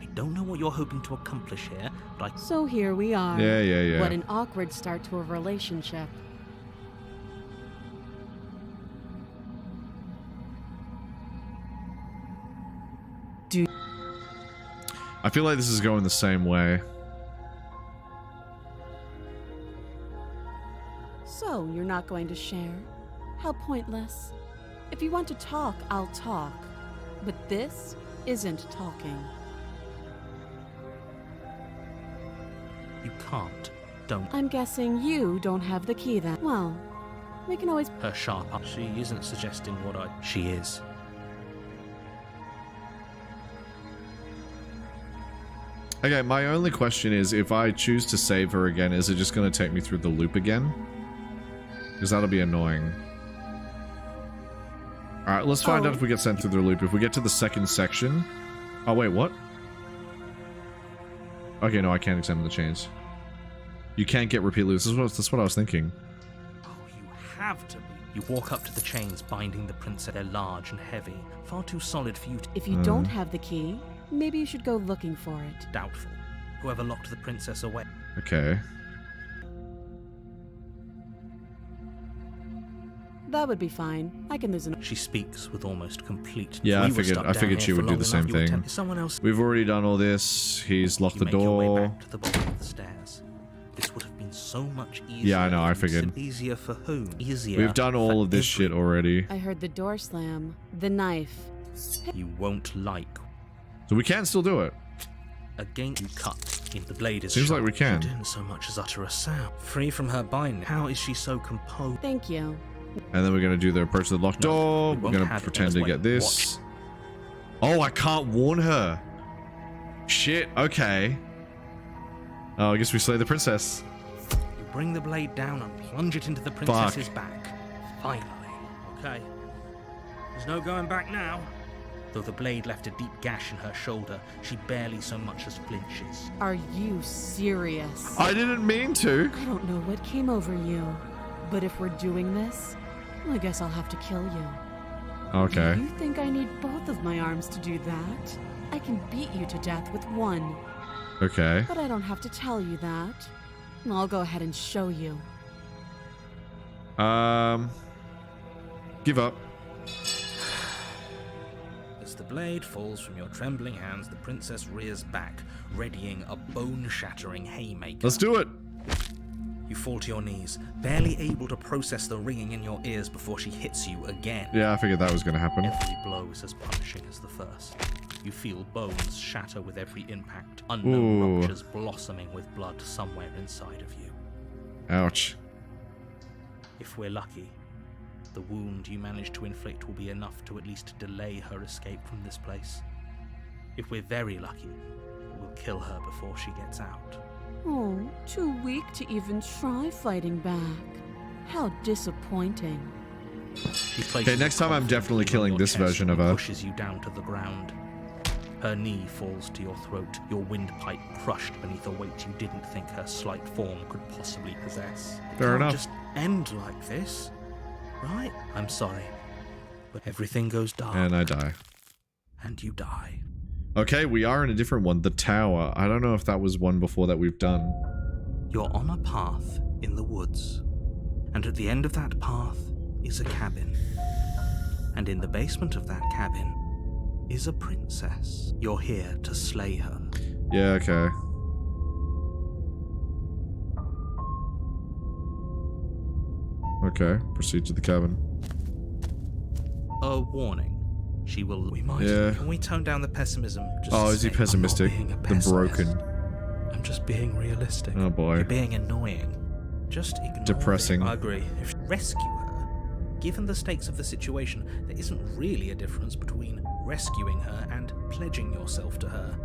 I don't know what you're hoping to accomplish here, but I... So here we are. Yeah. What an awkward start to a relationship. I feel like this is going the same way. So, you're not going to share? How pointless. If you want to talk, I'll talk. But this isn't talking. You can't. Don't. I'm guessing you don't have the key then. Well, we can always... Her sharp up. She isn't suggesting what I... She is. Okay, my only question is, if I choose to save her again, is it just going to take me through the loop again? Because that'll be annoying. Alright, let's find out if we get sent through the loop. If we get to the second section... Oh, wait, what? Okay, no, I can't examine the chains. You can't get repeat loops. That's what I was thinking. Oh, you have to be. You walk up to the chains binding the princess. They're large and heavy. Far too solid for you to... If you don't have the key, maybe you should go looking for it. Doubtful. Whoever locked the princess away... Okay. That would be fine. I can lose an... She speaks with almost complete... Yeah, We were stuck I down figured here she for would do long the enough. same You attempt- thing. Someone else... We've already done all this. He's locked You the make your way door. back to the bottom of the stairs. This would have been so much easier. Yeah, I know, I if you figured. Easier for whom? Easier. We've done all for of this shit everyone. already. I heard the door slam. The knife. You won't like. So we can still do it. Again, you cut. In the blade is Seems like sharp. we can. She didn't so much as utter a sound. Free from her binding. How is she so composed? Thank you. And then we're going to do the approach to the locked door. we We're won't going to have it. pretend to Wait, get this. watch. Oh, I can't warn her. Shit, okay. Oh, I guess we slay the princess. You bring the blade down and plunge it into the princess's back. Finally. Okay. There's no going back now. Though the blade left a deep gash in her shoulder, she barely so much as flinches. Are you serious? I didn't mean to. I don't know what came over you. But if we're doing this, I guess I'll have to kill you. Okay. Do you think I need both of my arms to do that? I can beat you to death with one. Okay. But I don't have to tell you that. I'll go ahead and show you. Give up. As the blade falls from your trembling hands, the princess rears back, readying a bone-shattering haymaker. Let's do it. You fall to your knees, barely able to process the ringing in your ears before she hits you again. Yeah, I figured that was going to happen. Every blow is as punishing as the first. You feel bones shatter with every impact, unknown Ooh. ruptures blossoming with blood somewhere inside of you. Ouch. If we're lucky, the wound you manage to inflict will be enough to at least delay her escape from this place. If we're very lucky, we'll kill her before she gets out. Oh, too weak to even try fighting back. How disappointing. She places Okay, next time I'm confidence definitely on killing your this chest version and of her. pushes you down to the ground. Her knee falls to your throat, your windpipe crushed beneath a weight you didn't think her slight form could possibly possess. It Fair can't enough. just end like this, right? I'm sorry, but everything goes dark, And I die. and you die. Okay, we are in a different one. The tower. I don't know if that was one before that we've done. You're on a path in the woods, and at the end of that path is a cabin. And in the basement of that cabin is a princess. You're here to slay her. Yeah, okay. Okay, proceed to the cabin. A warning. She will. We might. Yeah. Can we tone down the pessimism? Just Oh, to is he say, pessimistic? I'm not The being a broken. pessimist. I'm just being realistic. Oh boy. You're being annoying. Just ignore Depressing. it. I agree. If you rescue her, given the stakes of the situation, there isn't really a difference between rescuing her and pledging yourself to her.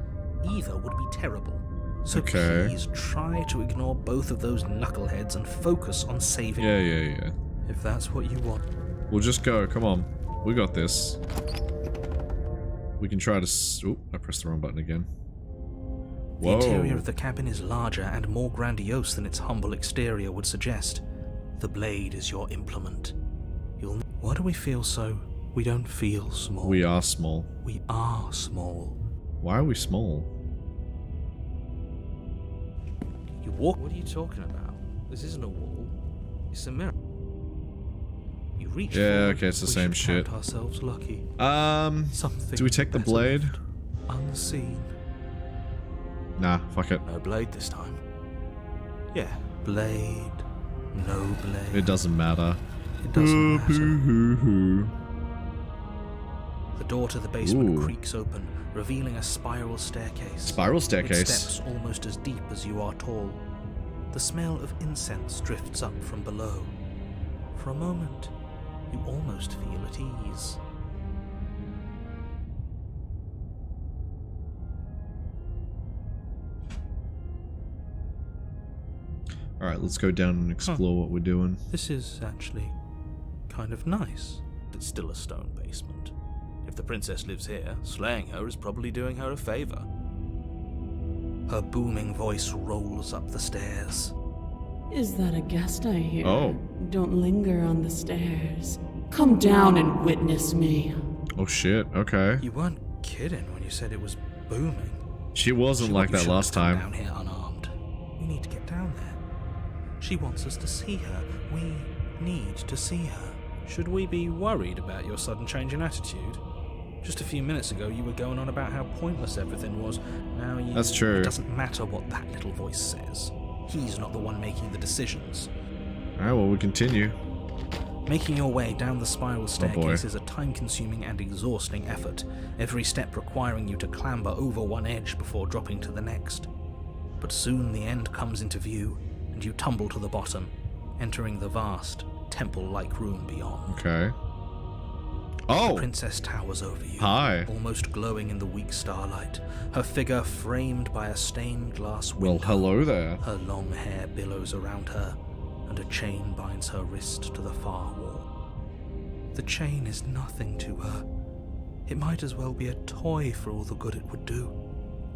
Either would be terrible. So Okay. please try to ignore both of those knuckleheads and focus on saving her. Yeah. If that's what you want. We'll just go. Come on. We got this. We can try to... Oop, I pressed the wrong button again. The Whoa. interior of the cabin is larger and more grandiose than its humble exterior would suggest. The blade is your implement. Why do we feel so? We don't feel small. We are small. We are small. Why are we small? You walk. What are you talking about? This isn't a wall. It's a mirror. You reach. Yeah, forward, okay, it's the we same should shit. count ourselves lucky. Something. Do we take the better blade? left unseen. Nah, fuck it. No blade this time. Yeah, blade. No blade. It doesn't matter. It doesn't matter. Hoo-hoo-hoo. The door to the basement Ooh. creaks open, revealing a spiral staircase. Spiral Its staircase. steps almost as deep as you are tall. The smell of incense drifts up from below. For a moment, you almost feel at ease. Alright, let's go down and explore what we're doing. This is actually kind of nice. It's still a stone basement. If the princess lives here, slaying her is probably doing her a favor. Her booming voice rolls up the stairs. Is that a guest I hear? Oh. Don't linger on the stairs. Come down and witness me. Oh shit, okay. You weren't kidding when you said it was booming. She wasn't like You that shouldn't last have come time. down here unarmed. We need to get down there. She wants us to see her. We need to see her. Should we be worried about your sudden change in attitude? Just a few minutes ago, you were going on about how pointless everything was. Now you... That's true. It doesn't matter what that little voice says. He's not the one making the decisions. Alright, well, we continue. Making your way down the spiral staircase boy. is a time-consuming and exhausting effort, every step requiring you to clamber over one edge before dropping to the next. But soon the end comes into view, and you tumble to the bottom, entering the vast, temple-like room beyond. Okay. The Oh! princess towers over you, Hi. almost glowing in the weak starlight, her figure framed by a stained glass Well, window. hello there. Her long hair billows around her, and a chain binds her wrist to the far wall. The chain is nothing to her. It might as well be a toy for all the good it would do.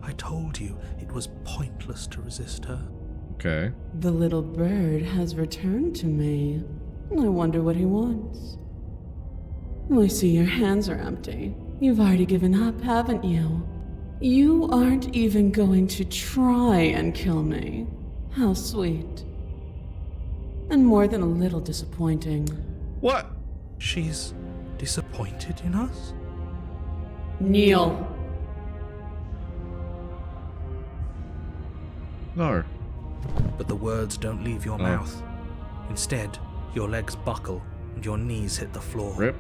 I told you it was pointless to resist her. Okay. The little bird has returned to me. I wonder what he wants. I see your hands are empty. You've already given up, haven't you? You aren't even going to try and kill me. How sweet. And more than a little disappointing. What? She's disappointed in us? Kneel. No. But the words don't leave your mouth. Instead, your legs buckle and your knees hit the floor. Rip.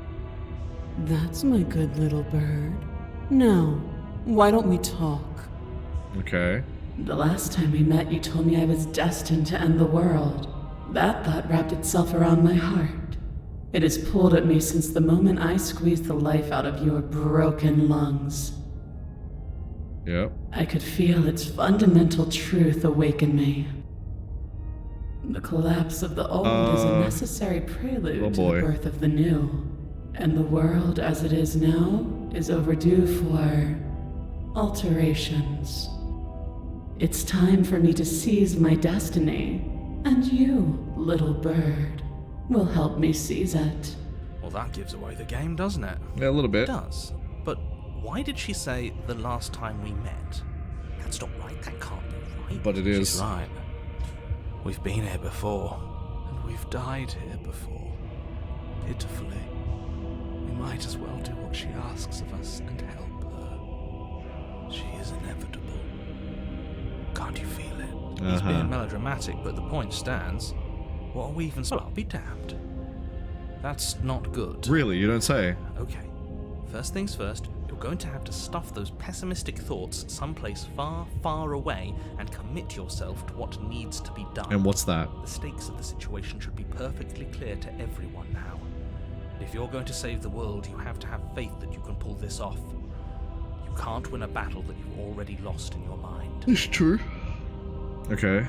That's my good little bird. Now, why don't we talk? Okay. The last time we met, you told me I was destined to end the world. That thought wrapped itself around my heart. It has pulled at me since the moment I squeezed the life out of your broken lungs. Yep. I could feel its fundamental truth awaken me. The collapse of the old is a necessary prelude oh to boy. the birth of the new. And the world as it is now is overdue for alterations. It's time for me to seize my destiny. And you, little bird, will help me seize it. Well, that gives away the game, doesn't it? Yeah, a little It bit. does. But why did she say the last time we met? That's not right. That can't be right. But it She's is. right. We've been here before. And we've died here before. Pitifully. We might as well do what she asks of us and help her. She is inevitable. Can't you feel it? He's being melodramatic, but the point stands. What are we even... Well, I'll be damned. That's not good. Really? You don't say? Okay. First things first, you're going to have to stuff those pessimistic thoughts someplace far, far away and commit yourself to what needs to be done. And what's that? The stakes of the situation should be perfectly clear to everyone now. If you're going to save the world, you have to have faith that you can pull this off. You can't win a battle that you've already lost in your mind. It's true. Okay.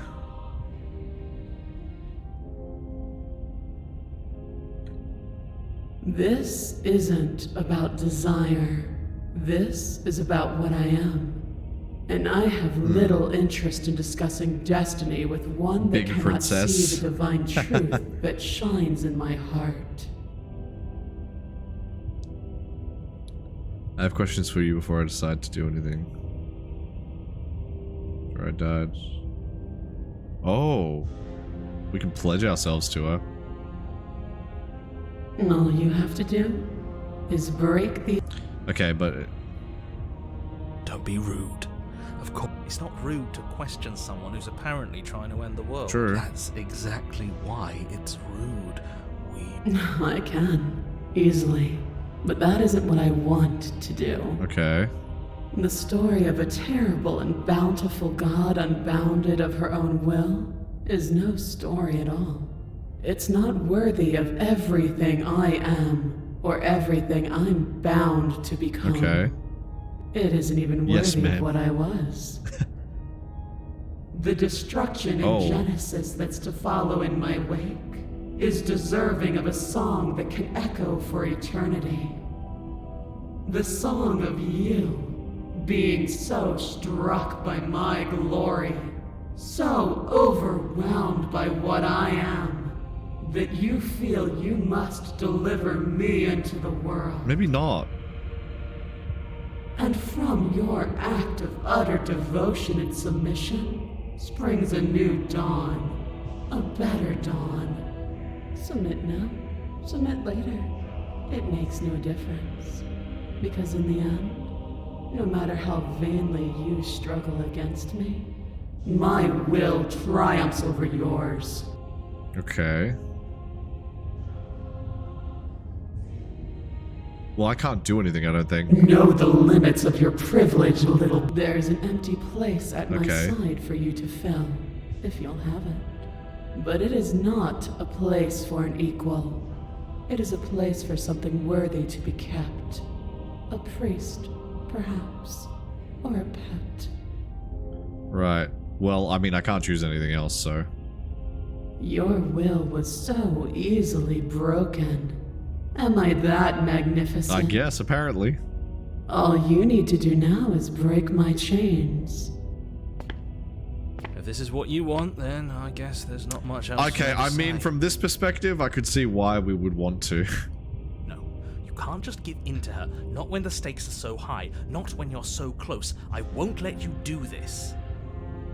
This isn't about desire. This is about what I am. And I have little interest in discussing destiny with one that Big cannot princess. see the divine truth that shines in my heart. I have questions for you before I decide to do anything. After I died. Oh. We can pledge ourselves to her. All you have to do is break the... Okay, but... Don't be rude. Of course, it's not rude to question someone who's apparently trying to end the world. True. That's exactly why it's rude. I can, easily. But that isn't what I want to do. Okay. The story of a terrible and bountiful god unbounded of her own will is no story at all. It's not worthy of everything I am, or everything I'm bound to become. Okay. It isn't even worthy Yes, of ma'am. what I was. The destruction Oh. in Genesis that's to follow in my wake is deserving of a song that can echo for eternity. The song of you, being so struck by my glory, so overwhelmed by what I am, that you feel you must deliver me into the world. Maybe not. And from your act of utter devotion and submission springs a new dawn, a better dawn. Submit now, submit later. It makes no difference. Because in the end, no matter how vainly you struggle against me, my will triumphs over yours. Okay. Well, I can't do anything, I don't think. Know the limits of your privilege, little. There's an empty place at my Okay. side for you to fill, if you'll have it. But it is not a place for an equal. It is a place for something worthy to be kept. A priest, perhaps, or a pet. Right. Well, I mean, I can't choose anything else, so... Your will was so easily broken. Am I that magnificent? I guess, apparently. All you need to do now is break my chains. If this is what you want, then I guess there's not much else. Okay, I mean, from this perspective, I could see why we would want to. No, you can't just give in to her. Not when the stakes are so high. Not when you're so close. I won't let you do this.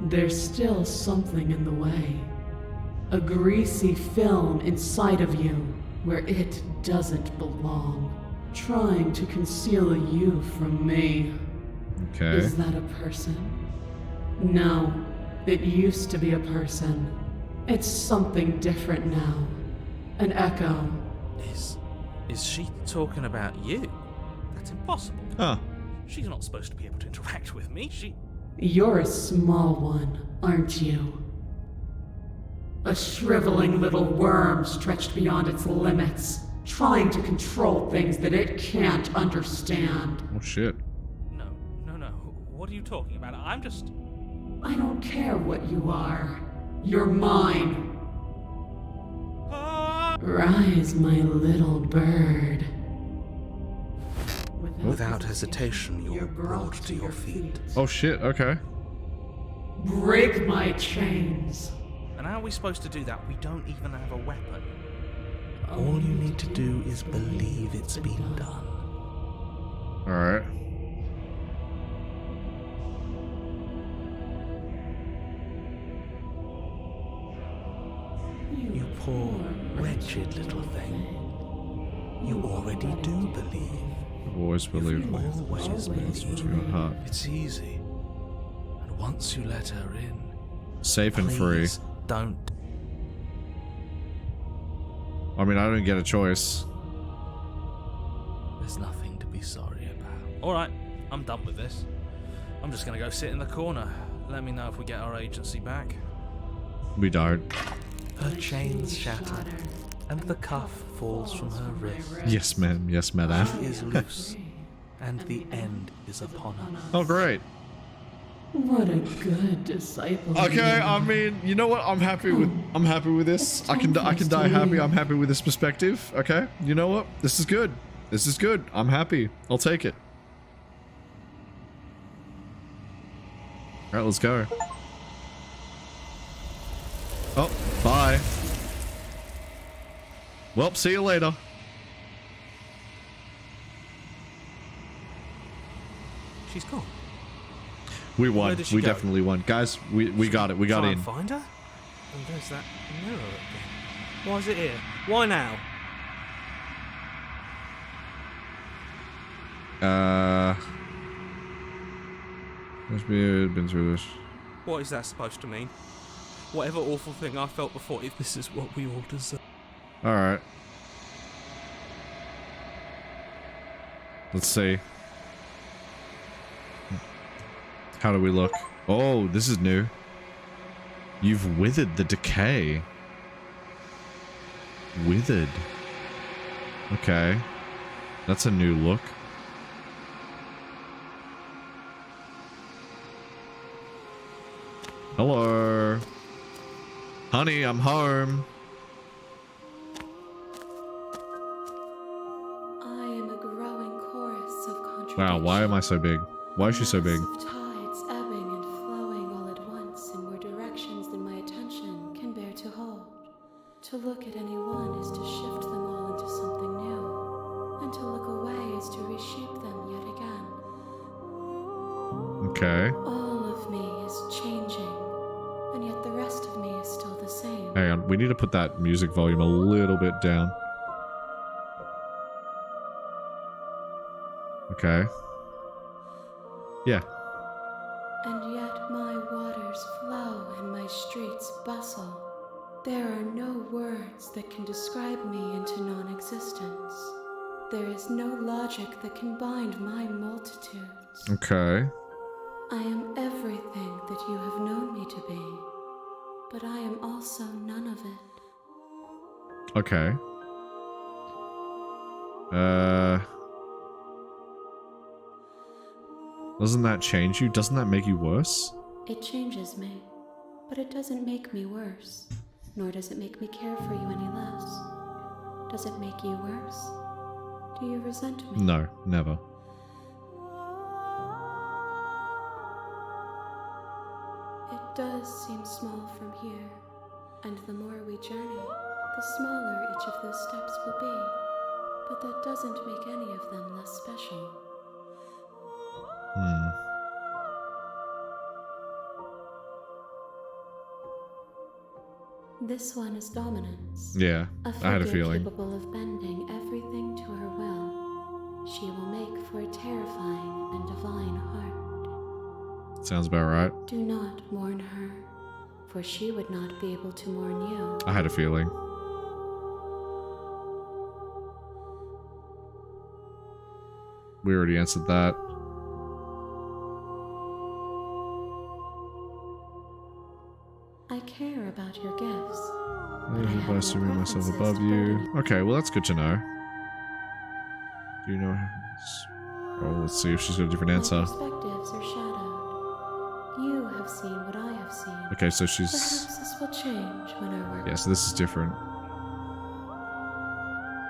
There's still something in the way. A greasy film inside of you where it doesn't belong. Trying to conceal you from me. Okay. Is that a person? No, it used to be a person. It's something different now. An echo. Is she talking about you? That's impossible. Huh. She's not supposed to be able to interact with me. You're a small one, aren't you? A shriveling little worm stretched beyond its limits, trying to control things that it can't understand. Oh, shit. No. What are you talking about? I'm just... I don't care what you are. You're mine. Rise, my little bird. Without hesitation, you're brought to your feet. Oh, shit, okay. Break my chains. And how are we supposed to do that? We don't even have a weapon. All you need to do is believe it's been done. Alright. You poor, wretched little thing. You already do believe. I've always believed my Always responsible to your heart. It's easy. And once you let her in, Safe and free. please don't. I mean, I don't get a choice. There's nothing to be sorry Alright, I'm done with this. I'm just gonna go sit in the corner. Let me know if we get our agency back. We don't. Her chains shatter, and the cuff falls from her wrist. Yes, ma'am. Yes, madam. She is loose, and the end is upon her. Oh, great. What a good disciple. Okay, I mean, you know what? I'm happy with this. I can die happy. I'm happy with this perspective. Okay, you know what? This is good. This is good. I'm happy. I'll take it. All right, let's go. Oh, bye. Well, see you later. She's gone. We won. Where did she We go? definitely won. Guys, we got it. We got Try in. and find her? And there's that mirror again. Why is it here? Why now? Must be been through this. What is that supposed to mean? Whatever awful thing I felt before, if this is what we all deserve. All right. Let's see. How do we look? Oh, this is new. You've withered the decay. Withered. Okay. That's a new look. Hello. Honey, I'm home. I am a growing chorus of contradictions. Wow, why am I so big? Why is she so big? Of tides ebbing and flowing all at once in more directions than my attention can bear to hold. To look at any one is to shift them all into something new, and to look away is to reshape them yet again. Okay. All of me is changing, and yet the rest of me is still the same. Hang on, we need to put that music volume a little bit down. Okay. Yeah. And yet my waters flow and my streets bustle. There are no words that can describe me into non-existence. There is no logic that can bind my multitudes. Okay. I am everything that you have known me to be, but I am also none of it. Okay. Doesn't that change you? Doesn't that make you worse? It changes me, but it doesn't make me worse, nor does it make me care for you any less. Does it make you worse? Do you resent me? No, never. It does seem small from here, and the more we journey, the smaller each of those steps will be, but that doesn't make any of them less special. This one is dominance. Yeah, I had a figure feeling. capable of bending everything to her will. She will make for a terrifying and divine heart. Sounds about right. Do not mourn her, for she would not be able to mourn you. I had a feeling. We already answered that. I care about your gifts. I live by assuming myself above you. Okay, well that's good to know. Do you know? Oh, let's see if she's got a different answer. My perspectives are shadowed. You have seen what I have seen. Okay, so she's... Perhaps this will change when our work. Yeah, so this is different.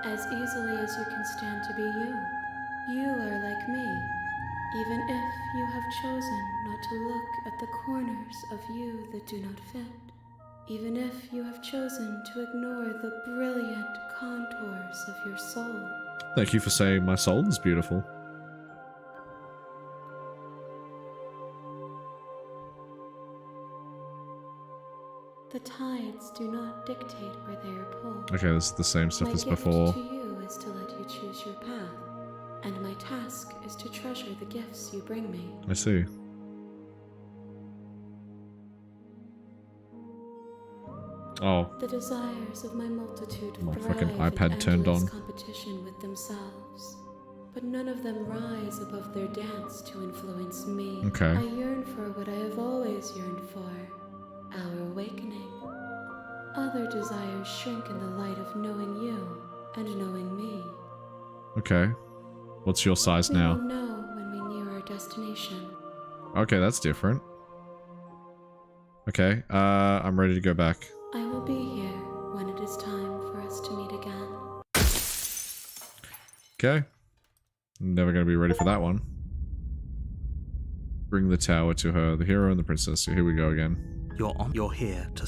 As easily as you can stand to be you. You are like me, even if you have chosen not to look at the corners of you that do not fit. Even if you have chosen to ignore the brilliant contours of your soul. Thank you for saying my soul is beautiful. The tides do not dictate where they are pulled. Okay, this is the same stuff My as gift before. to you is to let you choose your path, and my task is to treasure the gifts you bring me. I see. Oh, The desires of my multitude My thrive fucking in iPad turned endless on. competition with themselves. but none of them rise above their dance to influence me. Okay. I yearn for what I have always yearned for, our awakening. Other desires shrink in the light of knowing you and knowing me. Okay. What's your size We will now? know when we near our destination. Okay, that's different. Okay, I'm ready to go back. I will be here when it is time for us to meet again. Okay. I'm never gonna be ready for that one. Bring the tower to her, the hero and the princess. So here we go again. You're here to.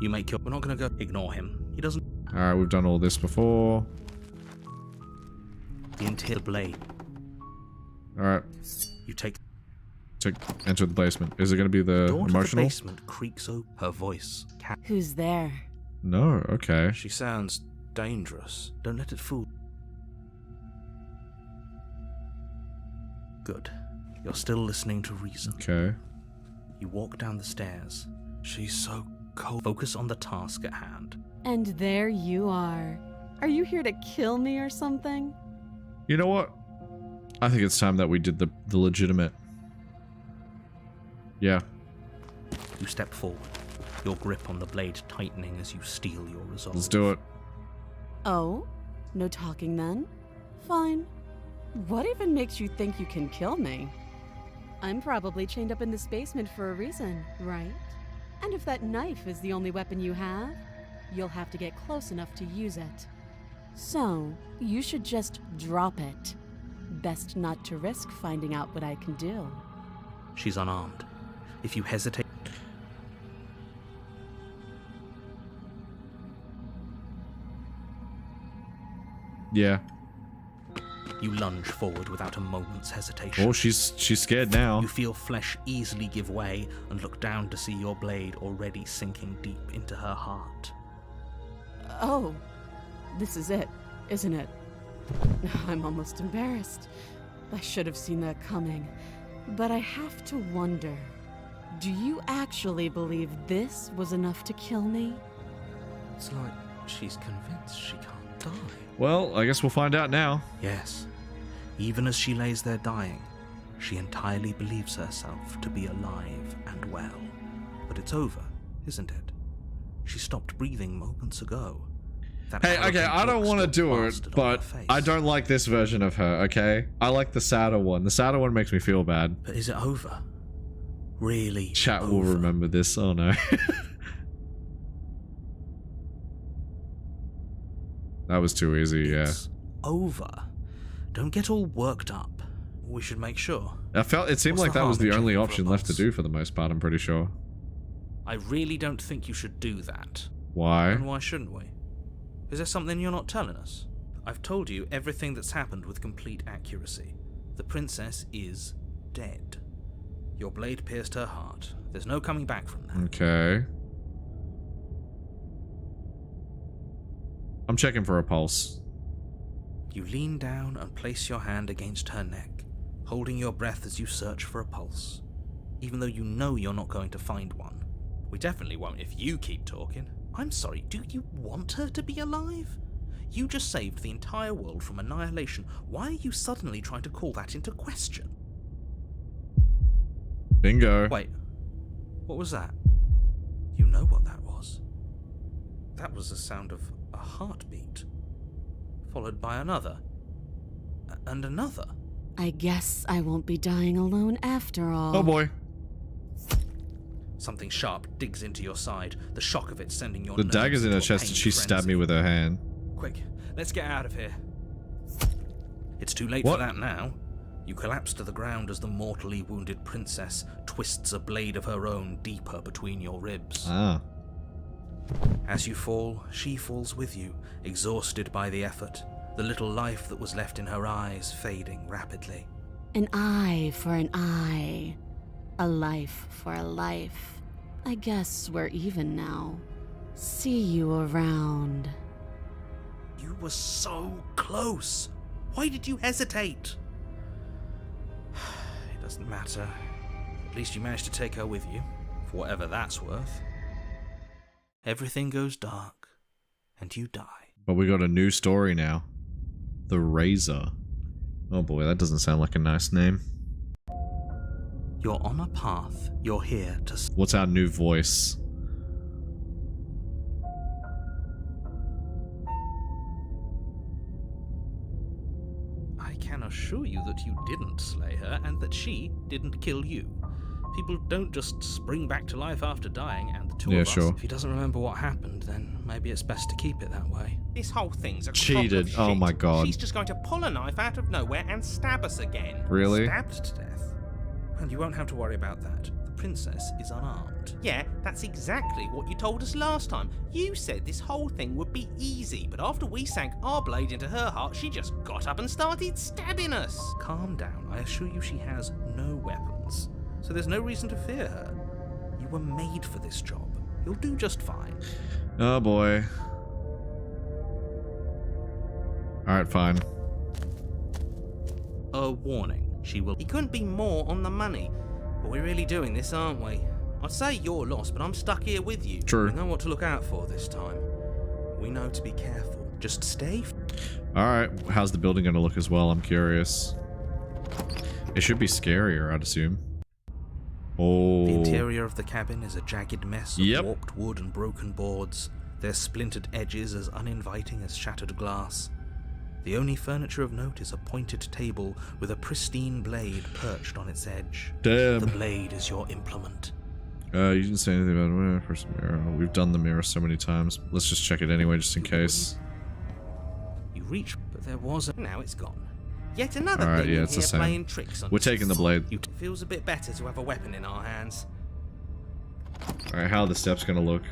You make your. We're not gonna go. Ignore him. He doesn't. Alright, we've done all this before. Into the blade. Alright, You take. enter the basement. Is it gonna be the Door to the emotional? basement creaks open. Her voice. Who's there? No, okay. She sounds dangerous. Don't let it fool. Good. You're still listening to reason. Okay. You walk down the stairs. She's so cold. Focus on the task at hand. And there you are. Are you here to kill me or something? You know what? I think it's time that we did the legitimate. Yeah. You step forward, your grip on the blade tightening as you steel your resolve. Let's do it. Oh? No talking then? Fine. What even makes you think you can kill me? I'm probably chained up in this basement for a reason, right? And if that knife is the only weapon you have, you'll have to get close enough to use it. So, you should just drop it. Best not to risk finding out what I can do. She's unarmed. If you hesitate... Yeah. You lunge forward without a moment's hesitation. Oh, she's scared now. You feel flesh easily give way and look down to see your blade already sinking deep into her heart. Oh, this is it, isn't it? I'm almost embarrassed. I should have seen that coming. But I have to wonder, do you actually believe this was enough to kill me? It's like she's convinced she can't die. Well, I guess we'll find out now. Yes. Even as she lays there dying, she entirely believes herself to be alive and well. But it's over, isn't it? She stopped breathing moments ago. That Hey, okay, arrogant I don't look want to still do it, plastered on her but face. I don't like this version of her, okay? I like the sadder one. The sadder one makes me feel bad. But is it over? Really? Chat will over? remember this. Oh no. That was too easy, yeah. It's over. Don't get all worked up. We should make sure. It seemed What's like the that was harm the in only checking for option a left to pulse? do for the most part, I'm pretty sure. I really don't think you should do that. Why? And why shouldn't we? Is there something you're not telling us? I've told you everything that's happened with complete accuracy. The princess is dead. Your blade pierced her heart. There's no coming back from that. Okay. I'm checking for a pulse. You lean down and place your hand against her neck, holding your breath as you search for a pulse, even though you know you're not going to find one. We definitely won't if you keep talking. I'm sorry, do you want her to be alive? You just saved the entire world from annihilation. Why are you suddenly trying to call that into question? Bingo. Wait, what was that? You know what that was. That was the sound of a heartbeat, followed by another, and another. I guess I won't be dying alone after all. Oh boy. Something sharp digs into your side, the shock of it sending your The nerves dagger's in her into a chest and pain she stabbed me frenzy. with her hand. Quick, let's get out of here. It's too late What? for that now. You collapse to the ground as the mortally wounded princess twists a blade of her own deeper between your ribs. Ah. As you fall, she falls with you, exhausted by the effort, the little life that was left in her eyes fading rapidly. An eye for an eye. A life for a life. I guess we're even now. See you around. You were so close. Why did you hesitate? It doesn't matter. At least you managed to take her with you. for whatever that's worth. Everything goes dark, and you die. But we got a new story now. The Razor. Oh boy, that doesn't sound like a nice name. You're on a path. You're here to... What's our new voice? I can assure you that you didn't slay her, and that she didn't kill you. People don't just spring back to life after dying, and the two of us... sure. If he doesn't remember what happened, then maybe it's best to keep it that way. This whole thing's a Cheated. crock of Oh shit. my god. She's just going to pull a knife out of nowhere and stab us again. Really? Stabbed to death? And you won't have to worry about that. The princess is unarmed. Yeah, that's exactly what you told us last time. You said this whole thing would be easy, but after we sank our blade into her heart, she just got up and started stabbing us. Calm down. I assure you she has no weapons. So there's no reason to fear her. You were made for this job. You'll do just fine. Oh boy. Alright, fine. A warning. She will... He couldn't be more on the money. But we're really doing this, aren't we? I'd say you're lost, but I'm stuck here with you. True. We know what to look out for this time. We know to be careful. Just stay... Alright, how's the building gonna look as well? I'm curious. It should be scarier, I'd assume. Oh. The interior of the cabin is a jagged mess of Yep. warped wood and broken boards, their splintered edges as uninviting as shattered glass. The only furniture of note is a pointed table with a pristine blade perched on its edge. Damn. The blade is your implement. You didn't say anything about it. First mirror. We've done the mirror so many times. Let's just check it anyway, just in case. You reach, but there was a... Now it's gone. Yet another Alright, thing yeah, in it's the here same. playing tricks on We're us. taking the blade. You Feels a bit better to have a weapon in our hands. Alright, how are the steps gonna look?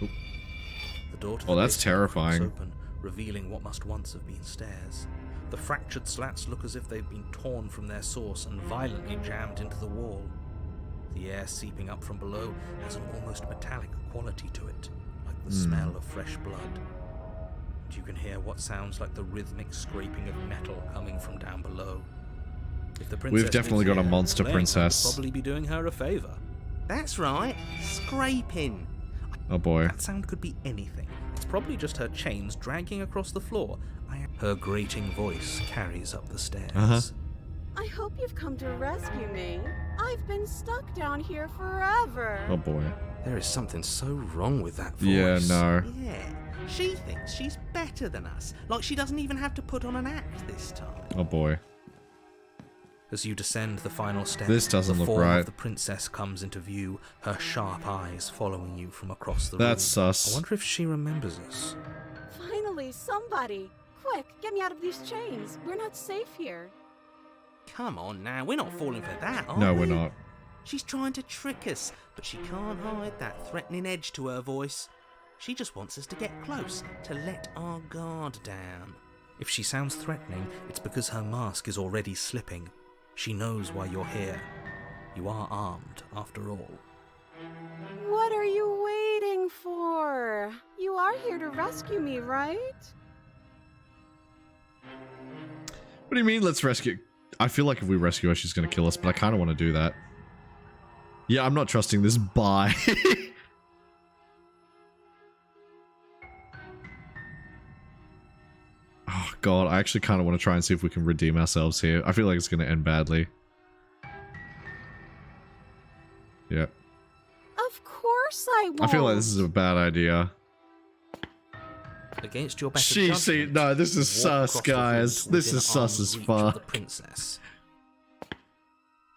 The door to Oh, the that's basement cracks terrifying. open, revealing what must once have been stairs. The fractured slats look as if they've been torn from their source and violently jammed into the wall. The air seeping up from below has an almost metallic quality to it, like the smell of fresh blood. And you can hear what sounds like the rhythmic scraping of metal coming from down below. If the princess We've definitely lives got a here, monster Blaine would princess. probably be doing her a favor. That's right. Scraping. Oh boy. That sound could be anything. It's probably just her chains dragging across the floor. Her grating voice carries up the stairs. Uh-huh. I hope you've come to rescue me. I've been stuck down here forever. Oh boy. There is something so wrong with that voice. Yeah, no. Yeah. She thinks she's better than us. Like she doesn't even have to put on an act this time. Oh boy. As you descend the final step, This doesn't the look form right. of the princess comes into view, her sharp eyes following you from across the That's room. sus. I wonder if she remembers us. Finally, somebody. Quick, get me out of these chains. We're not safe here. Come on now, we're not falling for that, are No, we? we're not. She's trying to trick us, but she can't hide that threatening edge to her voice. She just wants us to get close, to let our guard down. If she sounds threatening, it's because her mask is already slipping. She knows why you're here. You are armed, after all. What are you waiting for? You are here to rescue me, right? What do you mean, let's rescue? I feel like if we rescue her, she's gonna kill us, but I kind of want to do that. Yeah, I'm not trusting this. Bye. Oh god, I actually kind of want to try and see if we can redeem ourselves here. I feel like it's gonna end badly. Yep. Of course I won't. I feel like this is a bad idea. Against your better See, judgment, no, this is walk sus, across the room guys. to This within is sus arm's as reach of the fuck. princess.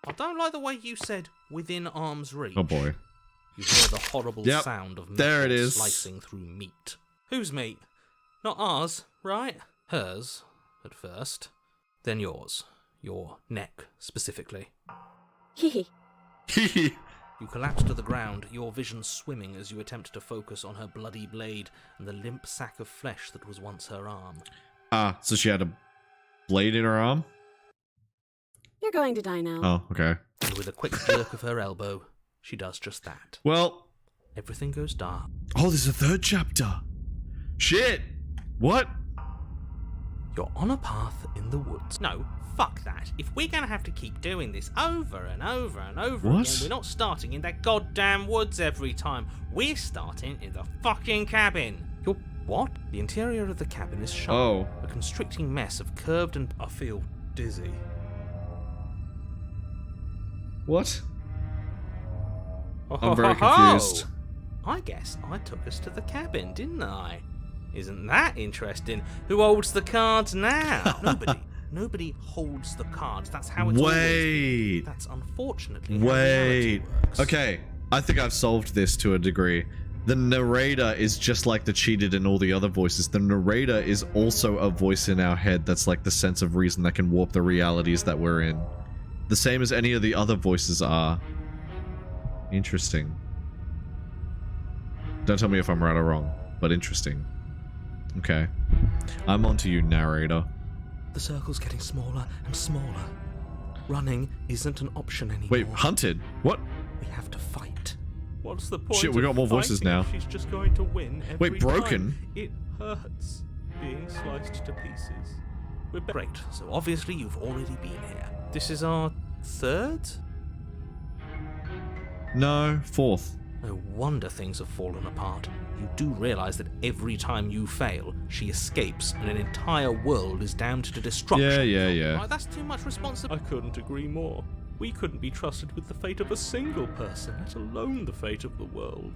I don't like the way you said within arm's reach. Oh boy. You hear the horrible Yep, sound of there metal it is. slicing through meat. Whose meat? Not ours, right? Hers, at first. Then yours. Your neck, specifically. Hehe. You collapse to the ground, your vision swimming as you attempt to focus on her bloody blade and the limp sack of flesh that was once her arm. Ah, so she had a blade in her arm? You're going to die now. Oh, okay. And with a quick jerk of her elbow, she does just that. Well, Everything goes dark. oh, there's a third chapter. Shit. What? You're on a path in the woods. No, fuck that. If we're gonna have to keep doing this over and over and over What? again, we're not starting in that goddamn woods every time. We're starting in the fucking cabin. You're what? The interior of the cabin is sharp. Oh. A constricting mess of curved and... I feel dizzy. What? I'm very confused. I guess I took us to the cabin, didn't I? Isn't that interesting? Who holds the cards now? Nobody holds the cards. That's how it's always been. Wait. That's unfortunately how Wait. reality works. Okay, I think I've solved this to a degree. The narrator is just like the cheated in all the other voices. The narrator is also a voice in our head that's like the sense of reason that can warp the realities that we're in. The same as any of the other voices are. Interesting. Don't tell me if I'm right or wrong, but interesting. Okay. I'm onto you, narrator. The circle's getting smaller and smaller. Running isn't an option anymore. Wait, hunted? What? We have to fight. What's the point? Shit, we got more voices now. She's just going to win every Wait, broken? time. It hurts being sliced to pieces. We're Great, so obviously you've already been here. This is our third? No, fourth. No wonder things have fallen apart. You do realise that every time you fail, she escapes and an entire world is damned to destruction. Yeah. Right, that's too much responsibility. I couldn't agree more. We couldn't be trusted with the fate of a single person, let alone the fate of the world.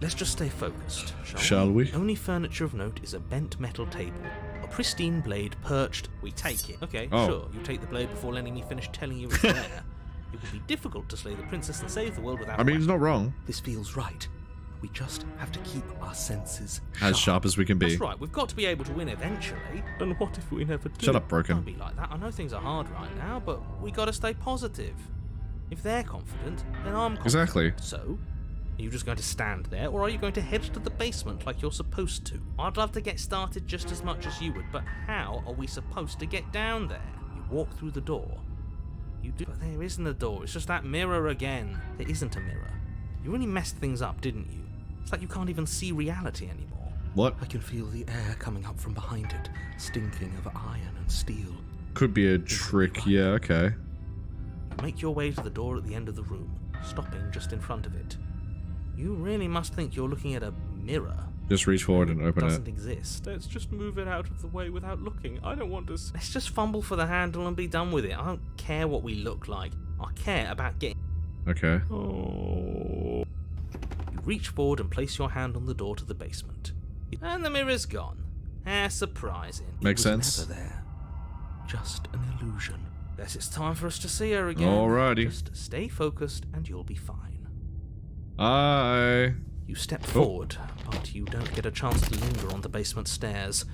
Let's just stay focused, Shall we? The only furniture of note is a bent metal table. A pristine blade perched... We take it. Okay, Oh. sure, you take the blade before letting me finish telling you it's there. It would be difficult to slay the princess and save the world without... I mean, he's not wrong. This feels right. We just have to keep our senses As sharp as we can be. That's right, we've got to be able to win eventually. And what if we never do? Shut up, Don't Broken. be like that. I know things are hard right now, but we gotta stay positive. If they're confident, then I'm confident. Exactly. So, are you just going to stand there, or are you going to head to the basement like you're supposed to? I'd love to get started just as much as you would, but how are we supposed to get down there? You walk through the door. You do, but there isn't a door. It's just that mirror again. There isn't a mirror. You really messed things up, didn't you? It's like you can't even see reality anymore. What? I can feel the air coming up from behind it, stinking of iron and steel. Could be a trick. Yeah, okay. You make your way to the door at the end of the room, stopping just in front of it. You really must think you're looking at a mirror. Just reach forward and open it. Doesn't exist. Let's just move it out of the way without looking. I don't want to... Let's just fumble for the handle and be done with it. I don't care what we look like. I care about getting... Okay. Oh. You reach forward and place your hand on the door to the basement. And the mirror's gone. How surprising. Makes It was sense. never there. Just an illusion. Guess it's time for us to see her again. Alrighty. Just stay focused and you'll be fine. Aye. You step forward, but you don't get a chance to linger on the basement stairs.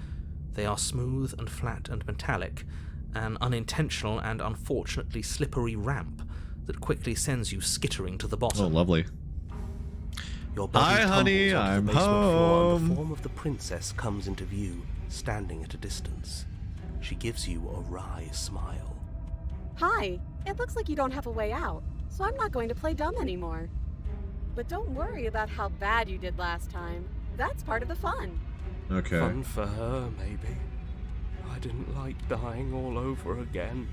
They are smooth and flat and metallic, an unintentional and unfortunately slippery ramp that quickly sends you skittering to the bottom. Oh, lovely. Your body Hi, honey, tumbles onto I'm the basement floor, and home. the form of the princess comes into view, standing at a distance. She gives you a wry smile. Hi, it looks like you don't have a way out, so I'm not going to play dumb anymore. But don't worry about how bad you did last time. That's part of the fun. Okay. Fun for her, maybe. I didn't like dying all over again.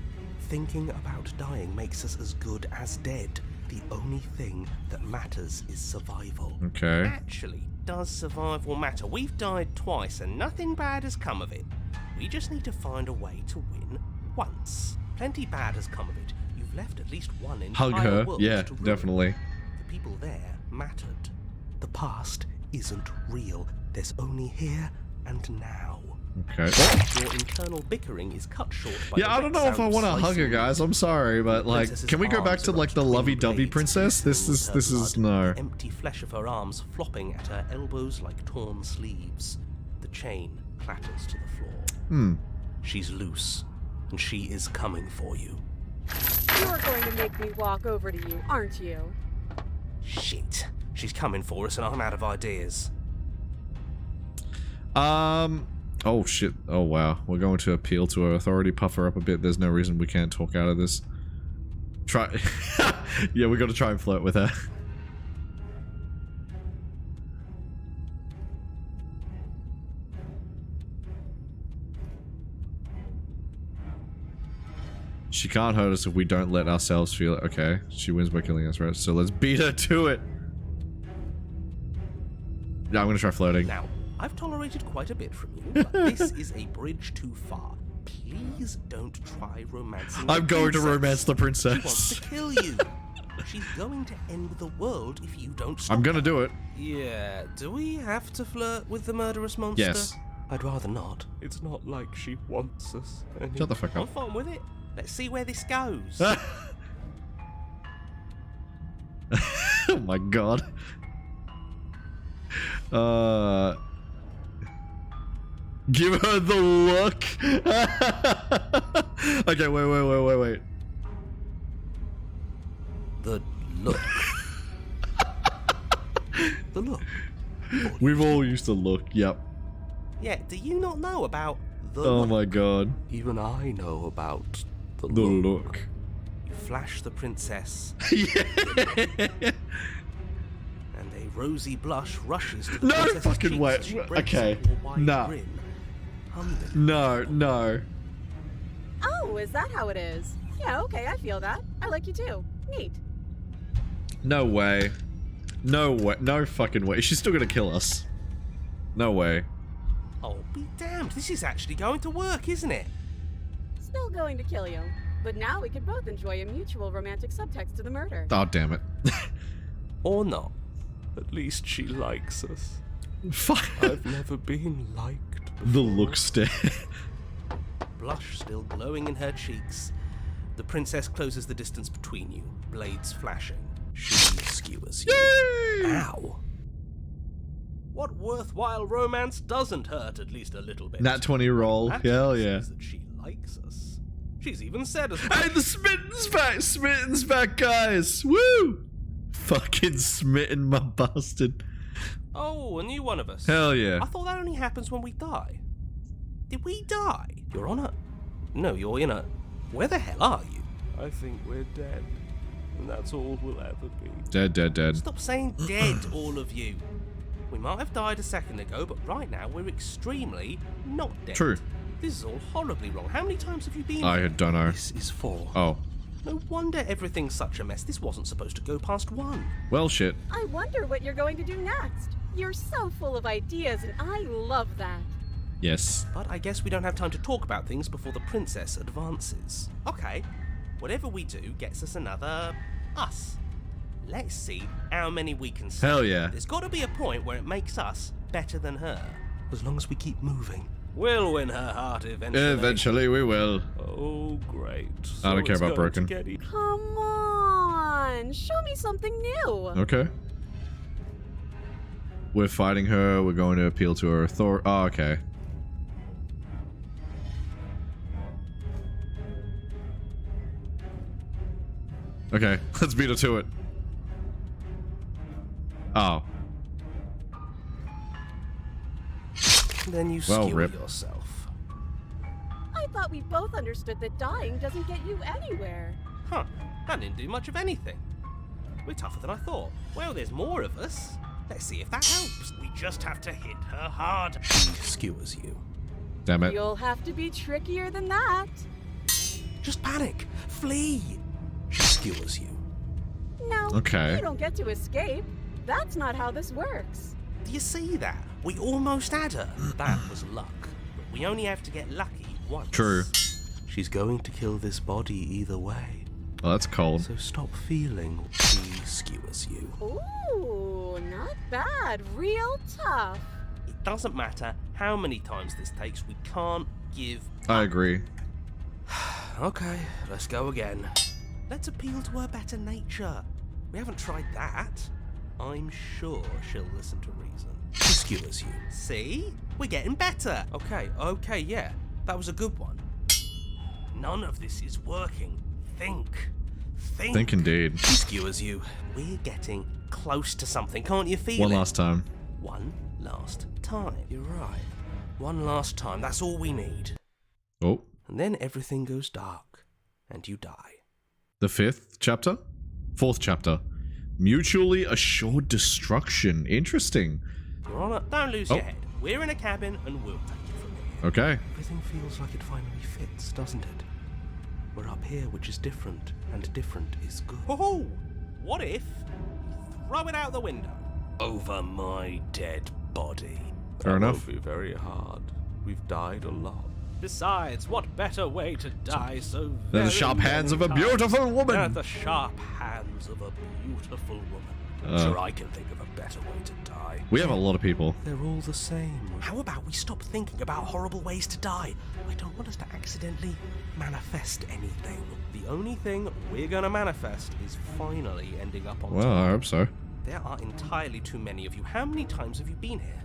Thinking about dying makes us as good as dead. The only thing that matters is survival. Okay. Actually, does survival matter? We've died twice and nothing bad has come of it. We just need to find a way to win once. Plenty bad has come of it. You've left at least one entire Hug her. world Yeah, to ruin. definitely. The people there mattered. The past isn't real. There's only here and now. Okay. Your internal bickering is cut short by Yeah, the I don't know if I sound want to hug her, slicing guys. I'm sorry, but like, princess's can we go back arms to like erupt the twin lovey-dovey blades princess? This glistening is with her no. blood, the empty flesh of her arms flopping at her elbows like torn sleeves. The chain clatters to the floor. Hmm. She's loose, and she is coming for you. You're going to make me walk over to you, aren't you? Shit. She's coming for us, and I'm out of ideas. Oh shit. Oh wow. We're going to appeal to her authority, puff her up a bit. There's no reason we can't talk out of this. Try. Yeah, we got to try and flirt with her. She can't hurt us if we don't let ourselves feel it. Okay, she wins by killing us, right? So let's beat her to it. Yeah, I'm gonna try flirting. Now, I've tolerated quite a bit from you, but this is a bridge too far. Please don't try romancing I'm going to romance the She wants princess. to kill you. She's going to end the world if you don't stop I'm gonna her. do it. Yeah, do we have to flirt with the murderous monster? Yes. I'd rather not. It's not like she wants us anymore. Shut the fuck I'm up. fine with it. Let's see where this goes. Oh my god. Give her the look. Okay, wait. The look. The look. We've all used to look. Yep. Yeah, do you not know about the Oh look? my god. Even I know about the The look. look. You flash the princess, Yeah. and a rosy blush rushes to the No princess's fucking cheeks way. as she breaks Okay. into a wide Nah. grin, humbling. No. Oh, is that how it is? Yeah, okay, I feel that. I like you too. Neat. No way. No way. No fucking way. She's still gonna kill us. No way. Oh, be damned. This is actually going to work, isn't it? Still going to kill you. But now we could both enjoy a mutual romantic subtext to the murder. Oh, damn it. Or not. At least she likes us. Fuck. I've never been liked before. The look stare. Blush still glowing in her cheeks. The princess closes the distance between you, blades flashing. She skewers you. Ow. What worthwhile romance doesn't hurt at least a little bit? Nat 20 roll. That Hell yeah. says that she likes us. She's even said as Hey, the Smitten's back! Smitten's back, guys! Woo! Fucking Smitten, my bastard. Oh, a new one of us. Hell yeah. I thought that only happens when we die. Did we die? You're on a... No, you're in a... Where the hell are you? I think we're dead. And that's all we'll ever be. Dead. Stop saying dead, all of you. We might have died a second ago, but right now we're extremely not dead. True. This is all horribly wrong. How many times have you been I here? don't know. This is 4. Oh. No wonder everything's such a mess. This wasn't supposed to go past 1. Well, shit. I wonder what you're going to do next. You're so full of ideas, and I love that. Yes. But I guess we don't have time to talk about things before the princess advances. Okay, whatever we do gets us another us. Let's see how many we can save. Hell yeah. There's got to be a point where it makes us better than her. As long as we keep moving. We'll win her heart eventually. Eventually we will. Oh, great. I don't care it's about going to broken. get Come on, show me something new. Okay. We're fighting her. We're going to appeal to her authority. Oh, okay. Okay, let's beat her to it. Oh. Then you Well, skewer rip. yourself. I thought we both understood that dying doesn't get you anywhere. Huh, that didn't do much of anything. We're tougher than I thought. Well, there's more of us. Let's see if that helps. We just have to hit her hard. She skewers you. Damn it. You'll have to be trickier than that. Just panic. Flee. She skewers you. No, Okay. you don't get to escape. That's not how this works. Do you see that? We almost had her. That was luck. But we only have to get lucky once. True. She's going to kill this body either way. Well, that's cold. So stop feeling. She skewers you. Ooh, not bad. Real tough. It doesn't matter how many times this takes. We can't give I agree. Okay, let's go again. Let's appeal to her better nature. We haven't tried that. I'm sure she'll listen to reason. She skewers you. See? We're getting better. Okay, yeah. That was a good one. None of this is working. Think. Think indeed. She skewers you. We're getting close to something. Can't you feel One it? last time. One last time. You're right. One last time. That's all we need. Oh. And then everything goes dark. And you die. The 5th chapter? 4th chapter. Mutually assured destruction. Interesting. Your Honor, don't lose Oh. your head. We're in a cabin and we'll take it from here. Okay. Everything feels like it finally fits, doesn't it? We're up here, which is different, and different is good. Oh, what if throw it out the window over my dead body? Fair enough. That won't be very hard. We've died a lot. Besides, what better way to die so They're very the sharp hands of a many times beautiful than woman. at the sharp hands of a beautiful woman. I'm sure I can think of a better way to die. We have a lot of people. They're all the same. How about we stop thinking about horrible ways to die? I don't want us to accidentally manifest anything. The only thing we're gonna manifest is finally ending up on Well, I top. hope so. There are entirely too many of you. How many times have you been here?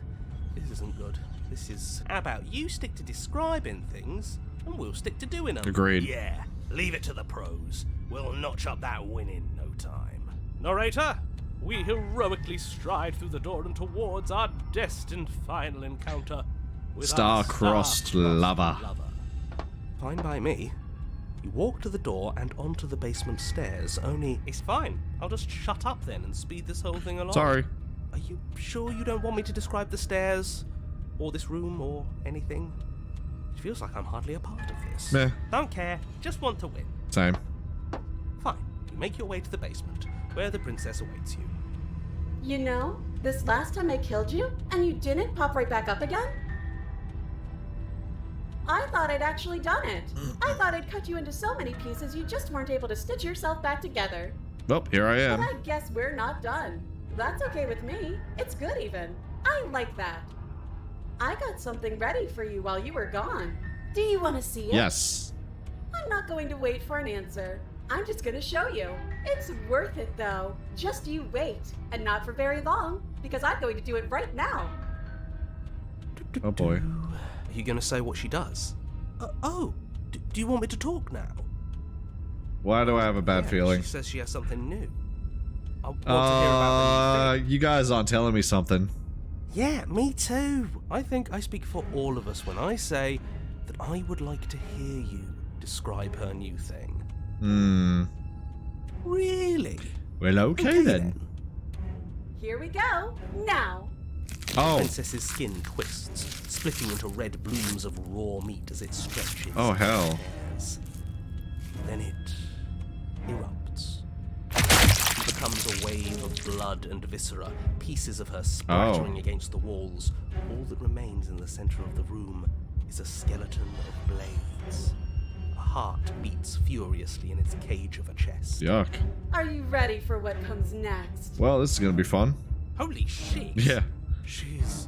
This isn't good. This is... How about you stick to describing things, and we'll stick to doing them. Agreed. Yeah, leave it to the pros. We'll notch up that win in no time. Narrator, we heroically stride through the door and towards our destined final encounter with our Star-crossed star-crossed lover. Fine by me. You walk to the door and onto the basement stairs, only... It's fine. I'll just shut up then and speed this whole thing along. Sorry. Are you sure you don't want me to describe the stairs? Or this room, or anything? It feels like I'm hardly a part of this. Meh. Don't care. Just want to win. Same. Fine. You make your way to the basement, where the princess awaits you. You know, this last time I killed you, and you didn't pop right back up again? I thought I'd actually done it. I thought I'd cut you into so many pieces you just weren't able to stitch yourself back together. Well, here I But am. I guess we're not done. That's okay with me. It's good even. I like that. I got something ready for you while you were gone. Do you want to see it? Yes. I'm not going to wait for an answer. I'm just going to show you. It's worth it though. Just you wait. And not for very long, because I'm going to do it right now. Oh boy. Are you going to say what she does? Do you want me to talk now? Why do I have a bad Yeah, feeling? She says she has something new. I want to hear about the new thing. You guys aren't telling me something. Yeah, me too. I think I speak for all of us when I say that I would like to hear you describe her new thing. Really? Well, okay then. Here we go. Now. The Oh. princess's skin twists, splitting into red blooms of raw meat as it stretches. Oh, hell. and tears. Then it erupts. She becomes a wave of blood and viscera, pieces of her splattering against the walls. All that remains in the center of the room is a skeleton of blades. A heart beats furiously in its cage of a chest. Yuck. Are you ready for what comes next? Well, this is gonna be fun. Holy shit! Yeah. She's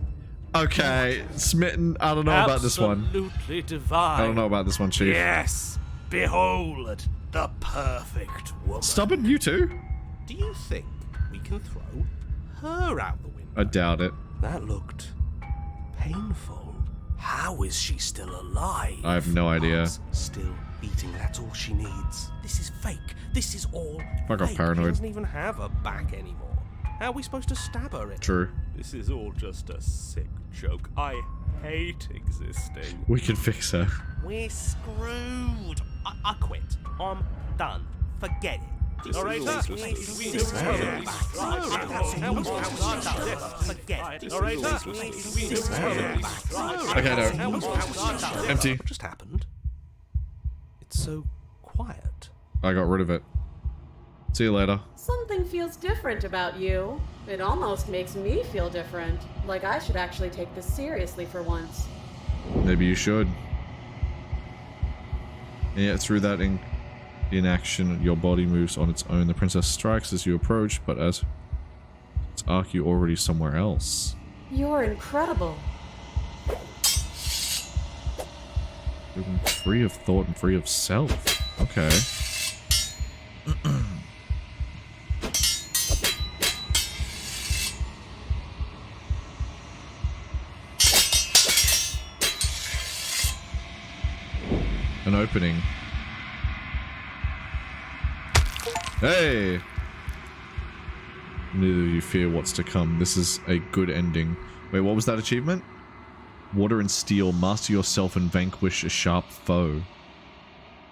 Okay, Smitten. I don't know about this one. absolutely divine. I don't know about this one, Chief. Yes, behold the perfect woman. Stop it, you two. Do you think we can throw her out the window? I doubt it. That looked painful. How is she still alive? I have no idea. Heart's still beating. That's all she needs. This is fake. This is all Fuck off, fake. paranoid. She doesn't even have a back anymore. How are we supposed to stab her in? True. This is all just a sick joke. I hate existing. We can fix her. We're screwed. I quit. I'm done. Forget it. All right, sir. Forget it. All right, Okay, no. Empty. What just happened? It's so quiet. I got rid of it. See you later. Something feels different about you. It almost makes me feel different. Like I should actually take this seriously for once. Maybe you should. And yet, through that inaction, your body moves on its own. The princess strikes as you approach, but as its arc, you're already somewhere else. You're incredible. Moving free of thought and free of self. Okay. An opening. Hey! Neither of you fear what's to come. This is a good ending. Wait, what was that achievement? Water and steel. Master yourself and vanquish a sharp foe.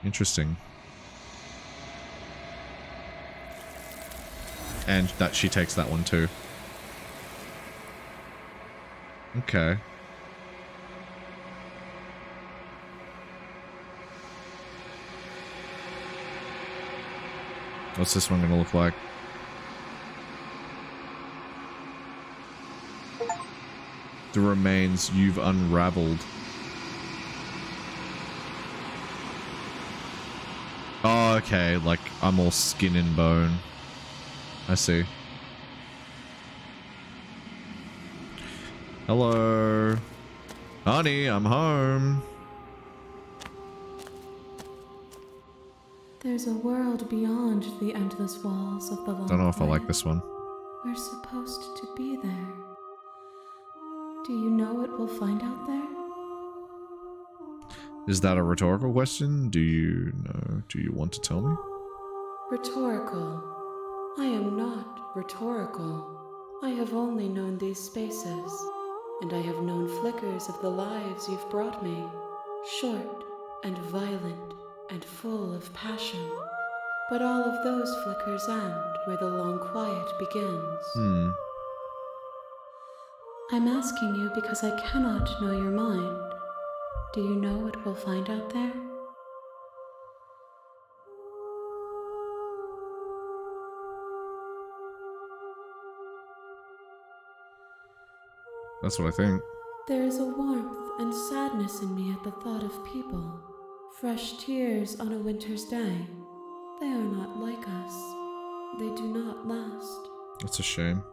Interesting. And that she takes that one too. Okay. What's this one gonna look like? The remains you've unraveled. Oh, okay, like I'm all skin and bone. I see. Hello. Honey, I'm home. There's a world beyond the endless walls of the long Don't know if I like quiet. this one. We're supposed to be there. Do you know what we'll find out there? Is that a rhetorical question? Do you know? Do you want to tell me? Rhetorical. I am not rhetorical. I have only known these spaces, and I have known flickers of the lives you've brought me. Short and violent and full of passion. But all of those flickers end where the long quiet begins. I'm asking you because I cannot know your mind. Do you know what we'll find out there? That's what I think. There is a warmth and sadness in me at the thought of people. Fresh tears on a winter's day. They are not like us. They do not last. That's a shame.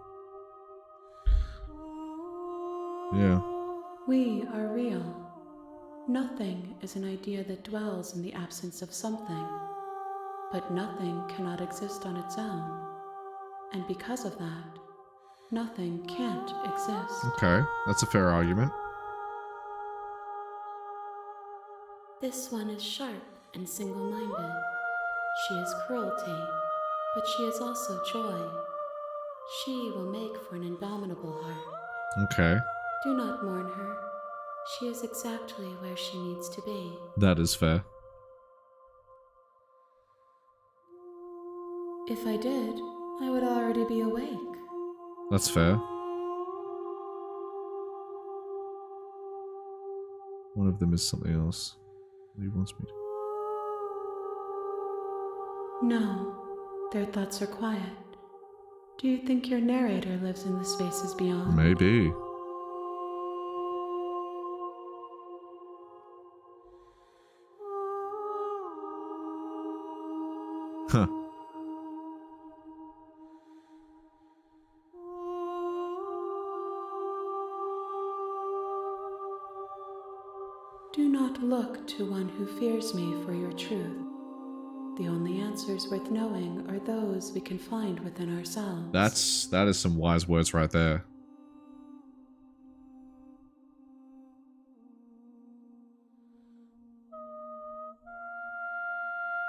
Yeah. We are real. Nothing is an idea that dwells in the absence of something. But nothing cannot exist on its own. And because of that, nothing can't exist. Okay, that's a fair argument. This one is sharp and single-minded. She is cruelty, but she is also joy. She will make for an indomitable heart. Okay, Do not mourn her. She is exactly where she needs to be. that is fair. If I did, I would already be awake. That's fair. One of them is something else. He wants me to. No, their thoughts are quiet. Do you think your narrator lives in the spaces beyond? Maybe. Huh. Do not look to one who fears me for your truth. The only answers worth knowing are those we can find within ourselves. That is some wise words right there.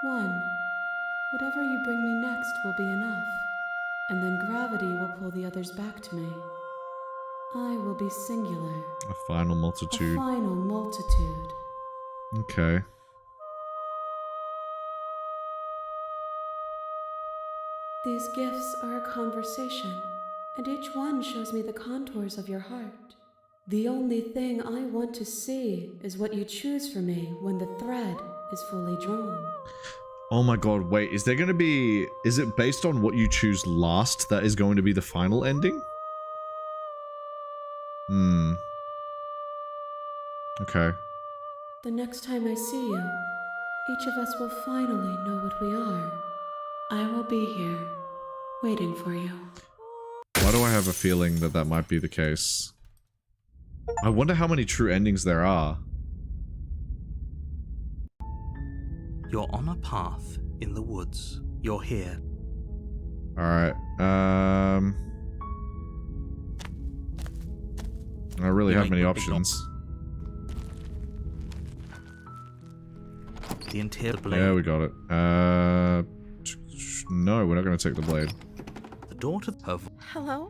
One, whatever you bring me next will be enough, and then gravity will pull the others back to me. I will be singular. A final A multitude. final multitude. Okay. These gifts are a conversation, and each one shows me the contours of your heart. The only thing I want to see is what you choose for me when the thread is fully drawn. Oh my god, wait, is there gonna be... Is it based on what you choose last that is going to be the final ending? Okay. The next time I see you, each of us will finally know what we are. I will be here, waiting for you. Why do I have a feeling that that might be the case? I wonder how many true endings there are. You're on a path in the woods. You're here. Alright, I don't really You have make many the big options. The interior blade. Yeah, we got it. No, we're not gonna take the blade. The door to her Hello?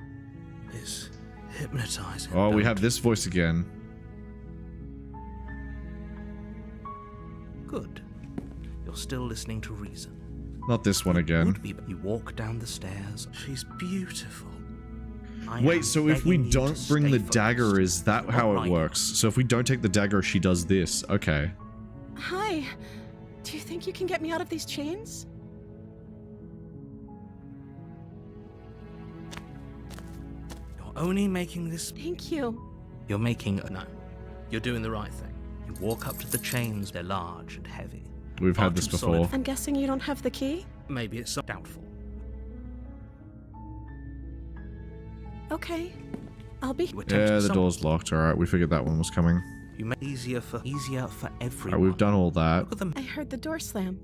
is hypnotizing. Oh, we Don't- have this voice again. Good. You're still listening to reason. Not this one again. Would be. You walk down the stairs. She's beautiful. I Wait, am so if we begging you don't to bring stay the focused. dagger, is that Not how it right works? So if we don't take the dagger, she does this. Okay. Hi. Do you think you can get me out of these chains? only making this... Thank you. You're making... No. You're doing the right thing. You walk up to the chains. They're large and heavy. We've Far had this too before. solid. I'm guessing you don't have the key? Maybe it's so doubtful. Okay. I'll be... You Yeah, attempted the some- door's locked. Alright, we figured that one was coming. You make it easier for everyone. Alright, we've done all that. Look at them. I heard the door slam.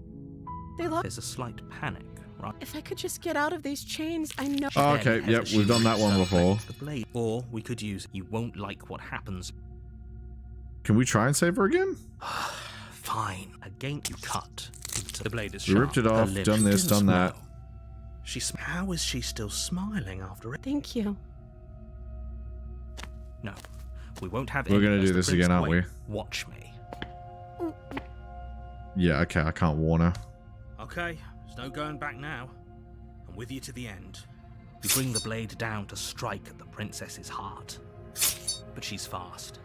They locked... There's a slight panic, right? If I could just get out of these chains, I know... Oh, okay, Then yep, as we've done that one she before. the blade. Or we could use you won't like what happens. Can we try and save her again? Fine. Again, you cut. The blade is We sharp. ripped it Her off, lips done this, didn't done that. smile. How is she still smiling after it? Thank you. No, we won't have. We're any gonna as do the this prince- again, aren't Wait, Watch me. Yeah, okay, I can't warn her. Okay, there's no going back now. I'm with you to the end. You bring the blade down to strike at the princess's heart. But she's fast.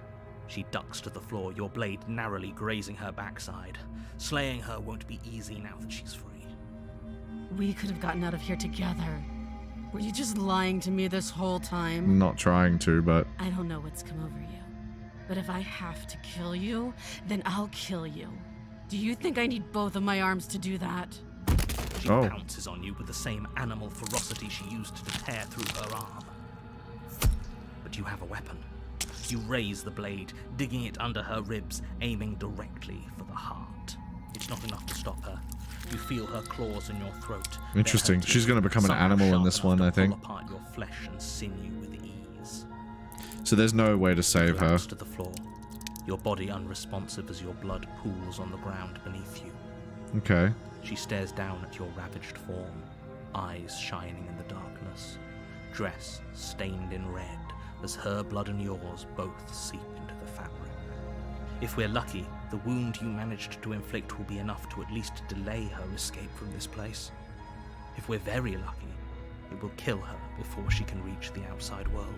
She ducks to the floor, your blade narrowly grazing her backside. Slaying her won't be easy now that she's free. We could have gotten out of here together. Were you just lying to me this whole time? Not trying to, but I don't know what's come over you. But if I have to kill you, then I'll kill you. Do you think I need both of my arms to do that? She Oh. pounces on you with the same animal ferocity she used to tear through her arm. But you have a weapon. You raise the blade, digging it under her ribs, aiming directly for the heart. It's not enough to stop her. You feel her claws in your throat. They're interesting. hurting She's you, gonna become an somehow animal in sharp this enough one, to I think. pull apart your flesh and sinew with ease. so there's no way to save her. Collapse to the floor, your body unresponsive as your blood pools on the ground beneath you. Okay. She stares down at your ravaged form, eyes shining in the darkness, dress stained in red as her blood and yours both seep into the fabric. If we're lucky, the wound you managed to inflict will be enough to at least delay her escape from this place. If we're very lucky, it will kill her before she can reach the outside world.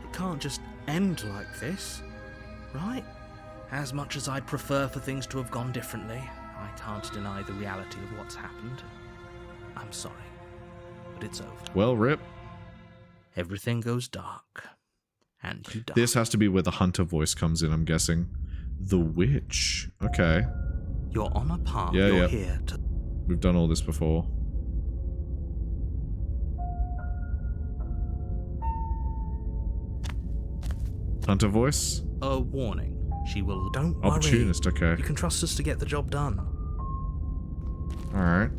It can't just end like this, right? As much as I'd prefer for things to have gone differently, I can't deny the reality of what's happened. I'm sorry, but it's over. Well, rip. Everything goes dark, and you die. This has to be where the hunter voice comes in, I'm guessing. The witch. Okay. You're on a path. Yeah, You're yeah. here to... We've done all this before. Hunter voice? A warning. She will... Don't worry. Opportunist, okay. You can trust us to get the job done. Alright.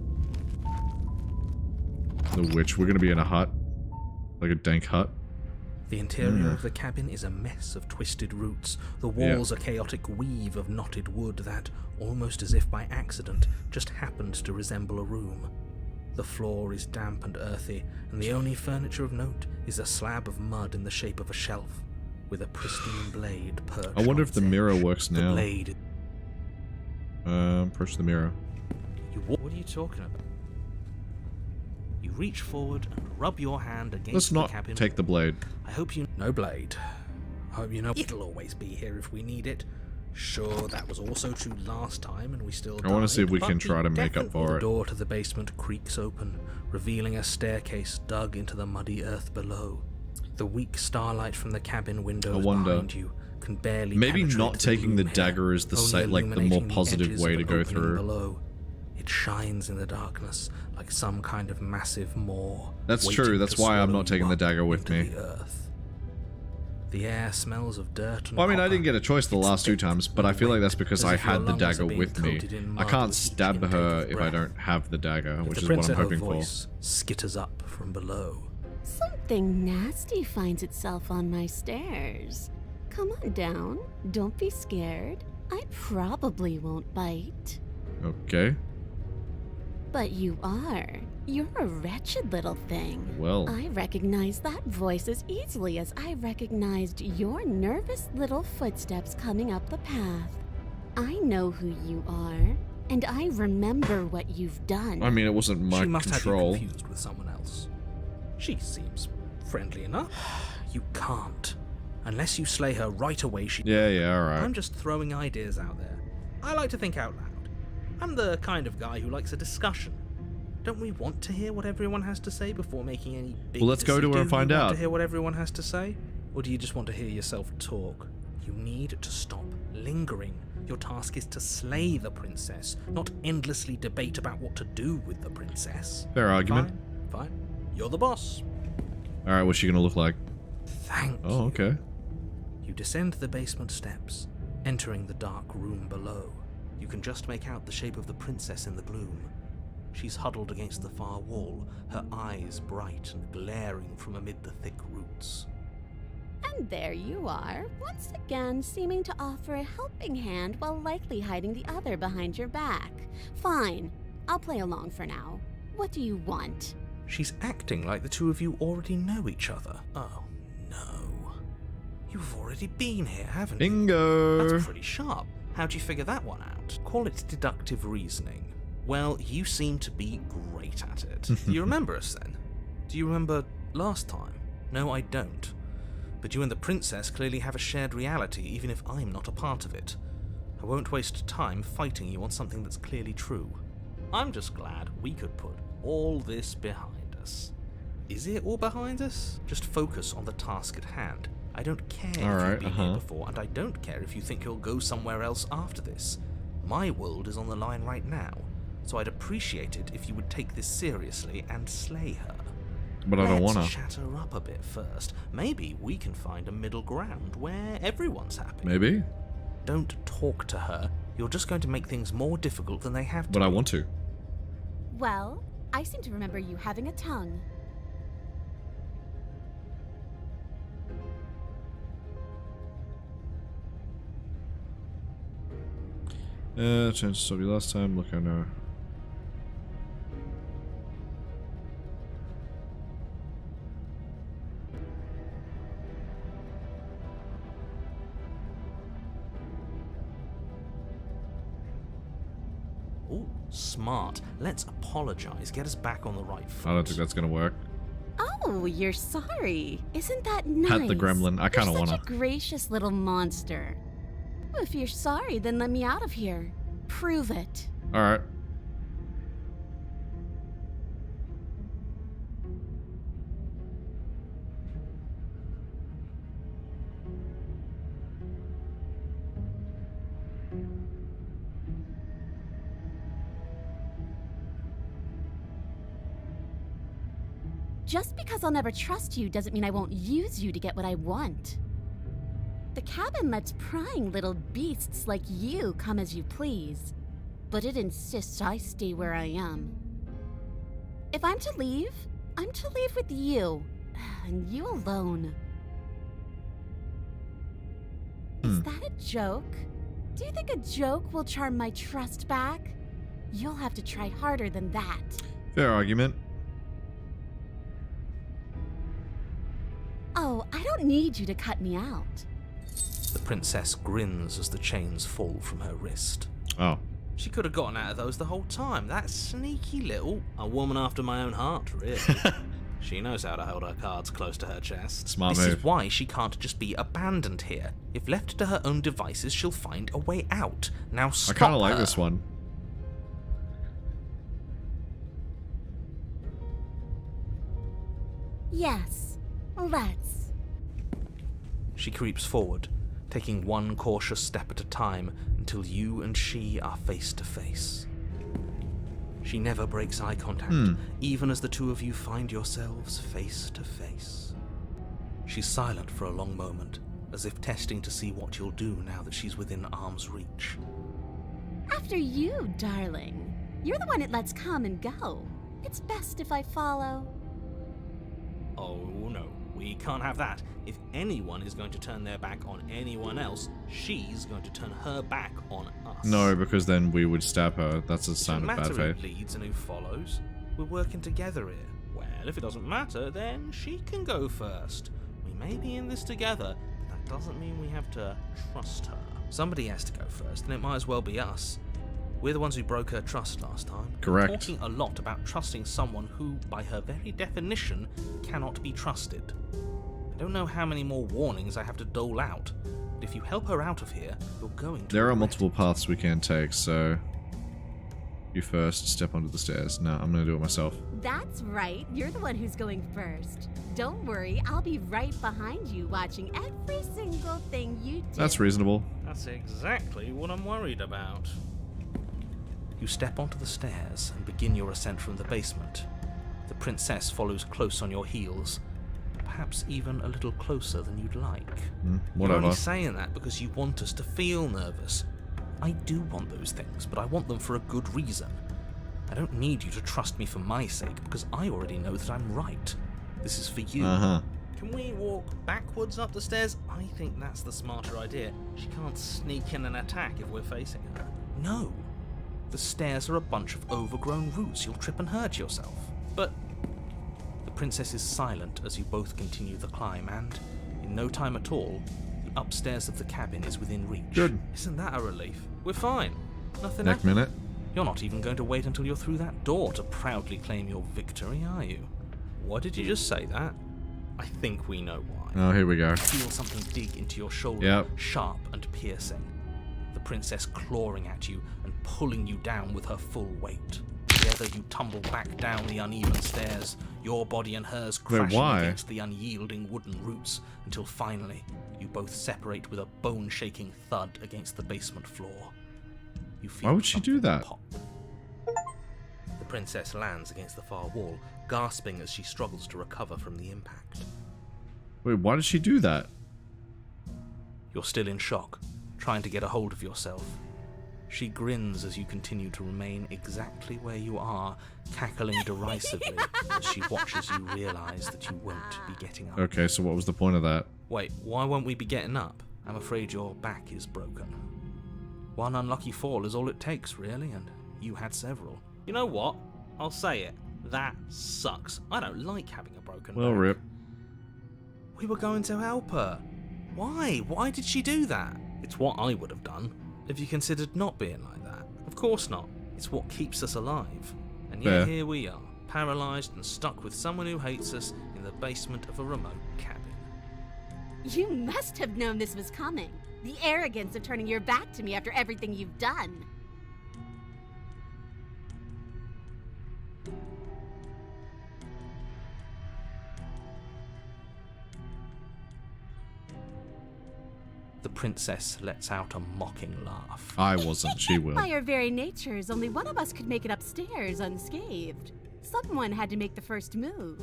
The witch. We're gonna be in a hut. Like a dank hut. The interior of the cabin is a mess of twisted roots. The walls a chaotic weave of knotted wood that, almost as if by accident, just happened to resemble a room. The floor is damp and earthy, and the only furniture of note is a slab of mud in the shape of a shelf, with a pristine blade perched I wonder on if the its mirror edge. works The now. blade... Approach the mirror. What are you talking about? You reach forward and rub your hand against Let's the not cabin. take the blade. I hope you... No blade. I hope you know it'll always be here if we need it. Sure, that was also true last time, and we still I wanna see if we died, can but try to be make up definite. for The it. door to the basement creaks open, revealing a staircase dug into the muddy earth below. The weak starlight from the cabin windows wonder- behind you can barely Maybe penetrate not taking the room here, dagger is the only like the more illuminating positive edges way of to an go opening through. Below. It shines in the darkness like some kind of massive maw. That's waiting true, that's to why I'm swallow not taking you the up dagger with into me. the earth. The air smells of dirt and Well, I mean, I copper. didn't get a choice the It's last two thick times, but I and feel like wet, that's because as I if your had the lungs are dagger being with me. coated in I mud can't with each stab intake her of if I breath. don't have the dagger, which The is what prince I'm of her hoping for. voice skitters up from below. Something nasty finds itself on my stairs. Come on down. Don't be scared. I probably won't bite. Okay. But you are. You're a wretched little thing. Well, I recognize that voice as easily as I recognized your nervous little footsteps coming up the path. I know who you are, and I remember what you've done. I mean, it wasn't my She must control. have you confused with someone else. She seems friendly enough. You can't. Unless you slay her right away, she... Yeah, alright. I'm just throwing ideas out there. I like to think out loud. I'm the kind of guy who likes a discussion. Don't we want to hear what everyone has to say before making any big Well, let's go to her and find Do you want out. to hear what everyone has to say? Or do you just want to hear yourself talk? You need to stop lingering. Your task is to slay the princess, not endlessly debate about what to do with the princess. Fair argument. Fine. You're the boss. Alright, what's she gonna look like? Thank you. Oh, okay. You descend the basement steps, entering the dark room below. You can just make out the shape of the princess in the gloom. She's huddled against the far wall, her eyes bright and glaring from amid the thick roots. And there you are, once again seeming to offer a helping hand while likely hiding the other behind your back. Fine, I'll play along for now. What do you want? She's acting like the two of you already know each other. Oh, no. You've already been here, haven't you? Bingo! That's pretty sharp. How'd you figure that one out? Call it deductive reasoning. Well, you seem to be great at it. Do you remember us then? Do you remember last time? No, I don't. But you and the princess clearly have a shared reality, even if I'm not a part of it. I won't waste time fighting you on something that's clearly true. I'm just glad we could put all this behind us. Is it all behind us? Just focus on the task at hand. I don't care if you've been here before, and I don't care if you think you'll go somewhere else after this. My world is on the line right now, so I'd appreciate it if you would take this seriously and slay her. But I don't Let's wanna. chat her up a bit first. Maybe we can find a middle ground where everyone's happy. Maybe. Don't talk to her. You're just going to make things more difficult than they have to But I be. want to. Well, I seem to remember you having a tongue. Chance to you last time. Look, I know. Ooh, smart. Let's apologize. Get us back on the right foot. I don't think that's gonna work. Oh, you're sorry. Isn't that nice? Pet the gremlin. I kinda You're wanna. such a gracious little monster. Well, if you're sorry, then let me out of here. Prove it. Alright. Just because I'll never trust you doesn't mean I won't use you to get what I want. The cabin lets prying little beasts like you come as you please, but it insists I stay where I am. If I'm to leave, I'm to leave with you, and you alone. Is that a joke? Do you think a joke will charm my trust back? You'll have to try harder than that. Fair argument. Oh, I don't need you to cut me out. The princess grins as the chains fall from her wrist. Oh. She could have gotten out of those the whole time. That sneaky little... A woman after my own heart, really. She knows how to hold her cards close to her chest. Smart This move. is why she can't just be abandoned here. If left to her own devices, she'll find a way out. Now I stop kinda like her. this one. Yes, let's. She creeps forward, taking one cautious step at a time until you and she are face to face. She never breaks eye contact, even as the two of you find yourselves face to face. She's silent for a long moment, as if testing to see what you'll do now that she's within arm's reach. After you, darling. You're the one it lets come and go. It's best if I follow. Oh no, we can't have that. If anyone is going to turn their back on anyone else, she's going to turn her back on us. No, because then we would stab her. That's a It sign doesn't of bad matter faith. who leads and who follows. We're working together here. Well, if it doesn't matter, then she can go first. We may be in this together, but that doesn't mean we have to trust her. Somebody has to go first, and it might as well be us. We're the ones who broke her trust last time. Correct. We're talking a lot about trusting someone who, by her very definition, cannot be trusted. I don't know how many more warnings I have to dole out, but if you help her out of here, you're going to There are regret multiple it. paths we can take, so... You first. Step onto the stairs. No, I'm gonna do it myself. That's right. You're the one who's going first. Don't worry, I'll be right behind you watching every single thing you do. That's reasonable. That's exactly what I'm worried about. You step onto the stairs and begin your ascent from the basement. The princess follows close on your heels, perhaps even a little closer than you'd like. Whatever. You're only saying that because you want us to feel nervous. I do want those things, but I want them for a good reason. I don't need you to trust me for my sake, because I already know that I'm right. This is for you. Can we walk backwards up the stairs? I think that's the smarter idea. She can't sneak in and attack if we're facing her. No. The stairs are a bunch of overgrown roots. You'll trip and hurt yourself. But the princess is silent as you both continue the climb, and in no time at all, the upstairs of the cabin is within reach. Good. Isn't that a relief? We're fine. Nothing Next happened. minute. You're not even going to wait until you're through that door to proudly claim your victory, are you? Why did you just say that? I think we know why. Oh, here we go. Feel something dig into your shoulder, Yep. sharp and piercing. The princess clawing at you and pulling you down with her full weight. Together you tumble back down the uneven stairs, your body and hers crashing why? against the unyielding wooden roots, until finally you both separate with a bone-shaking thud against the basement floor. You feel Why would she do something that? pop. The princess lands against the far wall, gasping as she struggles to recover from the impact. Wait, why did she do that? You're still in shock, trying to get a hold of yourself. She grins as you continue to remain exactly where you are, cackling derisively as she watches you realise that you won't be getting up. Okay, so what was the point of that? Wait, why won't we be getting up? I'm afraid your back is broken. One unlucky fall is all it takes, really, and you had several. You know what? I'll say it. That sucks. I don't like having a broken Well, back. rip. We were going to help her. Why? Why did she do that? It's what I would have done if you considered not being like that. Of course not. It's what keeps us alive. And yet Fair. here we are, paralysed and stuck with someone who hates us in the basement of a remote cabin. You must have known this was coming. The arrogance of turning your back to me after everything you've done. The princess lets out a mocking laugh. I wasn't. She will. By our very natures, only one of us could make it upstairs unscathed. Someone had to make the first move.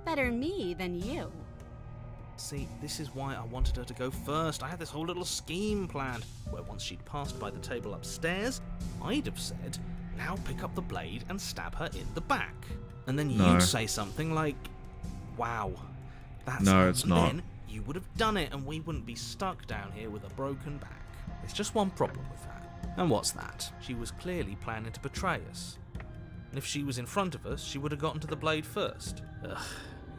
Better me than you. See, this is why I wanted her to go first. I had this whole little scheme planned, where once she'd passed by the table upstairs, I'd have said, now pick up the blade and stab her in the back. And then No. you'd say something like, wow, that's No, it." it's And not. then you would have done it and we wouldn't be stuck down here with a broken back. There's just one problem with that. And what's that? She was clearly planning to betray us. And if she was in front of us, she would have gotten to the blade first. Ugh,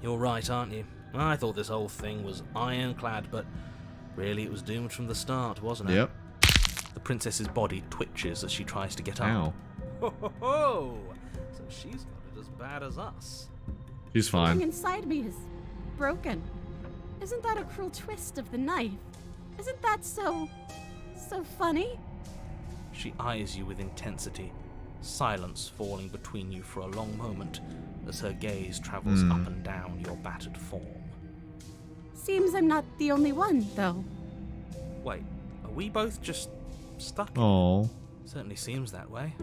you're right, aren't you? I thought this whole thing was ironclad, but really it was doomed from the start, wasn't it? Yep. The princess's body twitches as she tries to get Ow. up. Ho ho ho! So she's got it as bad as us. She's Something fine. inside me is broken. Isn't that a cruel twist of the knife? Isn't that so funny? She eyes you with intensity, silence falling between you for a long moment as her gaze travels up and down your battered form. Seems I'm not the only one, though. Wait, are we both just stuck? Oh. Certainly seems that way.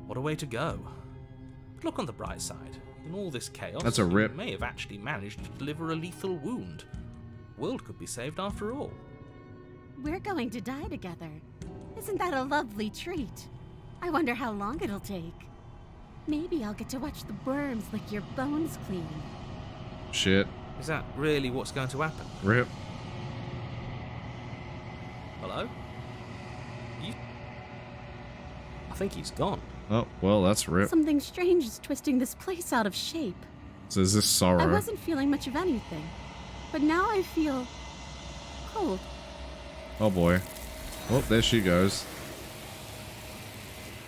What a way to go. But look on the bright side. In all this chaos, That's a rip. you may have actually managed to deliver a lethal wound. World could be saved after all. We're going to die together. Isn't that a lovely treat? I wonder how long it'll take. Maybe I'll get to watch the worms lick your bones clean. Shit. Is that really what's going to happen? Rip. Hello? I think he's gone. Oh, well, that's rip. Something strange is twisting this place out of shape. So is this I sorrow? wasn't feeling much of anything, but now I feel cold. Oh boy. Oh, there she goes.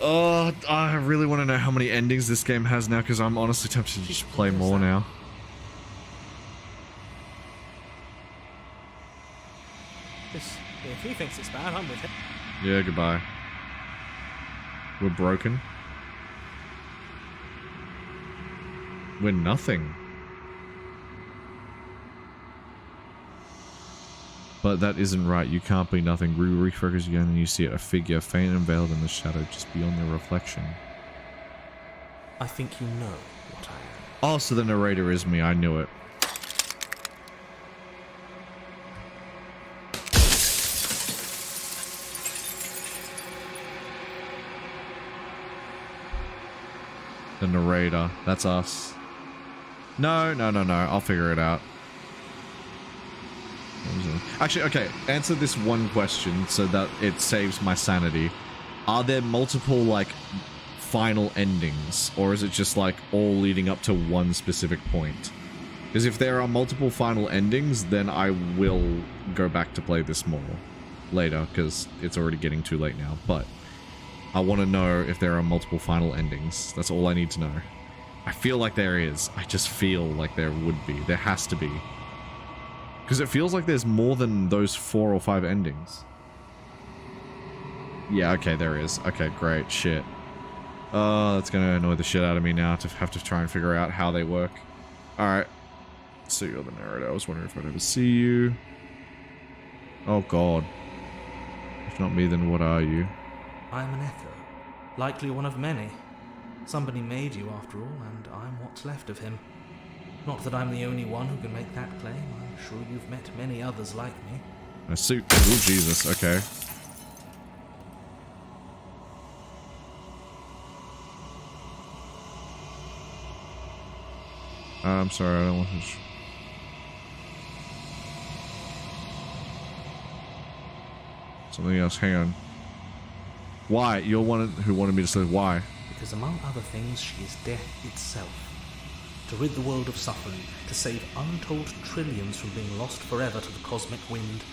Oh, I really want to know how many endings this game has now, because I'm honestly tempted to just play more now. If he thinks it's bad, I'm with him. Yeah, goodbye. We're broken. We're nothing. But that isn't right. You can't be nothing. Refocus again and you see a figure faint and veiled in the shadow just beyond the reflection. I think you know what I am. Oh, so the narrator is me. I knew it. The narrator. That's us. No. I'll figure it out. Actually, okay. Answer this one question so that it saves my sanity. Are there multiple, like, final endings? Or is it just, like, all leading up to one specific point? Because if there are multiple final endings, then I will go back to play this more later, because it's already getting too late now. But I want to know if there are multiple final endings. That's all I need to know. I feel like there is. I just feel like there would be. There has to be. Because it feels like there's more than those 4 or 5 endings. Yeah, okay, there is. Okay, great. Shit. Oh, that's gonna annoy the shit out of me now to have to try and figure out how they work. Alright. So you're the narrator. I was wondering if I'd ever see you. Oh god. If not me, then what are you? I am an echo. Likely one of many. Somebody made you after all, and I'm what's left of him. Not that I'm the only one who can make that claim. I'm sure you've met many others like me. A suit. Oh, Jesus. Okay. I'm sorry, I don't want to... Something else, hang on. Why? You're one who wanted me to say why? Because among other things, she is death itself. To rid the world of suffering, to save untold trillions from being lost forever to the cosmic wind,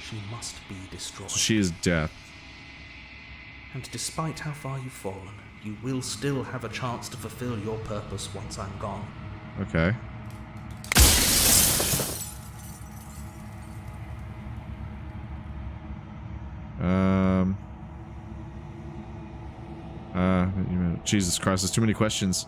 she must be destroyed. So she is death. And despite how far you've fallen, you will still have a chance to fulfill your purpose once I'm gone. Okay. Jesus Christ, there's too many questions.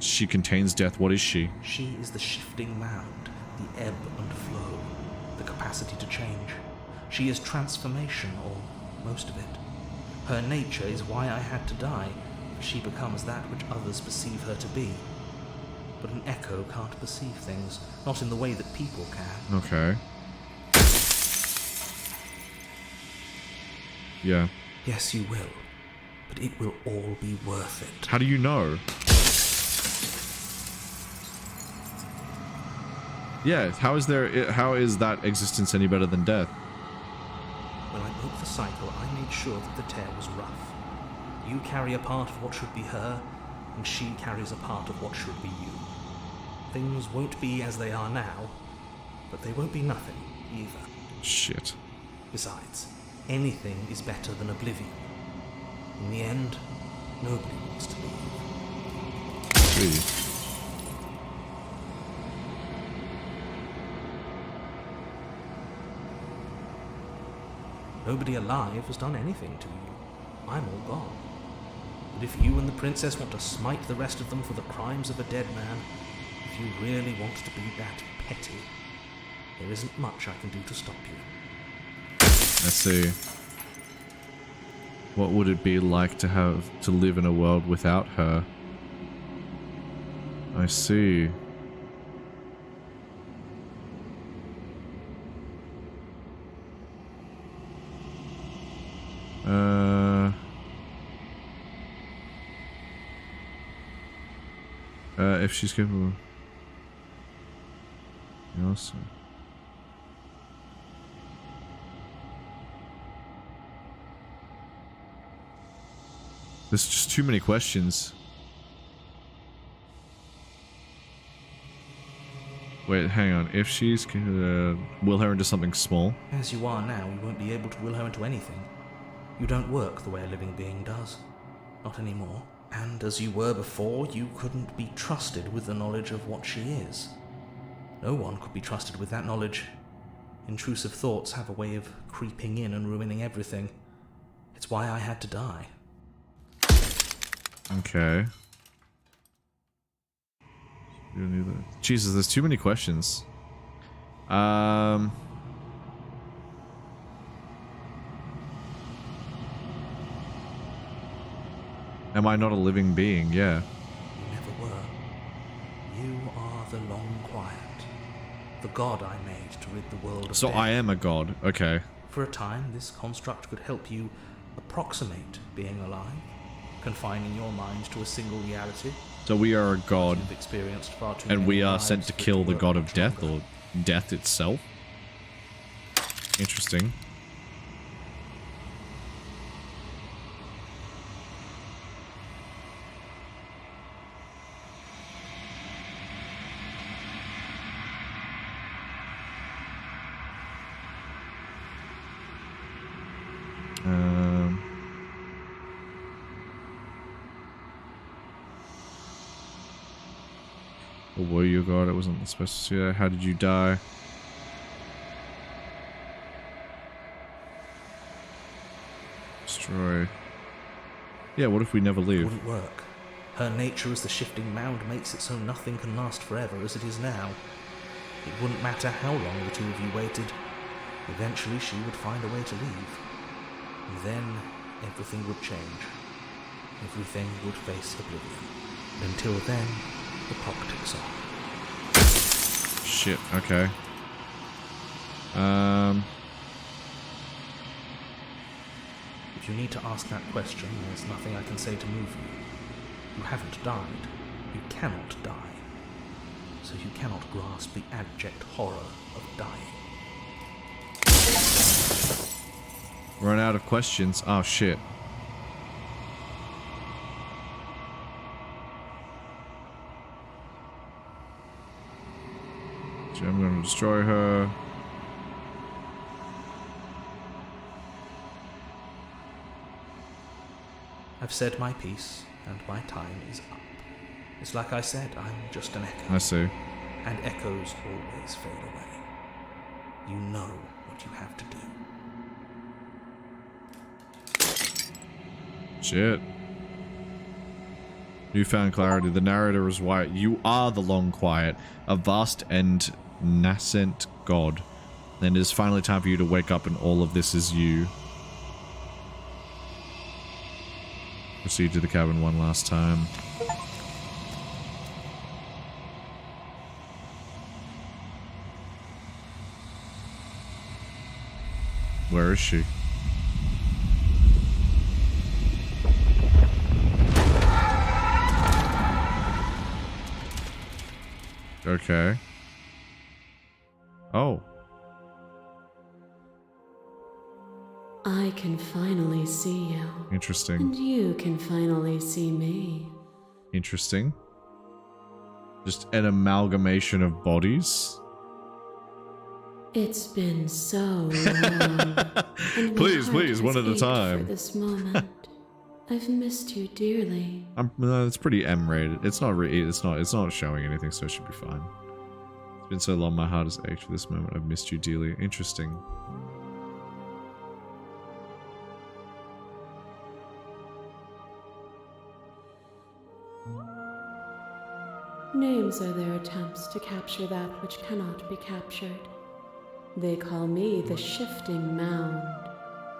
She contains death. What is she? She is the shifting mound, the ebb and flow, the capacity to change. She is transformation, or most of it. Her nature is why I had to die, for she becomes that which others perceive her to be. But an echo can't perceive things, not in the way that people can. Okay. Yeah. Yes, you will. But it will all be worth it. How do you know? Yeah, how is that existence any better than death? When I broke the cycle, I made sure that the tear was rough. You carry a part of what should be her, and she carries a part of what should be you. Things won't be as they are now, but they won't be nothing either. Shit. Besides, anything is better than oblivion. In the end, nobody wants to leave. Gee. Nobody alive has done anything to you. I'm all gone. But if you and the princess want to smite the rest of them for the crimes of a dead man, if you really want to be that petty, there isn't much I can do to stop you. I see. What would it be like to live in a world without her? I see. If she's capable. Yes. There's just too many questions. Wait, hang on. If she's will her into something small? As you are now, you won't be able to will her into anything. You don't work the way a living being does. Not anymore. And as you were before, you couldn't be trusted with the knowledge of what she is. No one could be trusted with that knowledge. Intrusive thoughts have a way of creeping in and ruining everything. It's why I had to die. Okay. Jesus, there's too many questions. Am I not a living being? Yeah. You never were. You are the Long Quiet. The god I made to rid the world of So death. I am a god. Okay. For a time, this construct could help you approximate being alive, confining your mind to a single reality. So we are a god, You've experienced far too and many we are lives sent to for it kill the work god of much death, longer. or death itself. Interesting. Or were you a god? I wasn't supposed to see that. How did you die? Destroy. Yeah, what if we never It leave? wouldn't work. Her nature as the shifting mound makes it so nothing can last forever as it is now. It wouldn't matter how long the two of you waited. Eventually she would find a way to leave. And then everything would change. Everything would face oblivion. And until then, the clock ticks on. Shit, okay. If you need to ask that question, there's nothing I can say to move you. You haven't died. You cannot die. So you cannot grasp the abject horror of dying. Run out of questions. Oh, shit. So I'm gonna destroy her. I've said my piece, and my time is up. It's like I said, I'm just an echo. I see. And echoes always fade away. You know what you have to do. Shit. Newfound clarity. The narrator is white. You are the Long Quiet, a vast and nascent god. Then it is finally time for you to wake up, and all of this is you. Proceed to the cabin one last time. Where is she? Okay. Oh. I can finally see you. Interesting. And you can finally see me. Interesting. Just an amalgamation of bodies? It's been so long. And my Please, heart please, one has at a ached time. For this moment. I've missed you dearly. No, it's pretty M-rated. It's not showing anything, so it should be fine. It's been so long, my heart has ached for this moment. I've missed you dearly. Interesting. Names are their attempts to capture that which cannot be captured. They call me the shifting mound,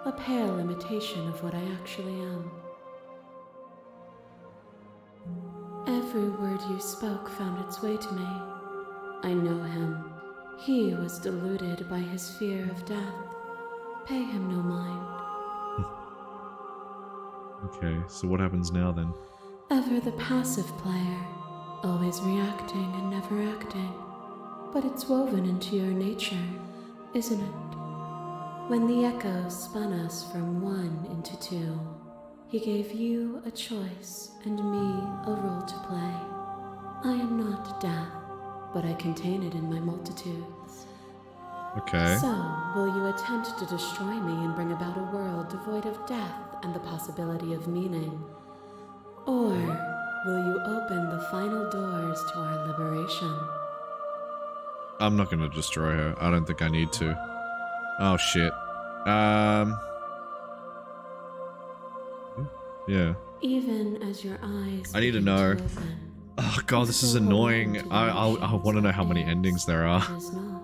a pale imitation of what I actually am. Every word you spoke found its way to me. I know him. He was deluded by his fear of death. Pay him no mind. Okay, so what happens now then? Ever the passive player, always reacting and never acting. But it's woven into your nature, isn't it? When the echo spun us from one into two, he gave you a choice and me a role to play. I am not death, but I contain it in my multitudes. Okay. So, will you attempt to destroy me and bring about a world devoid of death and the possibility of meaning? restoration. I'm not gonna destroy her. I don't think I need to. Oh shit. Yeah. Even as your eyes I need to begin know. open, Oh god, this is still hold on annoying. to the I notions want to know of how many end endings there are. that is not,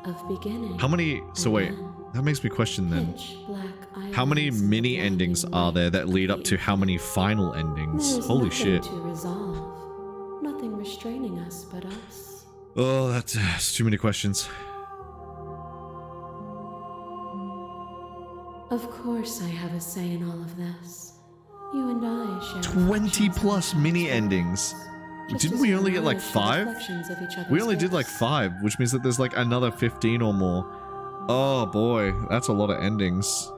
of beginning. How many? So and wait, end. that makes me question then. Pitch black How many islands in the mini endings blinding are there light that of lead the up to how many final endings? There is Holy nothing shit. to resolve, nothing restraining us but us. Oh, that's too many questions. Of course I have a say in all of this. You and I share 20 reflections plus of each mini other's endings. past, just Didn't as we you only and get I like share 5? reflections of each We other's only did like gifts. 5, which means that there's like another 15 or more. Oh boy, that's a lot of endings.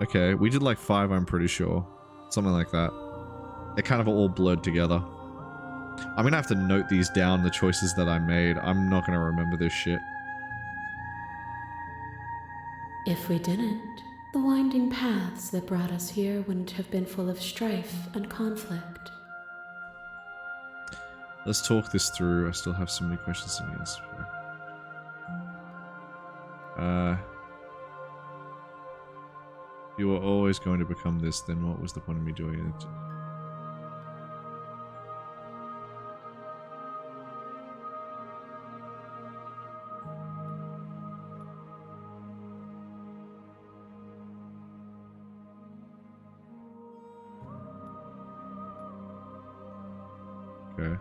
Okay, we did like 5, I'm pretty sure. Something like that. They kind of all blurred together. I'm gonna have to note these down, the choices that I made. I'm not gonna remember this shit. If we didn't, the winding paths that brought us here wouldn't have been full of strife and conflict. Let's talk this through. I still have so many questions to answer. You were always going to become this, then what was the point of me doing it? Okay.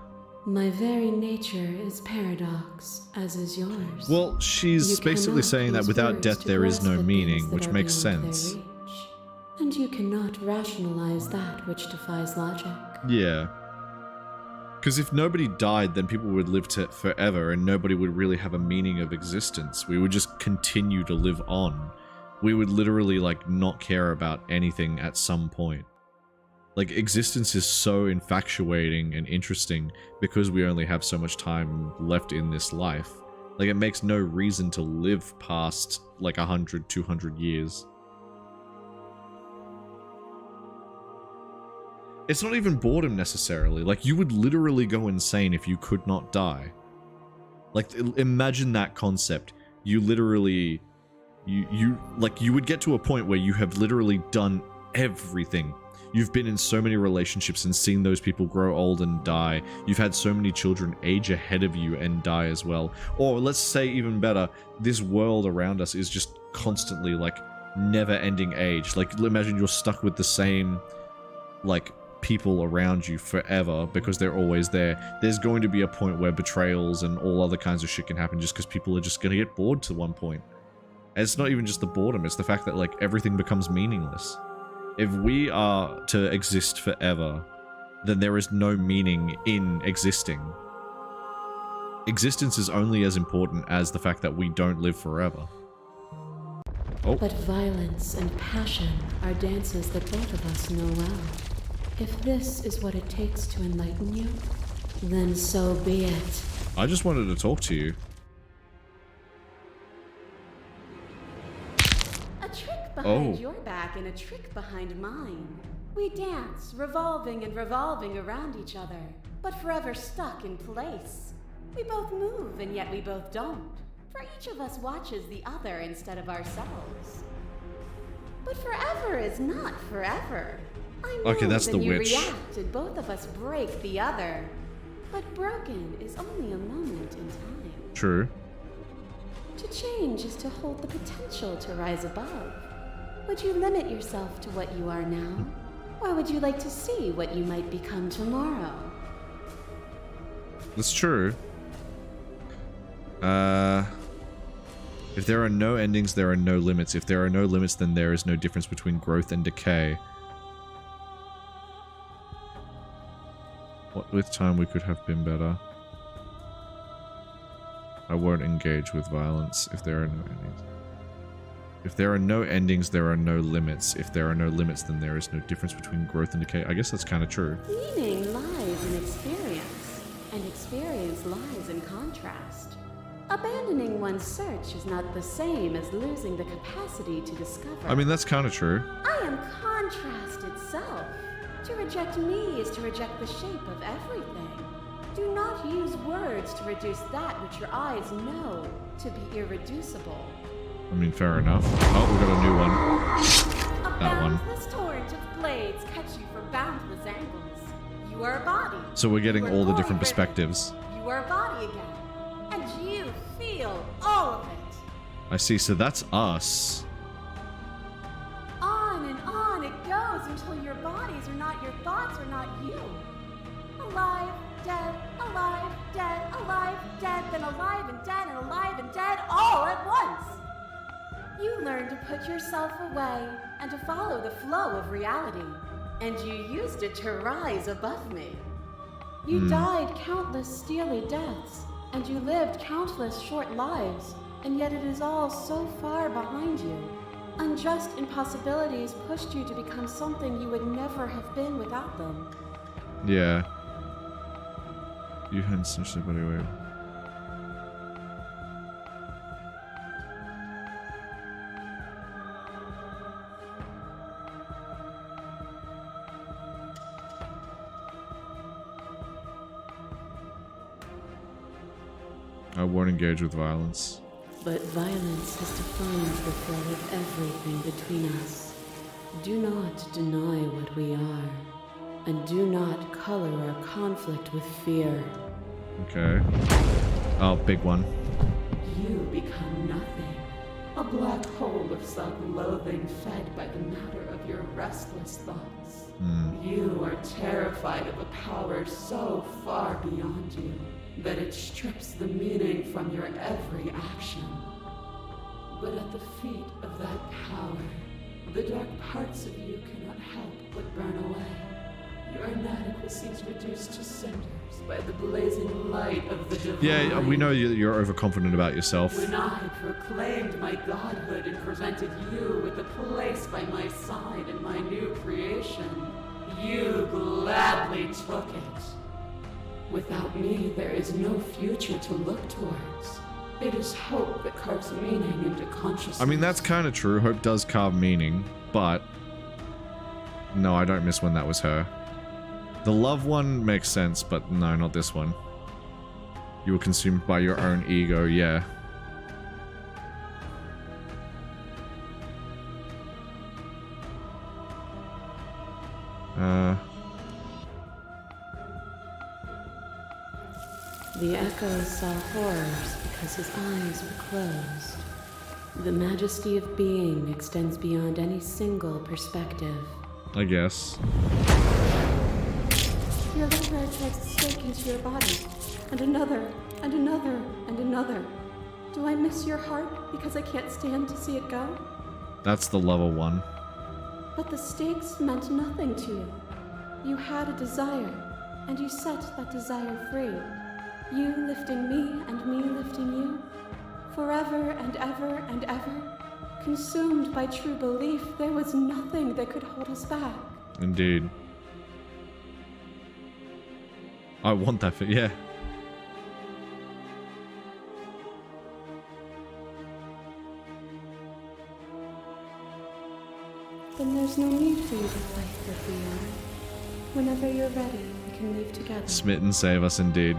My very nature is paradox, as is yours. Well, she's You basically cannot saying that use without words death to there is grasp no at things meaning, that which are makes beyond their sense. reach. And you cannot rationalize that which defies logic. Yeah. Because if nobody died, then people would live to forever and nobody would really have a meaning of existence. We would just continue to live on. We would literally, like, not care about anything at some point. Like, existence is so infatuating and interesting because we only have so much time left in this life. Like, it makes no reason to live past, like, 100, 200 years. It's not even boredom necessarily. Like, you would literally go insane if you could not die. Like, imagine that concept. You literally... You would get to a point where you have literally done everything. You've been in so many relationships and seen those people grow old and die. You've had so many children age ahead of you and die as well. Or let's say even better, this world around us is just constantly, like, never-ending age. Like, imagine you're stuck with the same, like, people around you forever because they're always there. There's going to be a point where betrayals and all other kinds of shit can happen just because people are just going to get bored to one point. And it's not even just the boredom, it's the fact that, like, everything becomes meaningless. If we are to exist forever, then there is no meaning in existing. Existence is only as important as the fact that we don't live forever. Oh. But violence and passion are dances that both of us know well. If this is what it takes to enlighten you, then so be it. I just wanted to talk to you. A trick behind Oh. your back and a trick behind mine. We dance, revolving and revolving around each other, but forever stuck in place. We both move, and yet we both don't. For each of us watches the other instead of ourselves. But forever is not forever. I move Okay, that's and the you witch. react, and both of us break the other. But broken is only a moment in time. True. To change is to hold the potential to rise above. Would you limit yourself to what you are now? Or would you like to see what you might become tomorrow? That's true. If there are no endings, there are no limits. If there are no limits, then there is no difference between growth and decay. What with time we could have been better. I won't engage with violence if there are no endings. If there are no endings, there are no limits. If there are no limits, then there is no difference between growth and decay. I guess that's kind of true. Meaning lies in experience, and experience lies in contrast. Abandoning one's search is not the same as losing the capacity to discover. I mean, that's kind of true. I am contrast itself. To reject me is to reject the shape of everything. Do not use words to reduce that which your eyes know to be irreducible. I mean, fair enough. Oh, we got a new one. A That one. boundless torrent of blades cuts you from boundless angles. You are a body. So we're getting You are all the fully different risen. perspectives. You are a body again. And you feel all of it. I see, so that's us. On and on it goes until your bodies are not your thoughts, are not you. Alive, dead, alive, dead, then alive and dead, and alive and dead, all at once. You learn to put yourself away and to follow the flow of reality. And you used it to rise above me. You died countless steely deaths, and you lived countless short lives, and yet it is all so far behind you. Unjust impossibilities pushed you to become something you would never have been without them. Yeah. You hadn't snitched anybody away. I won't engage with violence. But violence has defined the flow of everything between us. Do not deny what we are, and do not color our conflict with fear. Okay. Oh, big one. You become nothing. A black hole of self-loathing fed by the matter of your restless thoughts. You are terrified of a power so far beyond you that it strips the meaning from your every action. But at the feet of that power, the dark parts of you cannot help but burn away. Your inadequacy is reduced to cinders by the blazing light of the divine. Yeah, we know you're overconfident about yourself. When I proclaimed my godhood and presented you with a place by my side in my new creation, you gladly took it. Without me, there is no future to look towards. It is hope that carves meaning into consciousness. I mean, that's kind of true. Hope does carve meaning, but... No, I don't miss when that was her. The love one makes sense, but no, not this one. You were consumed by your own ego, yeah. The echo saw horrors because his eyes were closed. The majesty of being extends beyond any single perspective. I guess. Your liver drives a stake into your body, and another, and another, and another. Do I miss your heart because I can't stand to see it go? That's the level one. But the stakes meant nothing to you. You had a desire, and you set that desire free. You lifting me and me lifting you. Forever and ever and ever. Consumed by true belief, there was nothing that could hold us back. Indeed. I want that for, yeah. Then there's no need for you to fight for who you are. Whenever you're ready, we can leave together. Smitten, save us indeed.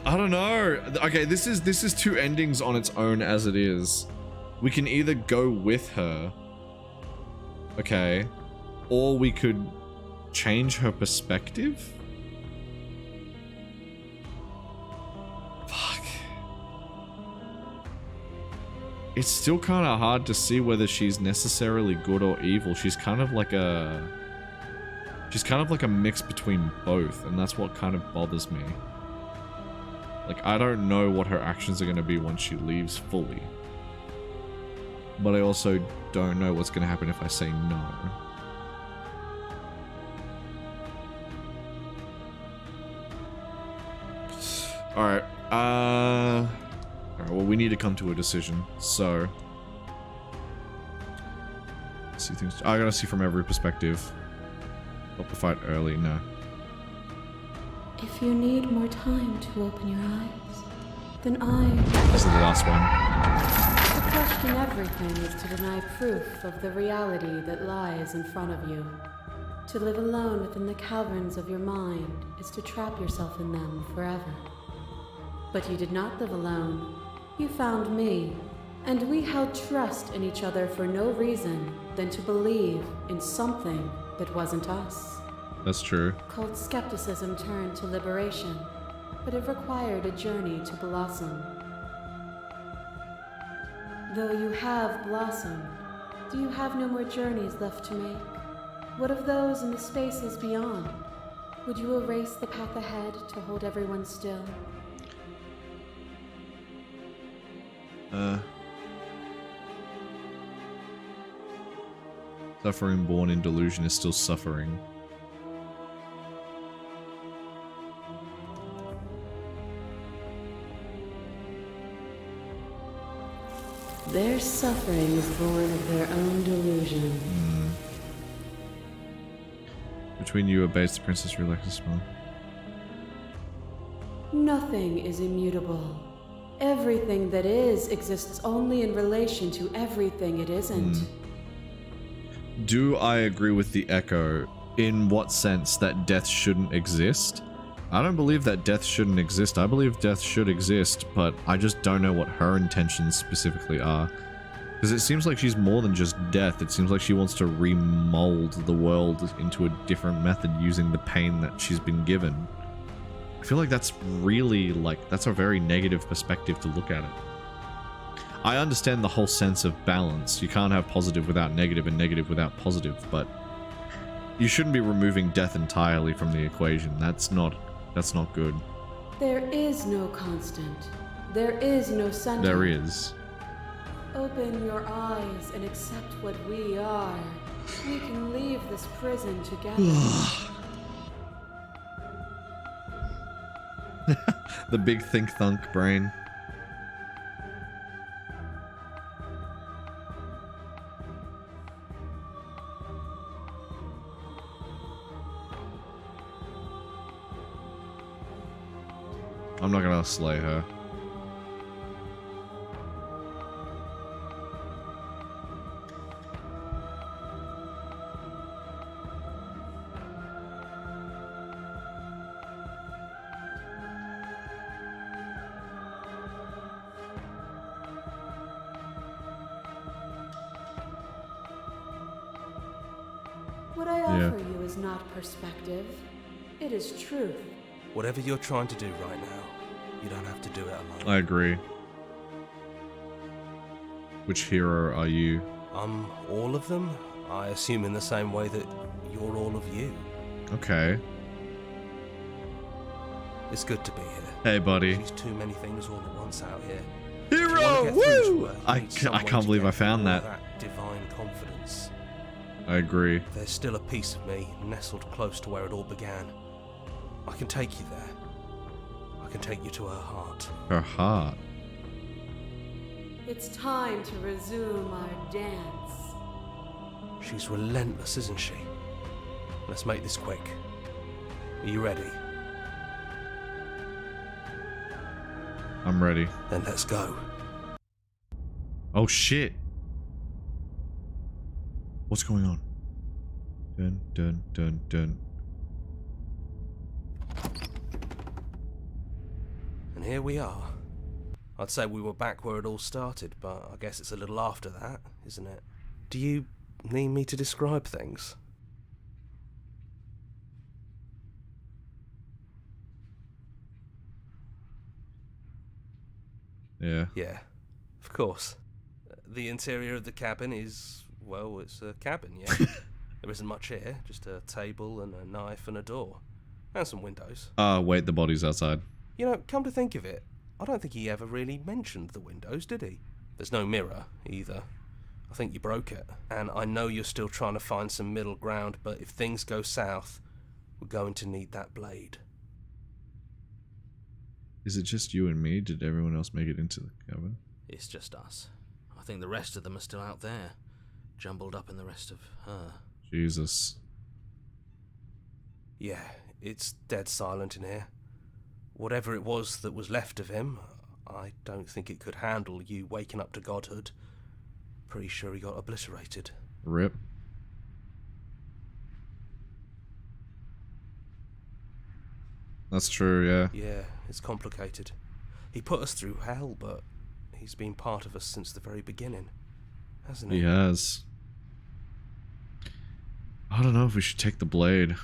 I don't know. Okay, this is two endings on its own as it is. We can either go with her, okay, or we could change her perspective. Fuck. It's still kind of hard to see whether she's necessarily good or evil. She's kind of like a mix between both, and that's what kind of bothers me. Like, I don't know what her actions are going to be once she leaves fully. But I also don't know what's going to happen if I say no. Alright, alright, well, we need to come to a decision, so... See things... I gotta see from every perspective. Stop the fight early, no. If you need more time to open your eyes, then I... This is the last one. question everything is to deny proof of the reality that lies in front of you. To live alone within the caverns of your mind is to trap yourself in them forever. But you did not live alone. You found me, and we held trust in each other for no reason than to believe in something that wasn't us. That's true. Cold skepticism turned to liberation, but it required a journey to blossom. Though you have blossomed, do you have no more journeys left to make? What of those in the spaces beyond? Would you erase the path ahead to hold everyone still? Suffering born in delusion is still suffering. Their suffering is born of their own delusion. Between you obeys the princess Relaxus smile. Nothing is immutable. Everything that is exists only in relation to everything it isn't. Do I agree with the Echo? In what sense that death shouldn't exist? I don't believe that death shouldn't exist. I believe death should exist, but I just don't know what her intentions specifically are. Because it seems like she's more than just death. It seems like she wants to remold the world into a different method using the pain that she's been given. I feel like that's really, that's a very negative perspective to look at it. I understand the whole sense of balance. You can't have positive without negative and negative without positive, but you shouldn't be removing death entirely from the equation. That's not good. There is no constant. There is no center. There is. Open your eyes and accept what we are. We can leave this prison together. The big think thunk brain. I'm not gonna slay her. What I offer you is not perspective. It is truth. Whatever you're trying to do right now, you don't have to do it alone. I agree. Which hero are you? I'm all of them, I assume, in the same way that you're all of you. Okay. It's good to be here. Hey, buddy. There's too many things all at once out here. Hero! Woo! I can't believe I found that. Divine confidence. I agree. There's still a piece of me nestled close to where it all began. I can take you there. I can take you to her heart. Her heart. It's time to resume our dance. She's relentless, isn't she? Let's make this quick. Are you ready? I'm ready. Then let's go. Oh shit. What's going on? Dun dun dun dun. And here we are. I'd say we were back where it all started, but I guess it's a little after that, isn't it? Do you need me to describe things? Yeah. Yeah, of course. The interior of the cabin is, well, it's a cabin, yeah. There isn't much here, just a table and a knife and a door. And some windows. Wait, the body's outside. You know, come to think of it, I don't think he ever really mentioned the windows, did he? There's no mirror, either. I think you broke it. And I know you're still trying to find some middle ground, but if things go south, we're going to need that blade. Is it just you and me? Did everyone else make it into the cabin? It's just us. I think the rest of them are still out there, jumbled up in the rest of her. Jesus. Yeah, it's dead silent in here. Whatever it was that was left of him, I don't think it could handle you waking up to godhood. Pretty sure he got obliterated. Rip. That's true, yeah. Yeah, it's complicated. He put us through hell, but he's been part of us since the very beginning, hasn't he? He has. I don't know if we should take the blade.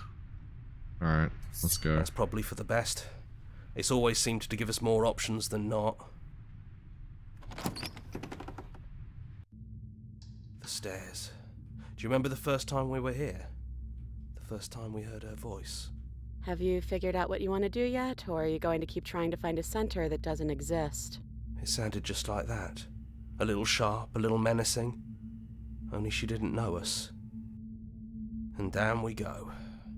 Alright, let's go. That's probably for the best. It's always seemed to give us more options than not. The stairs. Do you remember the first time we were here? The first time we heard her voice? Have you figured out what you want to do yet, or are you going to keep trying to find a center that doesn't exist? It sounded just like that. A little sharp, a little menacing. Only she didn't know us. And down we go.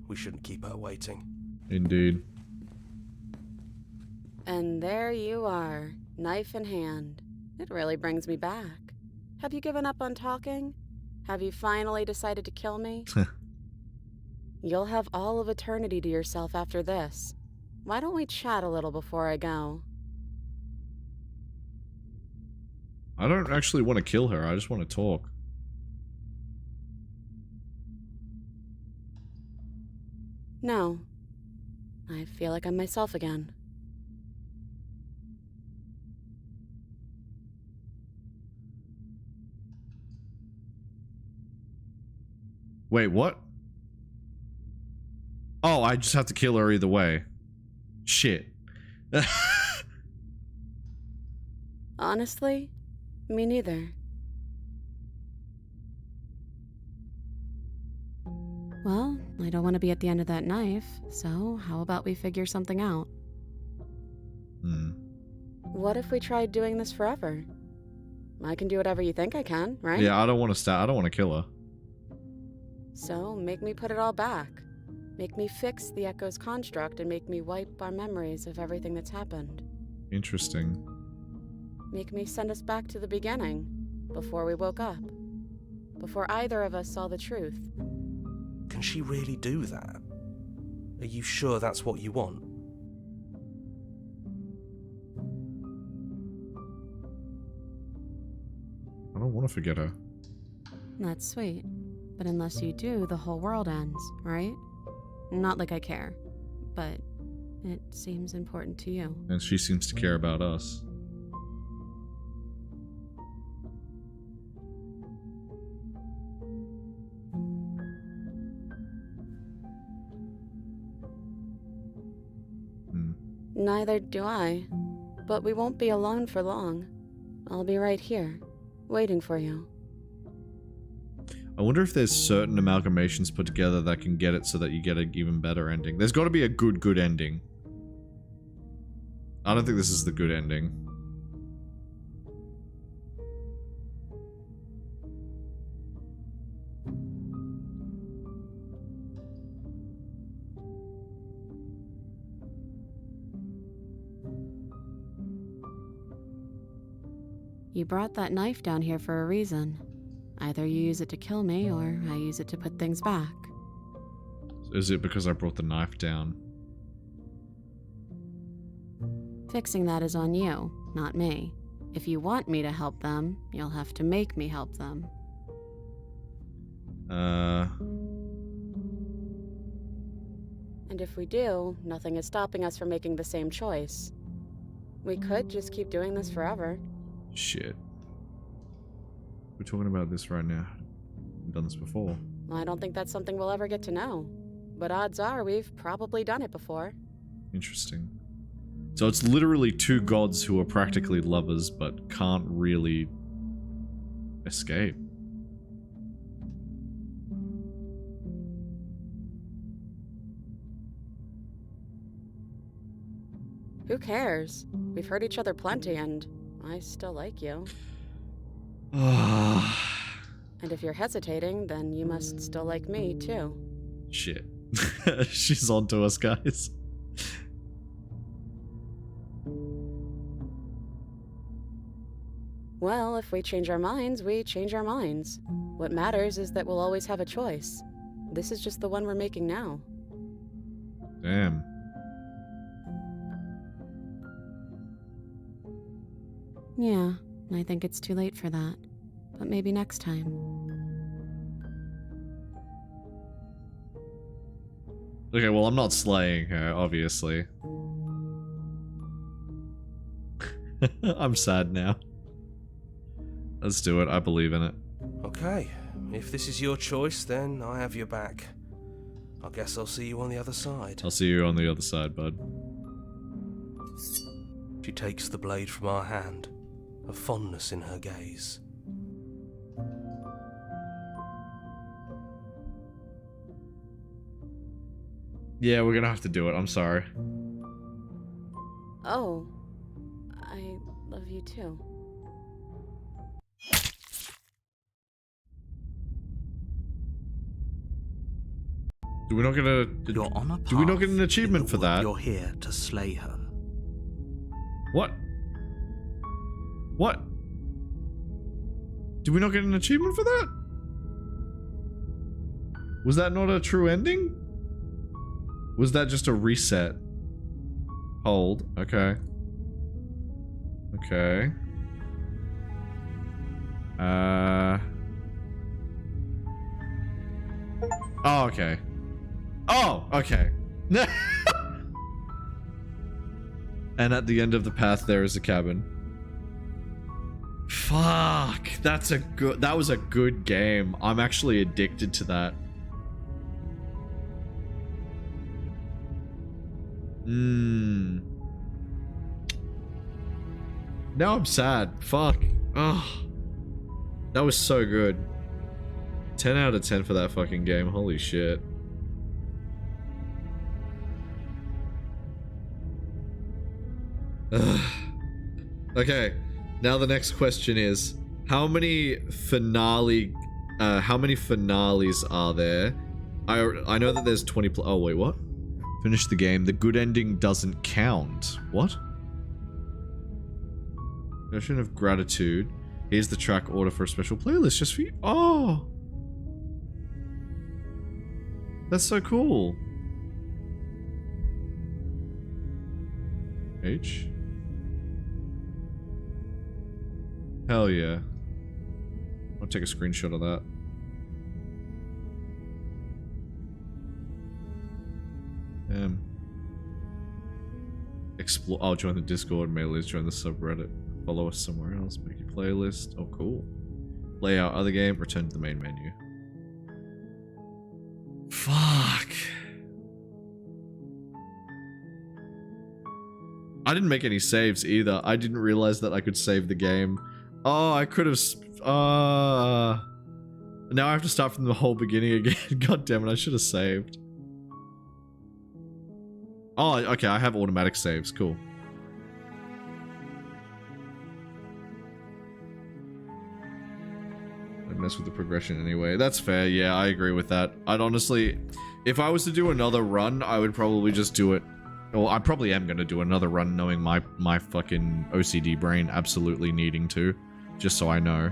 We shouldn't keep her waiting. Indeed. And there you are, knife in hand. It really brings me back. Have you given up on talking? Have you finally decided to kill me? You'll have all of eternity to yourself after this. Why don't we chat a little before I go? I don't actually want to kill her, I just want to talk. No. I feel like I'm myself again. Wait, what? Oh, I just have to kill her either way. Shit. Honestly, me neither. Well, I don't want to be at the end of that knife, so how about we figure something out? What if we tried doing this forever? I can do whatever you think I can, right? Yeah, I don't want to start. I don't want to kill her. So, make me put it all back. Make me fix the Echo's construct and make me wipe our memories of everything that's happened. Interesting. Make me send us back to the beginning, before we woke up. Before either of us saw the truth. Can she really do that? Are you sure that's what you want? I don't want to forget her. That's sweet. But unless you do, the whole world ends, right? Not like I care, but it seems important to you. And she seems to care about us. Neither do I. But we won't be alone for long. I'll be right here, waiting for you. I wonder if there's certain amalgamations put together that can get it so that you get an even better ending. There's got to be a good ending. I don't think this is the good ending. You brought that knife down here for a reason. Either you use it to kill me, or I use it to put things back. Is it because I brought the knife down? Fixing that is on you, not me. If you want me to help them, you'll have to make me help them. And if we do, nothing is stopping us from making the same choice. We could just keep doing this forever. Shit. We're talking about this right now. We've done this before. I don't think that's something we'll ever get to know. But odds are we've probably done it before. Interesting. So it's literally two gods who are practically lovers but can't really escape. Who cares? We've hurt each other plenty and I still like you. And if you're hesitating, then you must still like me, too. Shit. She's onto us, guys. Well, if we change our minds, we change our minds. What matters is that we'll always have a choice. This is just the one we're making now. Damn. Yeah, I think it's too late for that. But maybe next time. Okay, well, I'm not slaying her, obviously. I'm sad now. Let's do it. I believe in it. Okay, if this is your choice, then I have your back. I guess I'll see you on the other side. I'll see you on the other side, bud. She takes the blade from our hand, a fondness in her gaze. Yeah, we're gonna have to do it. I'm sorry. Oh, I love you too. Do we not get a? You're on a Do we not get path an achievement in the for wood. that? You're here to slay her. What? What? Do we not get an achievement for that? Was that not a true ending? Was that just a reset? Hold. Okay. Okay. Oh, okay. Oh, okay. And at the end of the path there is a cabin. Fuck. That was a good game. I'm actually addicted to that. Now I'm sad. Fuck. Oh. That was so good. 10 out of 10 for that fucking game. Holy shit. Okay. Now the next question is, how many finales are there? I know that there's 20 oh wait, what? Finish the game. The good ending doesn't count. What? Notion of gratitude. Here's the track order for a special playlist just for you. Oh! That's so cool. H? Hell yeah. I'll take a screenshot of that. Explore. I'll join the Discord. Melee's join the subreddit. Follow us somewhere else. Make your playlist. Oh, cool. Layout other game. Return to the main menu. Fuck. I didn't make any saves either. I didn't realize that I could save the game. Oh, I could have. Now I have to start from the whole beginning again. God damn it! I should have saved. Oh, okay. I have automatic saves. Cool. I mess with the progression anyway. That's fair. Yeah, I agree with that. I'd honestly, if I was to do another run, I would probably just do it. Well, I probably am going to do another run knowing my fucking OCD brain absolutely needing to. Just so I know.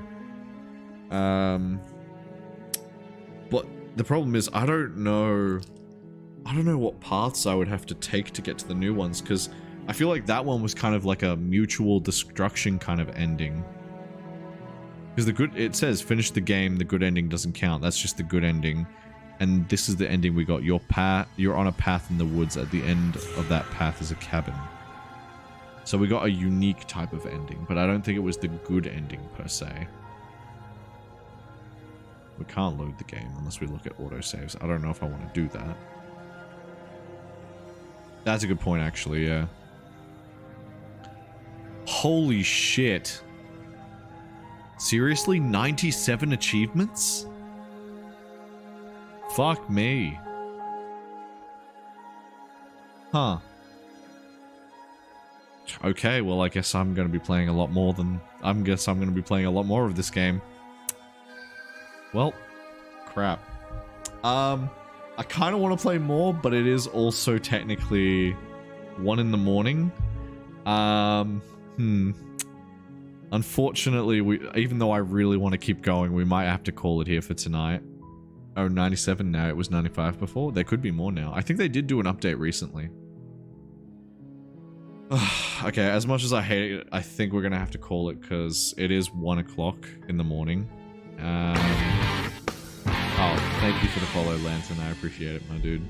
But the problem is I don't know what paths I would have to take to get to the new ones, because I feel like that one was kind of like a mutual destruction kind of ending. Because it says finish the game, the good ending doesn't count. That's just the good ending. And this is the ending we got. You're on a path in the woods. At the end of that path is a cabin. So we got a unique type of ending, but I don't think it was the good ending per se. We can't load the game unless we look at autosaves. I don't know if I want to do that. That's a good point, actually, yeah. Holy shit. Seriously? 97 achievements? Fuck me. Huh. Okay, well, I guess I'm going to be playing a lot more of this game. Well, crap. I kind of want to play more, but it is also technically 1 in the morning. Unfortunately, even though I really want to keep going, we might have to call it here for tonight. Oh, 97 now. It was 95 before. There could be more now. I think they did do an update recently. Okay, as much as I hate it, I think we're gonna have to call it because it is 1 o'clock in the morning. Oh, thank you for the follow, Lantern. I appreciate it, my dude.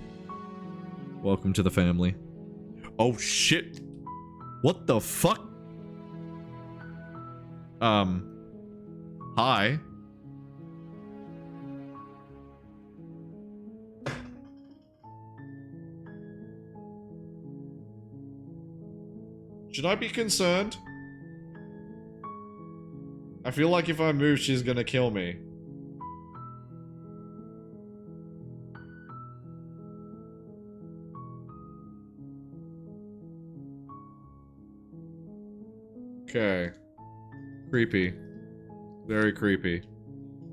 Welcome to the family. Oh, shit. What the fuck? Hi. Should I be concerned? I feel like if I move, she's gonna kill me. Okay. Creepy. Very creepy.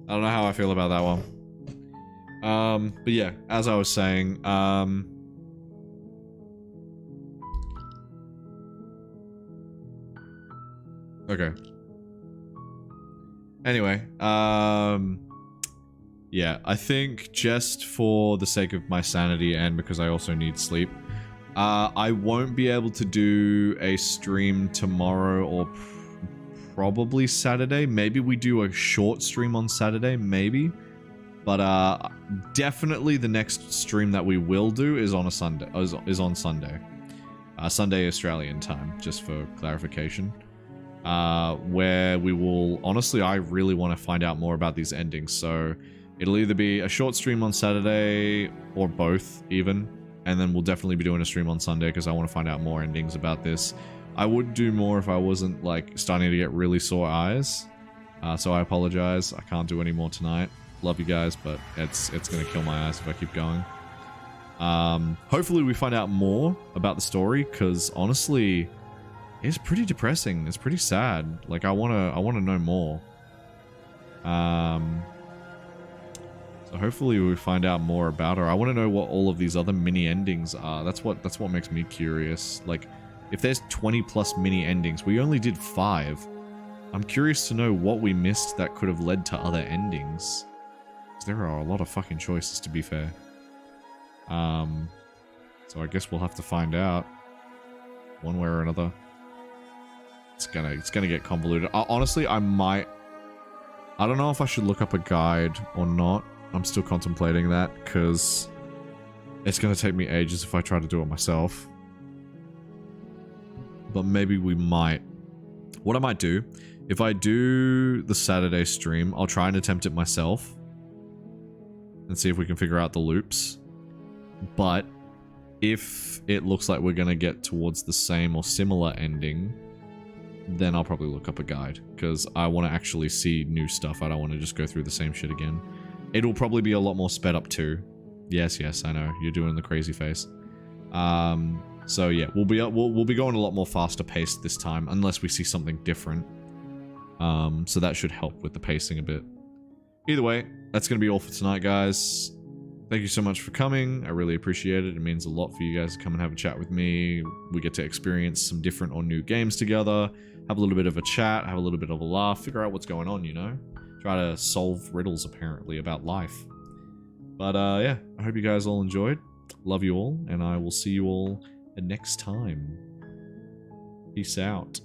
I don't know how I feel about that one. But yeah, as I was saying, okay. Anyway, yeah, I think just for the sake of my sanity and because I also need sleep, I won't be able to do a stream tomorrow or probably Saturday. Maybe we do a short stream on Saturday, maybe. But definitely the next stream that we will do is on a Sunday. Is on Sunday. Sunday Australian time, just for clarification. Where we will... Honestly, I really want to find out more about these endings, so it'll either be a short stream on Saturday, or both, even, and then we'll definitely be doing a stream on Sunday, because I want to find out more endings about this. I would do more if I wasn't, like, starting to get really sore eyes, so I apologize. I can't do any more tonight. Love you guys, but it's gonna kill my eyes if I keep going. Hopefully we find out more about the story, because honestly... It's pretty depressing. It's pretty sad. Like, I wanna know more. So hopefully we find out more about her. I want to know what all of these other mini endings are. That's what makes me curious. Like, if there's 20 plus mini endings, we only did 5. I'm curious to know what we missed that could have led to other endings. 'Cause there are a lot of fucking choices, to be fair. So I guess we'll have to find out one way or another. It's gonna get convoluted. Honestly, I don't know if I should look up a guide or not. I'm still contemplating that, because it's gonna take me ages if I try to do it myself. But maybe we might. What I might do, if I do the Saturday stream, I'll try and attempt it myself. And see if we can figure out the loops. But if it looks like we're gonna get towards the same or similar ending, then I'll probably look up a guide, because I want to actually see new stuff. I don't want to just go through the same shit again. It'll probably be a lot more sped up too. Yes, I know. You're doing the crazy face. So yeah, we'll be going a lot more faster paced this time, unless we see something different. So that should help with the pacing a bit. Either way, that's going to be all for tonight, guys. Thank you so much for coming. I really appreciate it. It means a lot for you guys to come and have a chat with me. We get to experience some different or new games together. Have a little bit of a chat, have a little bit of a laugh, figure out what's going on, you know? Try to solve riddles, apparently, about life. But, yeah, I hope you guys all enjoyed. Love you all, and I will see you all next time. Peace out.